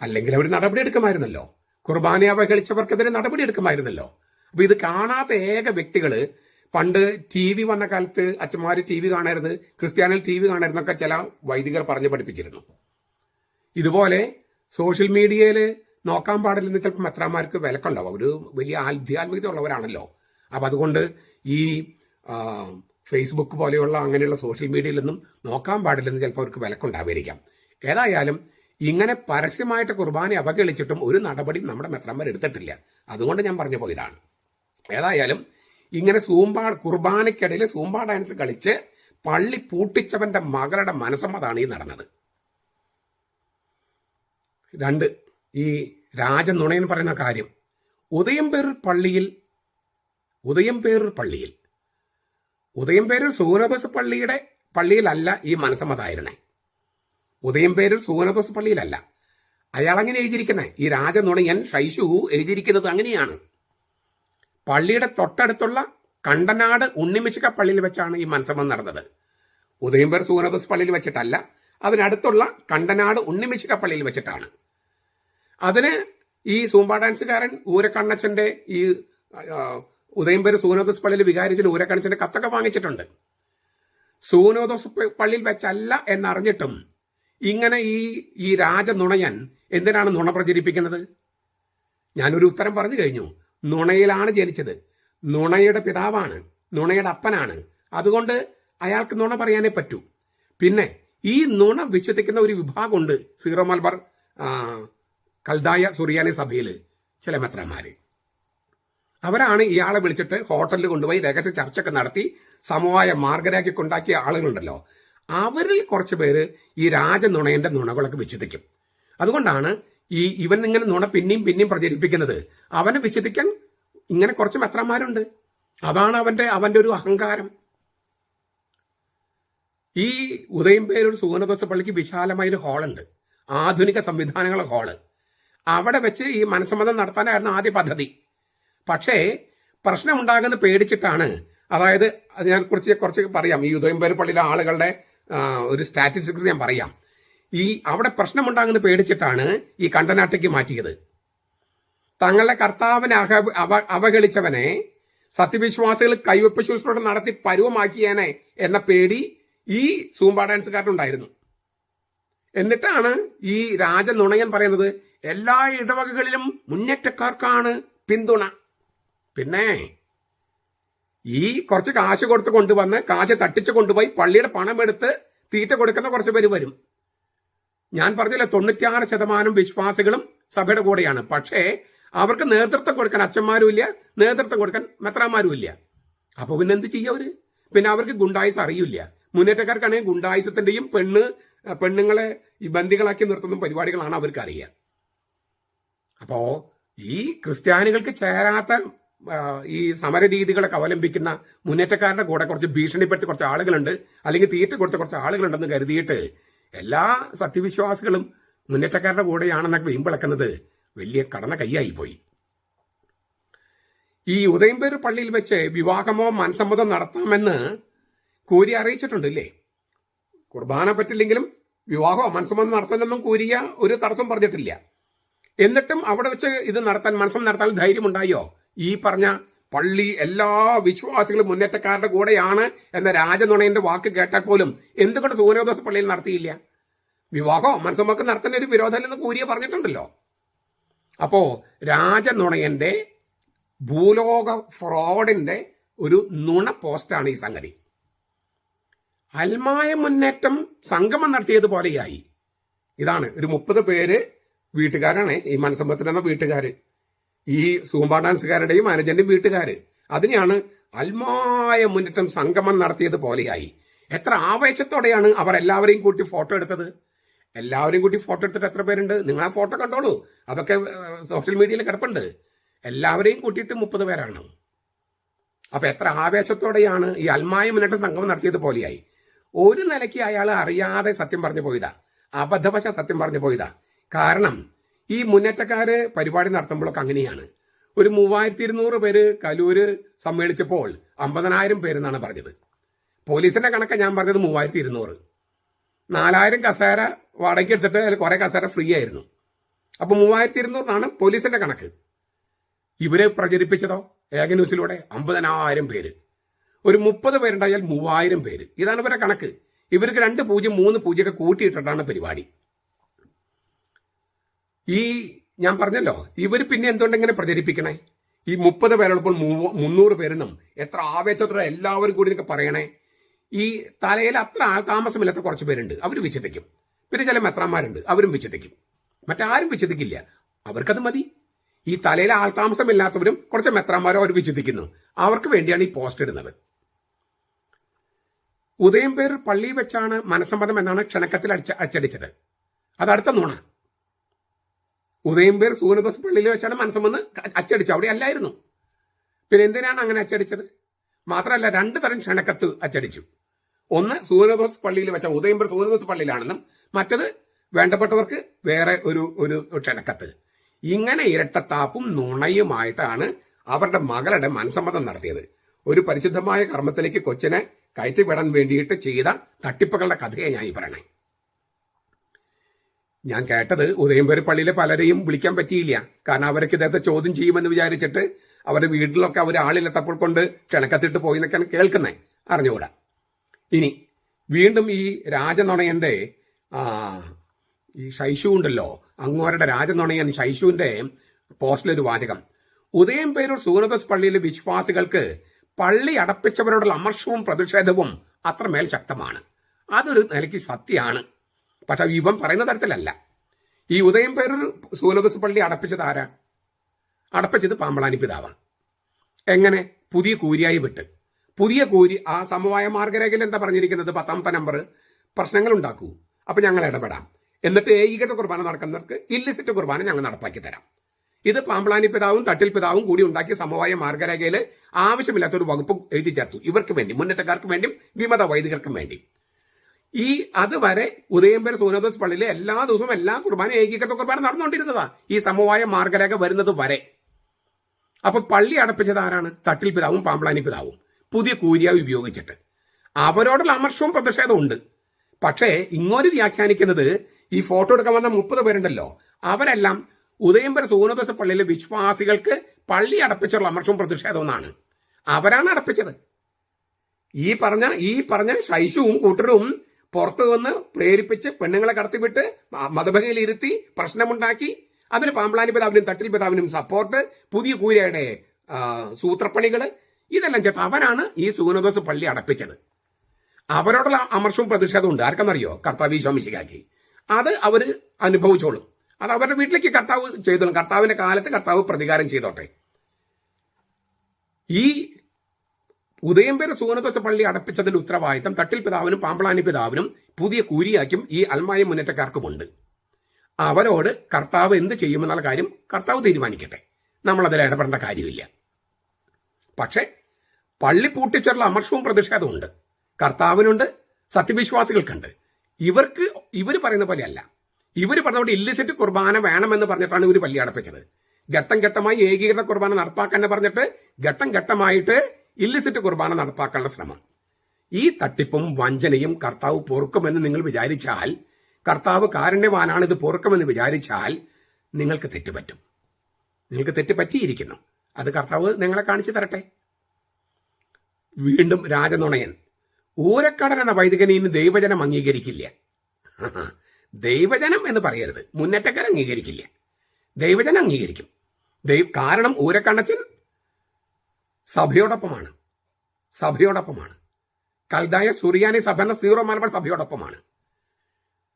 അല്ലെങ്കിൽ അവർ നടപടി എടുക്കുമായിരുന്നല്ലോ. കുർബാനയെ അവഹേളിച്ചവർക്കെതിരെ നടപടി എടുക്കുമായിരുന്നല്ലോ. അപ്പൊ ഇത് കാണാത്ത ഏക വ്യക്തികള് പണ്ട് TV വന്ന കാലത്ത് അച്ഛന്മാര് TV കാണരുത്, ക്രിസ്ത്യാനികൾ TV കാണരുതെന്നൊക്കെ ചില വൈദികർ പറഞ്ഞു പഠിപ്പിച്ചിരുന്നു. ഇതുപോലെ സോഷ്യൽ മീഡിയയിൽ നോക്കാൻ പാടില്ലെന്ന് ചിലപ്പോൾ മെത്രാന്മാർക്ക് വിലക്കുണ്ടാവും. അവർ വലിയ ആധ്യാത്മികത ഉള്ളവരാണല്ലോ. അപ്പൊ അതുകൊണ്ട് ഈ ഫേസ്ബുക്ക് പോലെയുള്ള അങ്ങനെയുള്ള സോഷ്യൽ മീഡിയയിലൊന്നും നോക്കാൻ പാടില്ലെന്ന് ചിലപ്പോൾ അവർക്ക് വിലക്കുണ്ടാവുമായിരിക്കാം. ഏതായാലും ഇങ്ങനെ പരസ്യമായിട്ട് കുർബാന അവഗണിച്ചിട്ടും ഒരു നടപടി നമ്മുടെ മെത്രാന്മാർ എടുത്തിട്ടില്ല. അതുകൊണ്ട് ഞാൻ പറഞ്ഞു പോയതാണ്. ഏതായാലും ഇങ്ങനെ കുർബാനയ്ക്കിടയിൽ സൂംബ ഡാൻസ് കളിച്ച് പള്ളി പൂട്ടിച്ചവന്റെ മകളുടെ മനസ്സമ്മതാണ് ഈ നടന്നത്. 2, ഈ രാജനുണയൻ പറയുന്ന കാര്യം. ഉദയംപേരൂർ സൂനദോസ് പള്ളിയിലല്ല ഈ മനസ്സമ്മതായിരുന്നേ. ഉദയംപേരൂർ സൂനദോസ് പള്ളിയിലല്ല. അയാൾ അങ്ങനെ എഴുതിയിരിക്കുന്നത്, ഈ രാജനുണയൻ ഷൈഷു എഴുതിയിരിക്കുന്നത് അങ്ങനെയാണ്. പള്ളിയുടെ തൊട്ടടുത്തുള്ള കണ്ടനാട് ഉണ്ണിമിശിക്ക പള്ളിയിൽ വെച്ചാണ് ഈ മനസ്സമ്മതം നടന്നത്. ഉദയംപേർ സൂനദോസ് പള്ളിയിൽ വെച്ചിട്ടല്ല, അതിനടുത്തുള്ള കണ്ടനാട് ഉണ്ണിമിശിക്ക പള്ളിയിൽ വെച്ചിട്ടാണ്. അതിന് ഈ സൂംബ ഡാൻസുകാരൻ ഊരക്കണ്ണച്ചന്റെ ഈ ഉദയംപേർ സൂനദോസ് പള്ളിയിൽ വികാരിച്ചിന് ഊരക്കണ്ണച്ചന്റെ കത്തൊക്കെ വാങ്ങിച്ചിട്ടുണ്ട്. സൂനദോസ് പള്ളിയിൽ വെച്ചല്ല എന്നറിഞ്ഞിട്ടും ഇങ്ങനെ ഈ രാജനുണയൻ എന്തിനാണ് നുണ പ്രചരിപ്പിക്കുന്നത്? ഞാനൊരു ഉത്തരം പറഞ്ഞു കഴിഞ്ഞു. നുണയിലാണ് ജനിച്ചത്, നുണയുടെ പിതാവാണ്, നുണയുടെ അപ്പനാണ്. അതുകൊണ്ട് അയാൾക്ക് നുണ പറയാനേ പറ്റൂ. പിന്നെ ഈ നുണ വിശ്വസിക്കുന്ന ഒരു വിഭാഗമുണ്ട് സീറോ മലബാർ കൽദായ സുറിയാനി സഭയിൽ ചില മെത്രാന്മാര്. അവരാണ് ഇയാളെ വിളിച്ചിട്ട് ഹോട്ടലിൽ കൊണ്ടുപോയി രഹസ്യ ചർച്ചയൊക്കെ നടത്തി സമവായ മാർഗരാക്കി കൊണ്ടാക്കിയ ആളുകളുണ്ടല്ലോ. അവരിൽ കുറച്ച് പേര് ഈ രാജനുണയന്റെ നുണകളൊക്കെ വിച്ഛേദിക്കും. അതുകൊണ്ടാണ് ഇവൻ ഇങ്ങനെ നുണ പിന്നെയും പ്രചരിപ്പിക്കുന്നത്. അവനെ വിച്ഛേദിക്കാൻ ഇങ്ങനെ കുറച്ച് മെത്രാന്മാരുണ്ട്. അതാണ് അവന്റെ ഒരു അഹങ്കാരം. ഈ ഉദയംപേരൂർ സൂനദോസ് പള്ളിക്ക് വിശാലമായൊരു ഹാളുണ്ട്, ആധുനിക സംവിധാനങ്ങളുടെ ഹാള്. അവിടെ വെച്ച് ഈ മനസ്സമ്മതം നടത്താനായിരുന്നു ആദ്യ പദ്ധതി. പക്ഷേ പ്രശ്നമുണ്ടാകുന്നത് പേടിച്ചിട്ടാണ്. അതായത് ഞാൻ കുറച്ച് പറയാം. ഈ ഉദയംപേരൂർ പള്ളിയിലെ ആളുകളുടെ ഒരു സ്റ്റാറ്റിസ്റ്റിക്സ് ഞാൻ പറയാം. അവിടെ പ്രശ്നമുണ്ടാകുന്നത് പേടിച്ചിട്ടാണ് ഈ കണ്ടനാട്ടേക്ക് മാറ്റിയത്. തങ്ങളുടെ കർത്താവിനെ അവഹേളിച്ചവനെ സത്യവിശ്വാസികൾ കൈവെപ്പ് ശുശ്രൂഷ നടത്തി പരുവമാക്കിയേനെ എന്ന പേടി ഈ സൂംബ ഡാൻസുകാരനുണ്ടായിരുന്നു. എന്നിട്ടാണ് ഈ രാജനുണയൻ പറയുന്നത് എല്ലാ ഇടവകകളിലും മുന്നേറ്റക്കാർക്കാണ് പിന്തുണ. പിന്നെ ഈ കുറച്ച് കാശ് കൊടുത്ത് കൊണ്ടുവന്ന് കാശ് തട്ടിച്ചു കൊണ്ടുപോയി പള്ളിയുടെ പണമെടുത്ത് തീറ്റ കൊടുക്കുന്ന കുറച്ച് പേര് വരും. ഞാൻ പറഞ്ഞില്ല, 96% വിശ്വാസികളും സഭയുടെ കൂടെയാണ്. പക്ഷേ അവർക്ക് നേതൃത്വം കൊടുക്കാൻ അച്ഛന്മാരും ഇല്ല, നേതൃത്വം കൊടുക്കാൻ മെത്രാന്മാരും ഇല്ല. അപ്പൊ പിന്നെ എന്ത് ചെയ്യും അവര്? പിന്നെ അവർക്ക് ഗുണ്ടായുസ് അറിയില്ല. മുന്നേറ്റക്കാർക്കാണെങ്കിൽ ഗുണ്ടായുസത്തിന്റെയും പെണ്ണുങ്ങളെ ഈ ബന്ദികളാക്കി നിർത്തുന്ന പരിപാടികളാണ് അവർക്ക് അറിയുക. അപ്പോ ഈ ക്രിസ്ത്യാനികൾക്ക് ചേരാത്ത ഈ സമരരീതികളൊക്കെ അവലംബിക്കുന്ന മുന്നേറ്റക്കാരുടെ കൂടെ കുറച്ച് ഭീഷണിപ്പെടുത്തി കുറച്ച് ആളുകളുണ്ട്, അല്ലെങ്കിൽ തീറ്റ കൊടുത്ത കുറച്ച് ആളുകളുണ്ടെന്ന് കരുതിയിട്ട് എല്ലാ സത്യവിശ്വാസികളും മുന്നേറ്റക്കാരുടെ കൂടെയാണെന്നൊക്കെ വീമ്പിളക്കുന്നത് വലിയ കടന്ന കൈയായി പോയി. ഈ ഉദയംപേരൂർ പള്ളിയിൽ വെച്ച് വിവാഹമോ മനസ്സമ്മതം നടത്താമെന്ന് കൂരി അറിയിച്ചിട്ടുണ്ട് ഇല്ലേ? കുർബാന പറ്റില്ലെങ്കിലും വിവാഹമോ മനസ്സമ്മതം നടത്താനൊന്നും കൂരിയ ഒരു തടസ്സം പറഞ്ഞിട്ടില്ല. എന്നിട്ടും അവിടെ വെച്ച് ഇത് മനസ്സമ്മതം നടത്താൻ ധൈര്യമുണ്ടായോ? ഈ പറഞ്ഞ പള്ളി എല്ലാ വിശ്വാസികളും മുന്നേറ്റക്കാരുടെ കൂടെയാണ് എന്ന രാജനുണയന്റെ വാക്ക് കേട്ടാൽ പോലും എന്തുകൊണ്ട് സൂനദോസ് പള്ളിയിൽ നടത്തിയില്ല? വിവാഹമോ മനസ്സമ്മതം നടത്തുന്ന ഒരു വിരോധമില്ലെന്ന് കൂരിയ പറഞ്ഞിട്ടുണ്ടല്ലോ. അപ്പോ രാജനുണയന്റെ ഭൂലോക ഫ്രോഡിന്റെ ഒരു നുണ പോസ്റ്റാണ് ഈ സംഗതി. അൽമായ മുന്നേറ്റം സംഗമം നടത്തിയതുപോലെയായി. ഇതാണ് ഒരു 30 പേര് വീട്ടുകാരാണ് ഈ മനസ്സമ്മതത്തിനെന്ന വീട്ടുകാര്, ഈ സൂംബ ഡാൻസുകാരുടെയും അനുജന്റെയും വീട്ടുകാര്. അതിനെയാണ് അൽമായ മുന്നേറ്റം സംഗമം നടത്തിയതുപോലെയായി. എത്ര ആവേശത്തോടെയാണ് അവർ എല്ലാവരെയും കൂട്ടി ഫോട്ടോ എടുത്തത്, എല്ലാവരും കൂടി ഫോട്ടോ എടുത്തിട്ട് എത്ര പേരുണ്ട്? നിങ്ങൾ ആ ഫോട്ടോ കണ്ടോളൂ, അതൊക്കെ സോഷ്യൽ മീഡിയയിൽ കിടപ്പുണ്ട്. എല്ലാവരെയും കൂട്ടിയിട്ട് 30 പേരാണ്. അപ്പൊ എത്ര ആവേശത്തോടെയാണ് ഈ അൽമായ മുന്നേറ്റ സംഗമം നടത്തിയത് പോലെയായി. ഒരു നിലയ്ക്ക് അയാൾ അറിയാതെ സത്യം പറഞ്ഞു പോയതാ, അബദ്ധവശ സത്യം പറഞ്ഞു പോയതാ. കാരണം ഈ മുന്നേറ്റക്കാര് പരിപാടി നടത്തുമ്പോഴൊക്കെ അങ്ങനെയാണ്. ഒരു 3200 പേര് കലൂര് സമ്മേളിച്ചപ്പോൾ 50,000 പേരെന്നാണ് പറഞ്ഞത്. പോലീസിന്റെ കണക്ക് ഞാൻ പറഞ്ഞത് 3200. 4000 കസേര വാടകയ്ക്ക് എടുത്തിട്ട് അതിൽ കുറെ കസേര ഫ്രീ ആയിരുന്നു. അപ്പൊ 3200 പോലീസിന്റെ കണക്ക്. ഇവര് പ്രചരിപ്പിച്ചതോ ഏക ന്യൂസിലൂടെ 50,000 പേര്. ഒരു 30 പേരുണ്ടായാൽ 3000 പേര്. ഇതാണ് ഇവരുടെ കണക്ക്. ഇവർക്ക് 2 0 3 0 ഒക്കെ കൂട്ടിയിട്ടിട്ടാണ് പരിപാടി. ഈ ഞാൻ പറഞ്ഞല്ലോ, ഇവര് പിന്നെ എന്തുകൊണ്ട് ഇങ്ങനെ പ്രചരിപ്പിക്കണേ? ഈ 30 പേരുള്ളപ്പോൾ 300 പേരെന്നും എത്ര ആവേശത്തോടെ എല്ലാവരും കൂടി ഇതൊക്കെ പറയണേ. ഈ തലയിൽ അത്ര താമസമില്ലാത്ത കുറച്ച് പേരുണ്ട്, അവർ വിച്ഛേദിക്കും. പിന്നെ ചില മെത്രാന്മാരുണ്ട്, അവരും വിച്ഛേദിക്കും. മറ്റാരും വിച്ഛേദിക്കില്ല, അവർക്കത് മതി. ഈ തലയിൽ ആൾതാമസമില്ലാത്തവരും കുറച്ച് മെത്രാന്മാരോ അവർ വിച്ഛേദിക്കുന്നു. അവർക്ക് വേണ്ടിയാണ് ഈ പോസ്റ്റ് ഇടുന്നത്. ഉദയംപേർ പള്ളി വെച്ചാണ് മനസ്സമ്മതം എന്നാണ് ക്ഷണക്കത്തിൽ അച്ചടിച്ചത്. അത് അടുത്ത നുണ. ഉദയംപേർ സൂര്യദോസ് പള്ളിയിൽ വെച്ചാണ് മനസ്സമ്മതം അച്ചടിച്ചത്, അവിടെ അല്ലായിരുന്നു. പിന്നെ എന്തിനാണ് അങ്ങനെ അച്ചടിച്ചത്? മാത്രമല്ല 2 തരം ക്ഷണക്കത്ത് അച്ചടിച്ചു. ഒന്ന് സൂര്യദോസ് പള്ളിയിൽ വെച്ച ഉദയംപേർ സൂര്യദോസ് പള്ളിയിലാണെന്നും മറ്റത് വേണ്ടപ്പെട്ടവർക്ക് വേറെ ഒരു ക്ഷണക്കത്ത്. ഇങ്ങനെ ഇരട്ടത്താപ്പും നുണയുമായിട്ടാണ് അവരുടെ മകളുടെ മനസ്സമ്മതം നടത്തിയത്. ഒരു പരിശുദ്ധമായ കർമ്മത്തിലേക്ക് കൊച്ചിനെ കയറ്റിവിടാൻ വേണ്ടിയിട്ട് ചെയ്ത തട്ടിപ്പുകളുടെ കഥയെ ഞാൻ ഈ പറയണേ. ഞാൻ കേട്ടത് ഉദയംപേർ പള്ളിയിലെ പലരെയും വിളിക്കാൻ പറ്റിയില്ല. കാരണം അവർക്ക് ഇദ്ദേഹത്തെ ചോദ്യം ചെയ്യുമെന്ന് വിചാരിച്ചിട്ട് അവരുടെ വീട്ടിലൊക്കെ അവർ ആളിലെത്തപ്പോൾ കൊണ്ട് ക്ഷണക്കത്തിട്ട് പോയി എന്നൊക്കെയാണ് കേൾക്കുന്നത്. അറിഞ്ഞുകൂടാ. ഇനി വീണ്ടും ഈ രാജനുണയന്റെ ഈ ശൈശു ഉണ്ടല്ലോ, അങ്ങോരുടെ രാജനുണയൻ ശൈശുവിന്റെ പോസ്റ്റിലൊരു വാചകം: ഉദയംപേരൂർ സൂര്യദോസ് പള്ളിയിലെ വിശ്വാസികൾക്ക് പള്ളി അടപ്പിച്ചവരോടുള്ള അമർഷവും പ്രതിഷേധവും അത്രമേൽ ശക്തമാണ്. അതൊരു നിലയ്ക്ക് സത്യമാണ്. പക്ഷെ ഇവൻ പറയുന്ന തരത്തിലല്ല. ഈ ഉദയംപേരൂർ സൂര്യദോസ് പള്ളി അടപ്പിച്ചത് ആരാ? അടപ്പിച്ചത് പാമ്പളാനി പിതാവാണ്. എങ്ങനെ? പുതിയ കൂരിയായി വിട്ട്. പുതിയ കൂരി ആ സമവായ മാർഗരേഖയിൽ എന്താ പറഞ്ഞിരിക്കുന്നത്? 10ാമത്തെ നമ്പർ, പ്രശ്നങ്ങൾ ഉണ്ടാക്കൂ, അപ്പൊ ഞങ്ങൾ ഇടപെടാം, എന്നിട്ട് ഏകീകൃത കുർബാന നടക്കുന്നവർക്ക് ഇല്ലിസിറ്റ് കുർബാന ഞങ്ങൾ നടപ്പാക്കി തരാം. ഇത് പാമ്പളാനി പിതാവും തട്ടിൽ പിതാവും കൂടി ഉണ്ടാക്കിയ സമവായ മാർഗരേഖയിൽ ആവശ്യമില്ലാത്തൊരു വകുപ്പ് എഴുതി ചേർത്തു. ഇവർക്ക് വേണ്ടി, മുന്നേറ്റക്കാർക്ക് വേണ്ടിയും വിമത വൈദികർക്കും വേണ്ടി. ഈ അതുവരെ ഉദയംപേർ സൂര്യദോസ് പള്ളിയിലെ എല്ലാ ദിവസവും എല്ലാ കുർബാന ഏകീകൃത കുർബാന നടന്നുകൊണ്ടിരുന്നതാ ഈ സമവായ മാർഗരേഖ വരുന്നത് വരെ. അപ്പൊ പള്ളി അടപ്പിച്ചത് ആരാണ്? തട്ടിൽ പിതാവും പാമ്പളാനി പിതാവും പുതിയ കൂരിയായി ഉപയോഗിച്ചിട്ട്. അവരോടുള്ള അമർഷവും പ്രതിഷേധവും ഉണ്ട്. പക്ഷേ ഇങ്ങോട്ട് വ്യാഖ്യാനിക്കുന്നത് ഈ ഫോട്ടോ എടുക്കാൻ വന്ന 30 പേരുണ്ടല്ലോ, അവരെല്ലാം ഉദയംപേർ സൂര്യദോസ് പള്ളിയിലെ വിശ്വാസികൾക്ക് പള്ളി അടപ്പിച്ചുള്ള അമർഷവും പ്രതിഷേധവും എന്നാണ്. അവരാണ് അടപ്പിച്ചത്. ഈ പറഞ്ഞ ശൈശുവും കൂട്ടരും പുറത്തു വന്ന് പ്രേരിപ്പിച്ച് പെണ്ണുങ്ങളെ കടത്തിവിട്ട് മതബഹയിൽ ഇരുത്തി പ്രശ്നമുണ്ടാക്കി. അതിന് പാമ്പളാനി പിതാവിനും തട്ടിൽ പിതാവിനും സപ്പോർട്ട്, പുതിയ കൂരിയുടെ സൂത്രപ്പണികള്, ഇതെല്ലാം ചേർത്ത് അവരാണ് ഈ സൂര്യദോസ് പള്ളി അടപ്പിച്ചത്. അവരോടുള്ള അമർഷവും പ്രതിഷേധവും ഉണ്ട്. ആർക്കെന്നറിയോ? കർത്താവ് ഈശോ മിശിഹായ്ക്ക്. അത് അവര് അനുഭവിച്ചോളും. അത് അവരുടെ വീട്ടിലേക്ക് കർത്താവ് ചെയ്തോളും. കർത്താവിന്റെ കാലത്ത് കർത്താവ് പ്രതികാരം ചെയ്തോട്ടെ. ഈ ഉദയംപേർ സൂര്യദോസ് പള്ളി അടപ്പിച്ചതിന്റെ ഉത്തരവാദിത്തം തട്ടിൽ പിതാവിനും പാമ്പളാനി പിതാവിനും പുതിയ കൂരിയാക്കും ഈ അൽമായ മുന്നേറ്റക്കാർക്കുമുണ്ട്. അവരോട് കർത്താവ് എന്ത് ചെയ്യുമെന്നുള്ള കാര്യം കർത്താവ് തീരുമാനിക്കട്ടെ. നമ്മൾ അതിൽ ഇടപെടേണ്ട കാര്യമില്ല. പക്ഷെ പള്ളി പൂട്ടിച്ചുള്ള അമർഷവും പ്രതിഷേധവും ഉണ്ട്. കർത്താവിനുണ്ട്, സത്യവിശ്വാസികൾക്കുണ്ട്. ഇവർ പറയുന്ന പോലെയല്ല. ഇവർ പറഞ്ഞുകൊണ്ട് ഇല്ലിസിറ്റ് കുർബാന വേണമെന്ന് പറഞ്ഞിട്ടാണ് ഇവർ പള്ളി അടപ്പിച്ചത്. ഘട്ടം ഘട്ടമായി ഏകീകൃത കുർബാന നടപ്പാക്കാൻ പറഞ്ഞിട്ട് ഘട്ടം ഘട്ടമായിട്ട് ഇല്ലിസിറ്റ് കുർബാന നടപ്പാക്കാനുള്ള ശ്രമം. ഈ തട്ടിപ്പും വഞ്ചനയും കർത്താവ് പൊറുക്കുമെന്ന് നിങ്ങൾ വിചാരിച്ചാൽ, കർത്താവ് കാരുണ്യവാനാണ്, ഇത് പൊറുക്കുമെന്ന് വിചാരിച്ചാൽ നിങ്ങൾക്ക് തെറ്റുപറ്റും. നിങ്ങൾക്ക് തെറ്റുപറ്റിയിരിക്കുന്നു. അത് കർത്താവ് നിങ്ങളെ കാണിച്ചു തരട്ടെ. വീണ്ടും രാജനുണയൻ: ഊരക്കടൻ എന്ന വൈദികനെ ഇന്ന് ദൈവജനം അംഗീകരിക്കില്ല. ദൈവജനം എന്ന് പറയരുത്, മുന്നേറ്റക്കാർ അംഗീകരിക്കില്ല. ദൈവജനം അംഗീകരിക്കും. കാരണം ഊരക്കണ്ണച്ചൻ സഭയോടൊപ്പമാണ്. കൽദായ സുറിയാനി സഭ എന്ന സീറോ മലബാർ സഭയോടൊപ്പമാണ്.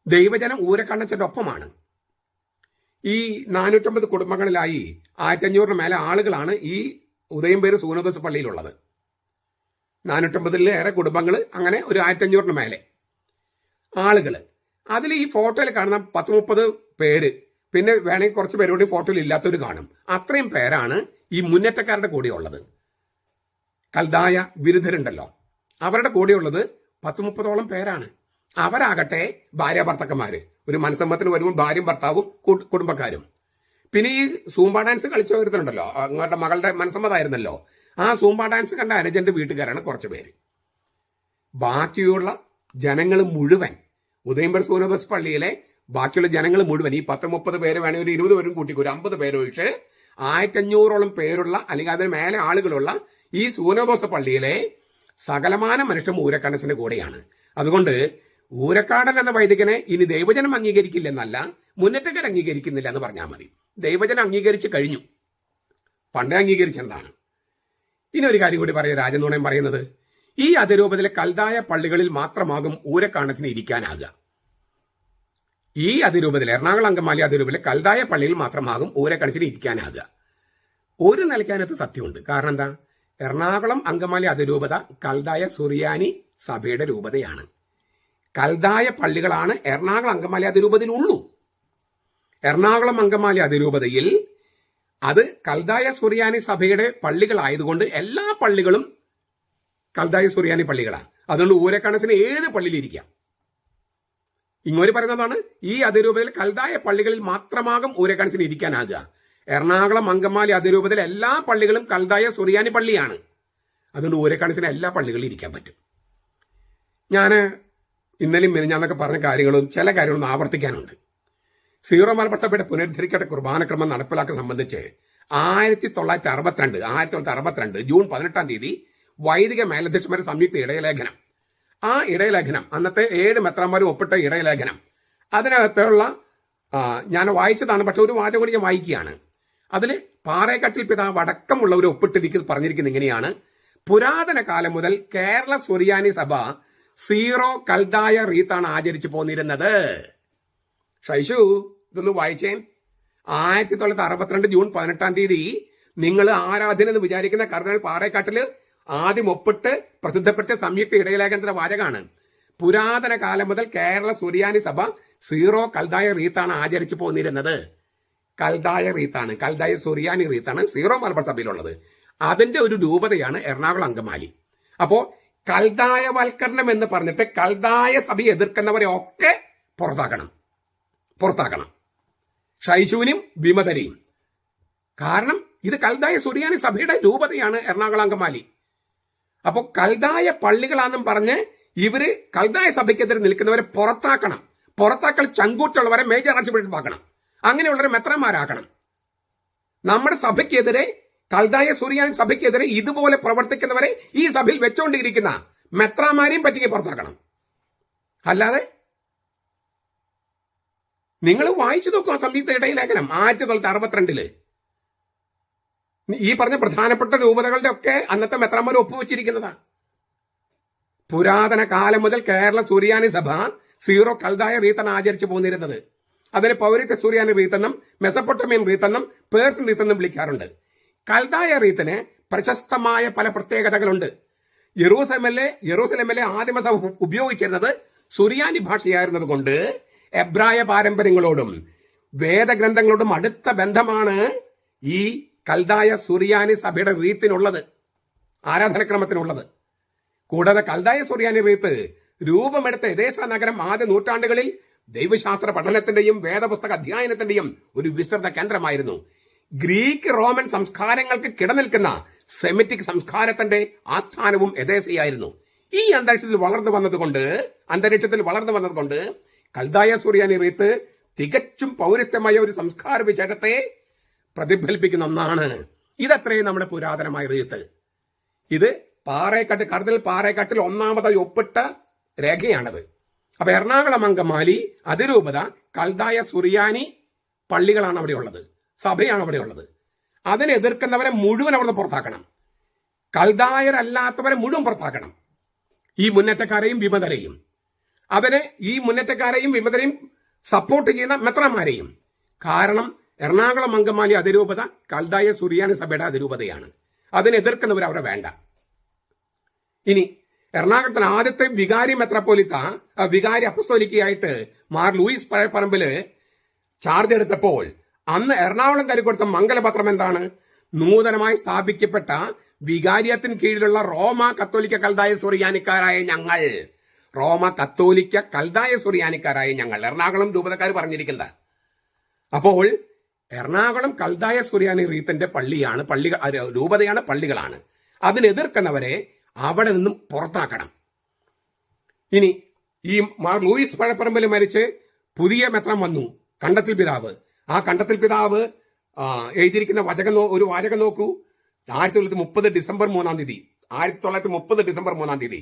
ദൈവജനം ഊരക്കണ്ണച്ചന്റെ ഒപ്പമാണ്. ഈ 450 കുടുംബങ്ങളിലായി 1500 മേലെ ആളുകളാണ് ഈ ഉദയംപേര് സൂര്യദോസ് പള്ളിയിലുള്ളത്. 450-ലേറെ കുടുംബങ്ങൾ, അങ്ങനെ ഒരു 1500 മേലെ ആളുകൾ. അതിൽ ഈ ഫോട്ടോയിൽ കാണുന്ന 10-30 പേര്, പിന്നെ വേണമെങ്കിൽ കുറച്ച് പേരോട് ഫോട്ടോയിൽ ഇല്ലാത്തവർ കാണും. അത്രയും പേരാണ് ഈ മുന്നേറ്റക്കാരുടെ കൂടെയുള്ളത്. കൽദായ വിരുദ്ധരുണ്ടല്ലോ, അവരുടെ കൂടെയുള്ളത് 10-30ഓളം പേരാണ്. അവരാകട്ടെ ഭാര്യ ഭർത്താക്കന്മാര്, ഒരു മനസ്സമ്മതത്തിന് വരുമ്പോൾ ഭാര്യയും ഭർത്താവും കുടുംബക്കാരും. പിന്നെ ഈ സൂംബ ഡാൻസ് കളിച്ച ഒരുത്തരുണ്ടല്ലോ, അങ്ങോട്ട് മകളുടെ മനസ്സമ്മതമായിരുന്നല്ലോ, ആ സൂംബ ഡാൻസ് കണ്ട അനുജന്റെ വീട്ടുകാരാണ് കുറച്ച് പേര്. ബാക്കിയുള്ള ജനങ്ങൾ മുഴുവൻ, ഉദയംപേർ സൂനബസ് പള്ളിയിലെ ബാക്കിയുള്ള ജനങ്ങൾ മുഴുവൻ, ഈ 10-30 പേര് വേണമെങ്കിൽ ഒരു 20 പേരും കൂട്ടിക്കും, ഒരു 50 പേര് ഒഴിച്ച് 1500ഓളം പേരുള്ള അല്ലെങ്കിൽ അതിന് മേലെ ആളുകളുള്ള ഈ സൂനബോസ പള്ളിയിലെ സകലമാന മനുഷ്യൻ ഊരക്കാടന്റെ കൂടെയാണ്. അതുകൊണ്ട് ഊരക്കാടൻ എന്ന വൈദികനെ ഇനി ദൈവജനം അംഗീകരിക്കില്ലെന്നല്ല, മുന്നേറ്റക്കാർ അംഗീകരിക്കുന്നില്ല എന്ന് പറഞ്ഞാൽ മതി. ദൈവജനം അംഗീകരിച്ചു കഴിഞ്ഞു, പണ്ടേ അംഗീകരിച്ചതാണ്. ഇനി ഒരു കാര്യം കൂടി പറയാം, രാജനൂണയം പറയുന്നത്, ഈ അതിരൂപതയിലെ കൽദായ പള്ളികളിൽ മാത്രമാകും ഊരക്കാണത്തിന് ഇരിക്കാനാകുക. ഈ അതിരൂപതയിലെ എറണാകുളം അങ്കമാലി അതിരൂപതയിലെ കൽദായ പള്ളിയിൽ മാത്രമാകും ഊരക്കണച്ചിന് ഇരിക്കാനാകുക. ഒരു നിലയ്ക്കാനത്ത് സത്യമുണ്ട്. കാരണം എന്താ? എറണാകുളം അങ്കമാലി അതിരൂപത കൽദായ സുറിയാനി സഭയുടെ രൂപതയാണ്. കൽദായ പള്ളികളാണ് എറണാകുളം അങ്കമാലി അതിരൂപതയിലുള്ളൂ. എറണാകുളം അങ്കമാലി അതിരൂപതയിൽ അത് കൽദായ സുറിയാനി സഭയുടെ പള്ളികളായതുകൊണ്ട് എല്ലാ പള്ളികളും കൽദായ സുറിയാനി പള്ളികളാണ്. അതുകൊണ്ട് ഊരക്കണച്ചിന് 7 പള്ളിയിലിരിക്കാം. ഇങ്ങോട്ട് പറയുന്നതാണ്, ഈ അതിരൂപതയിൽ കൽദായ പള്ളികളിൽ മാത്രമാകും ഊരക്കണച്ചിന് ഇരിക്കാനാകുക. എറണാകുളം അങ്കമാലി അതിരൂപതയിലെ എല്ലാ പള്ളികളും കൽദായ സുറിയാനി പള്ളിയാണ്. അതുകൊണ്ട് ഊരക്കണച്ചിന് എല്ലാ പള്ളികളിലും ഇരിക്കാൻ പറ്റും. ഞാൻ ഇന്നലെയും മിനിഞ്ഞാന്നൊക്കെ പറഞ്ഞ കാര്യങ്ങളും ചില കാര്യങ്ങളൊന്നും ആവർത്തിക്കാനുണ്ട്. സീറോ മലബാർ സഭയുടെ പുനരുദ്ധരിക്കപ്പെട്ട കുർബാനക്രമം നടപ്പിലാക്കാൻ സംബന്ധിച്ച് 1962 ജൂൺ 18-ാം തീയതി വൈദിക മേലധ്യക്ഷന്മാരുടെ സംയുക്ത ഇടയലേഖനം, ആ ഇടയലേഖനം, അന്നത്തെ 7 മെത്രാന്മാരും ഒപ്പിട്ട ഇടയലേഖനം, അതിനകത്തുള്ള ഞാൻ വായിച്ചതാണ്, പക്ഷെ ഒരു വാചകം കൂടി ഞാൻ വായിക്കുകയാണ്. അതിൽ പാറേക്കട്ടിൽ പിതാവ് അടക്കമുള്ളവർ പറഞ്ഞിരിക്കുന്നത് ഇങ്ങനെയാണ്: പുരാതന കാലം മുതൽ കേരള സുറിയാനി സഭ സീറോ കൽദായ റീത്താണ് ആചരിച്ചു പോന്നിരുന്നത്. ഷൈഷു, ഇതൊന്ന് വായിച്ചേൻ. 1962 ജൂൺ 18-ാം തീയതി നിങ്ങൾ ആരാധന എന്ന് വിചാരിക്കുന്ന കർണൽ പാറേക്കാട്ടില് ആദ്യം ഒപ്പിട്ട് പ്രസിദ്ധപ്പെട്ട സംയുക്ത ഇടയലേഖനത്തിന്റെ വാചകാണ്: പുരാതന കാലം മുതൽ കേരള സുറിയാനി സഭ സീറോ കൽദായ റീത്താണ് ആചരിച്ചു പോന്നിരുന്നത്. കൽദായ റീത്താണ്, കൽദായ സുറിയാനി റീത്താണ് സീറോ മലബാർ സഭയിലുള്ളത്. അതിന്റെ ഒരു രൂപതയാണ് എറണാകുളം അങ്കമാലി. അപ്പോ കൽദായവൽക്കരണം എന്ന് പറഞ്ഞിട്ട് കൽദായ സഭ എതിർക്കുന്നവരെ ഒക്കെ പുറത്താക്കണം, ഷൈശുവിനും വിമതരെയും. കാരണം ഇത് കൽദായ സുറിയാനി സഭയുടെ രൂപതയാണ് എറണാകുളം അങ്കമാലി. അപ്പോ കൽദായ പള്ളികളാണെന്നും പറഞ്ഞ് ഇവര് കൽദായ സഭയ്ക്കെതിരെ നിൽക്കുന്നവരെ പുറത്താക്കൽ ചങ്കൂറ്റുള്ളവരെ മേജർ ആർച്ച് ബിഷപ്പാക്കണം, അങ്ങനെയുള്ളവരെ മെത്രാന്മാരാക്കണം. നമ്മുടെ സഭയ്ക്കെതിരെ, കൽദായ സുറിയാനി സഭയ്ക്കെതിരെ ഇതുപോലെ പ്രവർത്തിക്കുന്നവരെ ഈ സഭയിൽ വെച്ചുകൊണ്ടിരിക്കുന്ന മെത്രാന്മാരെയും പറ്റിക്ക് പുറത്താക്കണം. അല്ലാതെ നിങ്ങൾ വായിച്ചു നോക്കുക സംയുക്ത ഇടയലേഖനം 1962 ഈ പറഞ്ഞ പ്രധാനപ്പെട്ട രൂപതകളുടെ ഒക്കെ അന്നത്തെ മെത്രാന്മാർ ഒപ്പുവെച്ചിരിക്കുന്നതാണ്. പുരാതന കാലം മുതൽ കേരള സുറിയാനി സഭ സീറോ കൽദായ റീത്താണ് ആചരിച്ചു പോന്നിരുന്നത്. അതിന് പൗരത്യ സുറിയാനി റീത്തെന്നും മെസപ്പൊട്ടമിയൻ റീത്തെന്നും പേർഷ്യൻ റീത്തെന്നും വിളിക്കാറുണ്ട്. കൽദായ റീത്തിന് പ്രശസ്തമായ പല പ്രത്യേകതകളുണ്ട്. യെറൂസലേമിലെ ആദിമസഭ ഉപയോഗിച്ചിരുന്നത് സുറിയാനി ഭാഷയായിരുന്നത് കൊണ്ട് എബ്രായ പാരമ്പര്യങ്ങളോടും വേദഗ്രന്ഥങ്ങളോടും അടുത്ത ബന്ധമാണ് ഈ കൽദായ സുറിയാനി സഭയുടെ റീത്തിനുള്ളത്, ആരാധനക്രമത്തിനുള്ളത്. കൂടാതെ കൽദായ സുറിയാനി റീത്ത് രൂപമെടുത്ത എദേസ നഗരം ആദ്യ നൂറ്റാണ്ടുകളിൽ ദൈവശാസ്ത്ര പഠനത്തിന്റെയും വേദപുസ്തക അധ്യയനത്തിന്റെയും ഒരു വിസ്തൃത കേന്ദ്രമായിരുന്നു. ഗ്രീക്ക് റോമൻ സംസ്കാരങ്ങൾക്ക് കിടനിൽക്കുന്ന സെമിറ്റിക് സംസ്കാരത്തിന്റെ ആസ്ഥാനവും എദേസയായിരുന്നു. ഈ അന്തരീക്ഷത്തിൽ വളർന്നു വന്നതുകൊണ്ട് കൽദായ സുറിയാനി റീത്ത് തികച്ചും പൗരസ്ത്യമായ ഒരു സംസ്കാര വിശേഷത്തെ പ്രതിഫലിപ്പിക്കുന്ന ഒന്നാണ്. ഇതത്രയും നമ്മുടെ പുരാതനമായ റീത്ത്. ഇത് കർദിനൽ പാറേക്കാട്ടിൽ ഒന്നാമതായി ഒപ്പിട്ട രേഖയാണത്. അപ്പൊ എറണാകുളം അങ്കമാലി അതിരൂപത കൽദായ സുറിയാനി പള്ളികളാണ് അവിടെ ഉള്ളത്, സഭയാണ് അവിടെ ഉള്ളത്. അതിനെ എതിർക്കുന്നവരെ മുഴുവൻ അവിടുന്ന് പുറത്താക്കണം, കൽദായരല്ലാത്തവരെ മുഴുവൻ പുറത്താക്കണം, ഈ മുന്നേറ്റക്കാരെയും വിമതരെയും. അതിനെ ഈ മുന്നേറ്റക്കാരെയും വിമതരെയും സപ്പോർട്ട് ചെയ്യുന്ന മെത്രാന്മാരെയും. കാരണം എറണാകുളം അങ്കമാലി അതിരൂപത കൽദായ സുറിയാനി സഭയുടെ അതിരൂപതയാണ്. അതിനെ എതിർക്കുന്നവർ അവിടെ വേണ്ട. ഇനി എറണാകുളത്തിന് ആദ്യത്തെ വികാരി മെത്രാപ്പോലിത്ത, വികാരി അപ്പസ്തോലിക്കയായിട്ട് മാർ ലൂയിസ് പഴയപ്പറമ്പില് ചാർജ് എടുത്തപ്പോൾ അന്ന് എറണാകുളം കൊടുത്ത മംഗലപത്രം എന്താണ്? നൂതനമായി സ്ഥാപിക്കപ്പെട്ട വികാരിയത്തിന് കീഴിലുള്ള റോമ കത്തോലിക്ക കൽദായ സുറിയാനിക്കാരായ ഞങ്ങൾ, റോമ കത്തോലിക്ക കൽദായ സുറിയാനിക്കാരായ ഞങ്ങൾ, എറണാകുളം രൂപതക്കാർ പറഞ്ഞിരിക്കുന്നത്. അപ്പോൾ എറണാകുളം കൽദായ സുറിയാനി റീത്തിന്റെ പള്ളിയാണ്, രൂപതയാണ്, പള്ളികളാണ്. അതിനെതിർക്കുന്നവരെ അവിടെ നിന്നും പുറത്താക്കണം. ഇനി ഈ മാർ ലൂയിസ് പഴപ്പറമ്പിൽ മരിച്ച് പുതിയ മെത്രാൻ വന്നു, കണ്ടത്തിൽ പിതാവ്. ആ കണ്ടത്തിൽ പിതാവ് എഴുതിയിരിക്കുന്ന ഒരു വാചകം നോക്കൂ. 1930 ഡിസംബർ 3-ാം തീയതി 1930 ഡിസംബർ 3-ാം തീയതി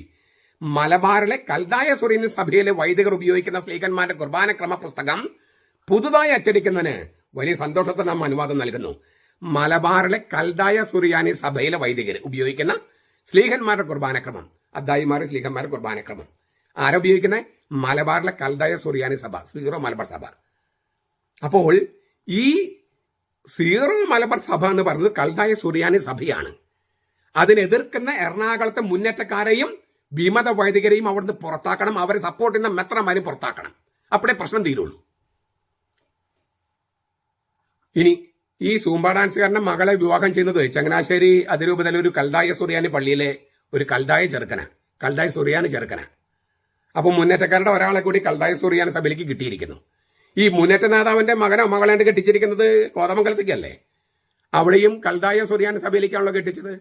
മലബാറിലെ കൽദായ സുറിയാനി സഭയിലെ വൈദികർ ഉപയോഗിക്കുന്ന സ്ലീഹന്മാരുടെ കുർബാന ക്രമ പുസ്തകം പുതുതായി അച്ചടിക്കുന്നതിന് വലിയ സന്തോഷത്തിന് നാം അനുവാദം നൽകുന്നു. മലബാറിലെ കൽദായ സുറിയാനി സഭയിലെ വൈദികർ ഉപയോഗിക്കുന്ന സ്ലീഹന്മാരുടെ കുർബാനക്രമം, അദ്ദായിമാരുടെ സ്ലീഹന്മാരുടെ കുർബാനക്രമം ആരുപയോഗിക്കുന്നത്? മലബാറിലെ കൽദായ സുറിയാനി സഭ, സീറോ മലബാർ സഭ. അപ്പോൾ ഈ സീറോ മലബാർ സഭ എന്ന് പറയുന്നത് കൽദായ സുറിയാനി സഭയാണ്. അതിനെതിർക്കുന്ന എറണാകുളത്തെ മുന്നേറ്റക്കാരെയും വിമത വൈദികരെയും അവിടുന്ന് പുറത്താക്കണം. അവരെ സപ്പോർട്ട് ചെയ്യുന്ന മെത്രമാരും പുറത്താക്കണം. അപ്പോഴേ പ്രശ്നം തീരുള്ളൂ. ഇനി ഈ സൂംബ ഡാൻസുകാരന്റെ മകളെ വിവാഹം ചെയ്യുന്നത് ചങ്ങനാശ്ശേരി അതിരൂപതയിലെ ഒരു കൽദായ സുറിയാനി പള്ളിയിലെ ഒരു കൽദായ സുറിയാനി ചെറുക്കന. അപ്പൊ മുന്നേറ്റക്കാരുടെ ഒരാളെ കൂടി കൽദായ സുറിയാനി സഭയിലേക്ക് കിട്ടിയിരിക്കുന്നു. ഈ മുന്നേറ്റ നേതാവിന്റെ മകനോ മകളാണ്ട് കെട്ടിച്ചിരിക്കുന്നത് കോതമംഗലത്തേക്കല്ലേ? അവിടെയും കൽദായ സുറിയാനി സഭയിലേക്കാണല്ലോ കെട്ടിച്ചത്.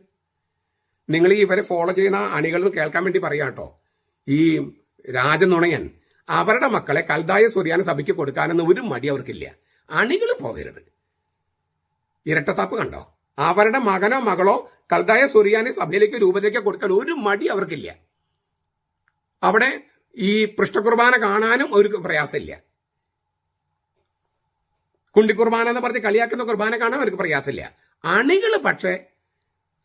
നിങ്ങൾ ഈ ഇവരെ ഫോളോ ചെയ്യുന്ന അണികൾ കേൾക്കാൻ വേണ്ടി പറയാം കേട്ടോ. ഈ രാജനുണയൻ അവരുടെ മക്കളെ കൽദായ സുറിയാനി സഭയ്ക്ക് കൊടുക്കാനൊന്നും ഒരു മടി അവർക്കില്ല. അണികൾ പോകരുത്. ഇരട്ടത്താപ്പ് കണ്ടോ? അവരുടെ മകനോ മകളോ കൽദായ സുറിയാനി സഭയിലേക്ക് രൂപതയ്ക്ക് കൊടുക്കാൻ ഒരു മടി അവർക്കില്ല. അവിടെ ഈ പൃഷ്ഠകുർബാന കാണാനും ഒരു പ്രയാസമില്ല. കുണ്ടിക്കുർബാന എന്ന് പറഞ്ഞ് കളിയാക്കുന്ന കുർബാന കാണാൻ അവർക്ക് പ്രയാസമില്ല. അണികൾ പക്ഷേ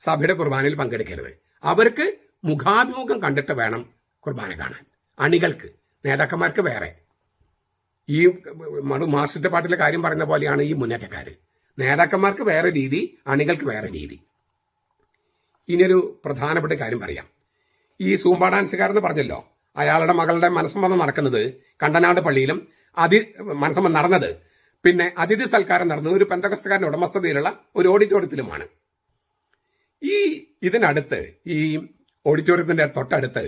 സഭയുടെ കുർബാനയിൽ പങ്കെടുക്കരുത്. അവർക്ക് മുഖാഭിമുഖം കണ്ടിട്ട് വേണം കുർബാന കാണാൻ. അണികൾക്ക്, നേതാക്കന്മാർക്ക് വേറെ. ഈ മാസ്റ്റർ പാട്ടിലെ കാര്യം പറയുന്ന പോലെയാണ് ഈ മുന്നേറ്റക്കാര്. നേതാക്കന്മാർക്ക് വേറെ രീതി, അണികൾക്ക് വേറെ രീതി. ഇനിയൊരു പ്രധാനപ്പെട്ട കാര്യം പറയാം. ഈ സൂംബ ഡാൻസുകാരെന്ന് പറഞ്ഞല്ലോ, അയാളുടെ മകളുടെ മനസ്സമ്മതം നടക്കുന്നത് കണ്ടനാട് പള്ളിയിലും മനസ്സമ്മതം നടന്നത് പിന്നെ അതിഥി സൽക്കാരം നടന്നത് ഒരു പെന്തക്കോസ്തുകാരന്റെ ഉടമസ്ഥതയിലുള്ള ഒരു ഓഡിറ്റോറിയത്തിലുമാണ്. ഇതിനടുത്ത് ഈ ഓഡിറ്റോറിയത്തിന്റെ തൊട്ടടുത്ത്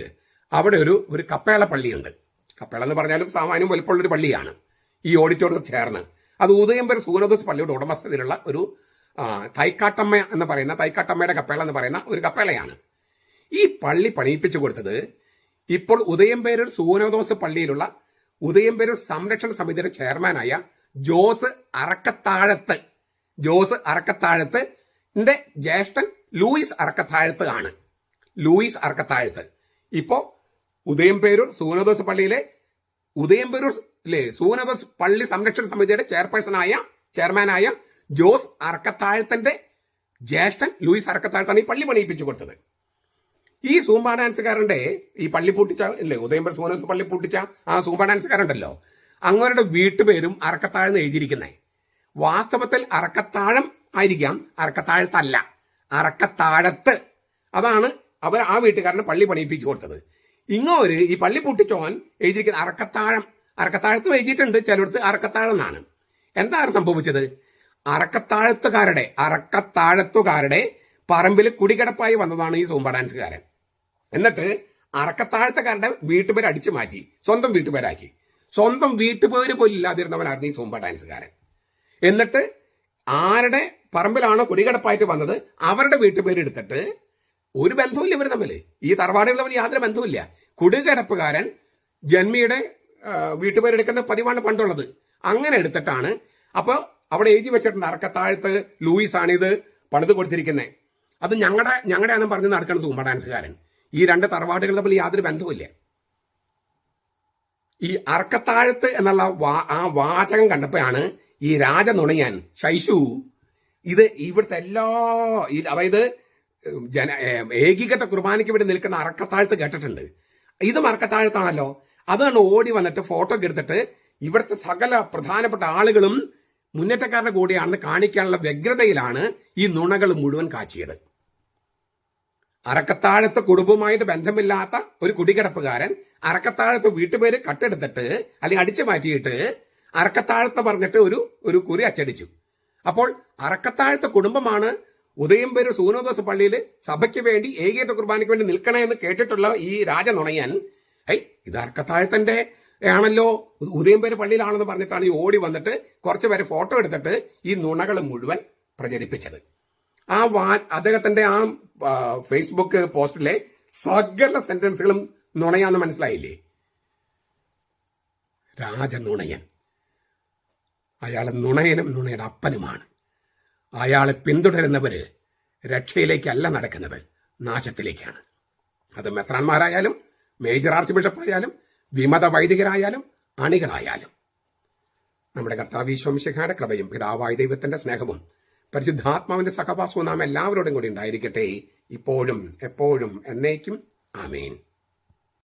അവിടെ ഒരു കപ്പേള പള്ളിയുണ്ട്. കപ്പേള എന്ന് പറഞ്ഞാലും സാമാന്യം വലുപ്പമുള്ളൊരു പള്ളിയാണ്. ഈ ഓഡിറ്റോറിയത്തിൽ ചേർന്ന് അത് ഉദയംപേർ സൂനദോസ് പള്ളിയുടെ ഉടമസ്ഥതയിലുള്ള ഒരു തൈക്കാട്ടമ്മ എന്ന് പറയുന്ന, തൈക്കാട്ടമ്മയുടെ കപ്പേള എന്ന് പറയുന്ന ഒരു കപ്പേളയാണ്. ഈ പള്ളി പണിയിപ്പിച്ചു കൊടുത്തത് ഇപ്പോൾ ഉദയംപേരൂർ സൂനദോസ് പള്ളിയിലുള്ള ഉദയംപേരൂർ സംരക്ഷണ സമിതിയുടെ ചെയർമാനായ ജോസ് അറക്കത്താഴത്തിന്റെ ജ്യേഷ്ഠൻ ലൂയിസ് അറക്കത്താഴത്ത് ആണ്. ലൂയിസ് അറക്കത്താഴത്ത് ഇപ്പോ ഉദയംപേരൂർ സൂനദോസ് പള്ളിയിലെ സൂനദോസ് പള്ളി സംരക്ഷണ സമിതിയുടെ ചെയർമാനായ ജോസ് അറക്കത്താഴത്തിന്റെ ജ്യേഷ്ഠൻ ലൂയിസ് അറക്കത്താഴത്താണ് ഈ പള്ളി പണിയിപ്പിച്ചു കൊടുത്തത്. ഈ സൂംബ ഡാൻസുകാരന്റെ ഈ പള്ളി പൂട്ടിച്ച ഉദയംപേരൂർ സൂനദോസ് പള്ളി പൂട്ടിച്ച ആ സൂംബ ഡാൻസുകാരുണ്ടല്ലോ, അങ്ങവരുടെ വീട്ടുപേരും അറക്കത്താഴെന്ന് എഴുതിയിരിക്കുന്നേ. വാസ്തവത്തിൽ അറക്കത്താഴം ആയിരിക്കാം, അറക്കത്താഴത്തല്ല, അറക്കത്താഴത്ത്. അതാണ് അവർ ആ വീട്ടുകാരനെ പള്ളി പണിയിപ്പിച്ചു കൊടുത്തത്. ഇങ്ങോര് ഈ പള്ളി പൂട്ടിച്ചോൻ എഴുതിയിരിക്കുന്ന അറക്കത്താഴത്ത് എഴുതിയിട്ടുണ്ട്, ചിലടത്ത് അറക്കത്താഴം എന്നാണ്. എന്താണ് സംഭവിച്ചത്? അറക്കത്താഴത്തുകാരുടെ പറമ്പിൽ കുടികിടപ്പായി വന്നതാണ് ഈ സൂംബ ഡാൻസുകാരൻ. എന്നിട്ട് അറക്കത്താഴത്തുകാരുടെ വീട്ടുപേര് അടിച്ചു മാറ്റി സ്വന്തം വീട്ടുപേരാക്കി. സ്വന്തം വീട്ടുപേര് പോലും ഇല്ലാതിരുന്നവനായിരുന്നു ഈ സൂംബ ഡാൻസുകാരൻ. എന്നിട്ട് ആരുടെ പറമ്പിലാണോ കുടികിടപ്പായിട്ട് വന്നത് അവരുടെ വീട്ടുപേര് എടുത്തിട്ട്, ഒരു ബന്ധവുമില്ല ഇവർ തമ്മിൽ, ഈ തറവാടുകൾ തമ്മിൽ യാതൊരു ബന്ധവുമില്ല. കുടികിടപ്പുകാരൻ ജന്മിയുടെ വീട്ടുപേരെടുക്കുന്ന പതിവാണ് പണ്ടുള്ളത്. അങ്ങനെ എടുത്തിട്ടാണ് അപ്പോൾ അവിടെ എഴുതി വെച്ചിട്ടുണ്ട് അറക്കത്താഴത്ത് ലൂയിസ് ആണിത് പണിത് കൊടുത്തിരിക്കുന്നത്. അത് ഞങ്ങളുടെയാണെന്ന് പറഞ്ഞ് നടക്കുന്ന സൂംബ ഡാൻസുകാരൻ. ഈ രണ്ട് തറവാടുകൾ തമ്മിൽ യാതൊരു ബന്ധവുമില്ല. ഈ അറക്കത്താഴത്ത് എന്നുള്ള ആ വാചകം കണ്ടപ്പോഴാണ് ഈ രാജനുണയാൻ ശൈശു ഇവിടുത്തെ അതായത് ഏകീകൃത കുർബാനയ്ക്ക് വേണ്ടി നിൽക്കുന്ന അറക്കത്താഴത്ത് കേട്ടിട്ടുണ്ട്. ഇതും അറക്കത്താഴത്താണല്ലോ. അതാണ് ഓടി വന്നിട്ട് ഫോട്ടോ ഒക്കെ എടുത്തിട്ട് ഇവിടുത്തെ സകല പ്രധാനപ്പെട്ട ആളുകളും മുന്നേറ്റക്കാരുടെ കൂടെയാണെന്ന് കാണിക്കാനുള്ള വ്യഗ്രതയിലാണ് ഈ നുണകൾ മുഴുവൻ കാച്ചിയത്. അറക്കത്താഴത്ത് കുടുംബവുമായിട്ട് ബന്ധമില്ലാത്ത ഒരു കുടികിടപ്പുകാരൻ അറക്കത്താഴത്ത് വീട്ടുപേര് കട്ടെടുത്തിട്ട് അല്ലെങ്കിൽ അടിച്ചു മാറ്റിയിട്ട് അറക്കത്താഴത്ത് പറഞ്ഞിട്ട് ഒരു കുറി അച്ചടിച്ചു. അപ്പോൾ അറക്കത്താഴത്തെ കുടുംബമാണ് ഉദയംപേര് സൂനോദോസ് പള്ളിയിൽ സഭയ്ക്ക് വേണ്ടി ഏകീകൃത കുർബാനയ്ക്ക് വേണ്ടി നിൽക്കണേ എന്ന് കേട്ടിട്ടുള്ള ഈ രാജനുണയൻ ഇത് അറക്കത്താഴത്തിന്റെ ആണല്ലോ, ഉദയംപേര് പള്ളിയിലാണെന്ന് പറഞ്ഞിട്ടാണ് ഈ ഓടി വന്നിട്ട് കുറച്ചു പേരെ ഫോട്ടോ എടുത്തിട്ട് ഈ നുണകൾ മുഴുവൻ പ്രചരിപ്പിച്ചത്. അദ്ദേഹത്തിന്റെ ആ ഫേസ്ബുക്ക് പോസ്റ്റിലെ സകല സെന്റൻസുകളും നുണയാന്ന് മനസ്സിലായില്ലേ? രാജനുണയൻ. അയാൾ നുണയനും നുണയുടെ അപ്പനുമാണ്. അയാളെ പിന്തുടരുന്നവര് രക്ഷയിലേക്കല്ല നടക്കുന്നത്, നാശത്തിലേക്കാണ്. അത് മെത്രാന്മാരായാലും മേജർ ആർച്ച് ബിഷപ്പായാലും വിമത വൈദികരായാലും അണികളായാലും. നമ്മുടെ കർത്താവ് ഈശോ മിശിഹായുടെ കൃപയും പിതാവായ ദൈവത്തിന്റെ സ്നേഹവും പരിശുദ്ധാത്മാവിന്റെ സഹവാസവും നാം എല്ലാവരോടും കൂടി ഉണ്ടായിരിക്കട്ടെ, ഇപ്പോഴും എപ്പോഴും എന്നേക്കും. ആമേൻ.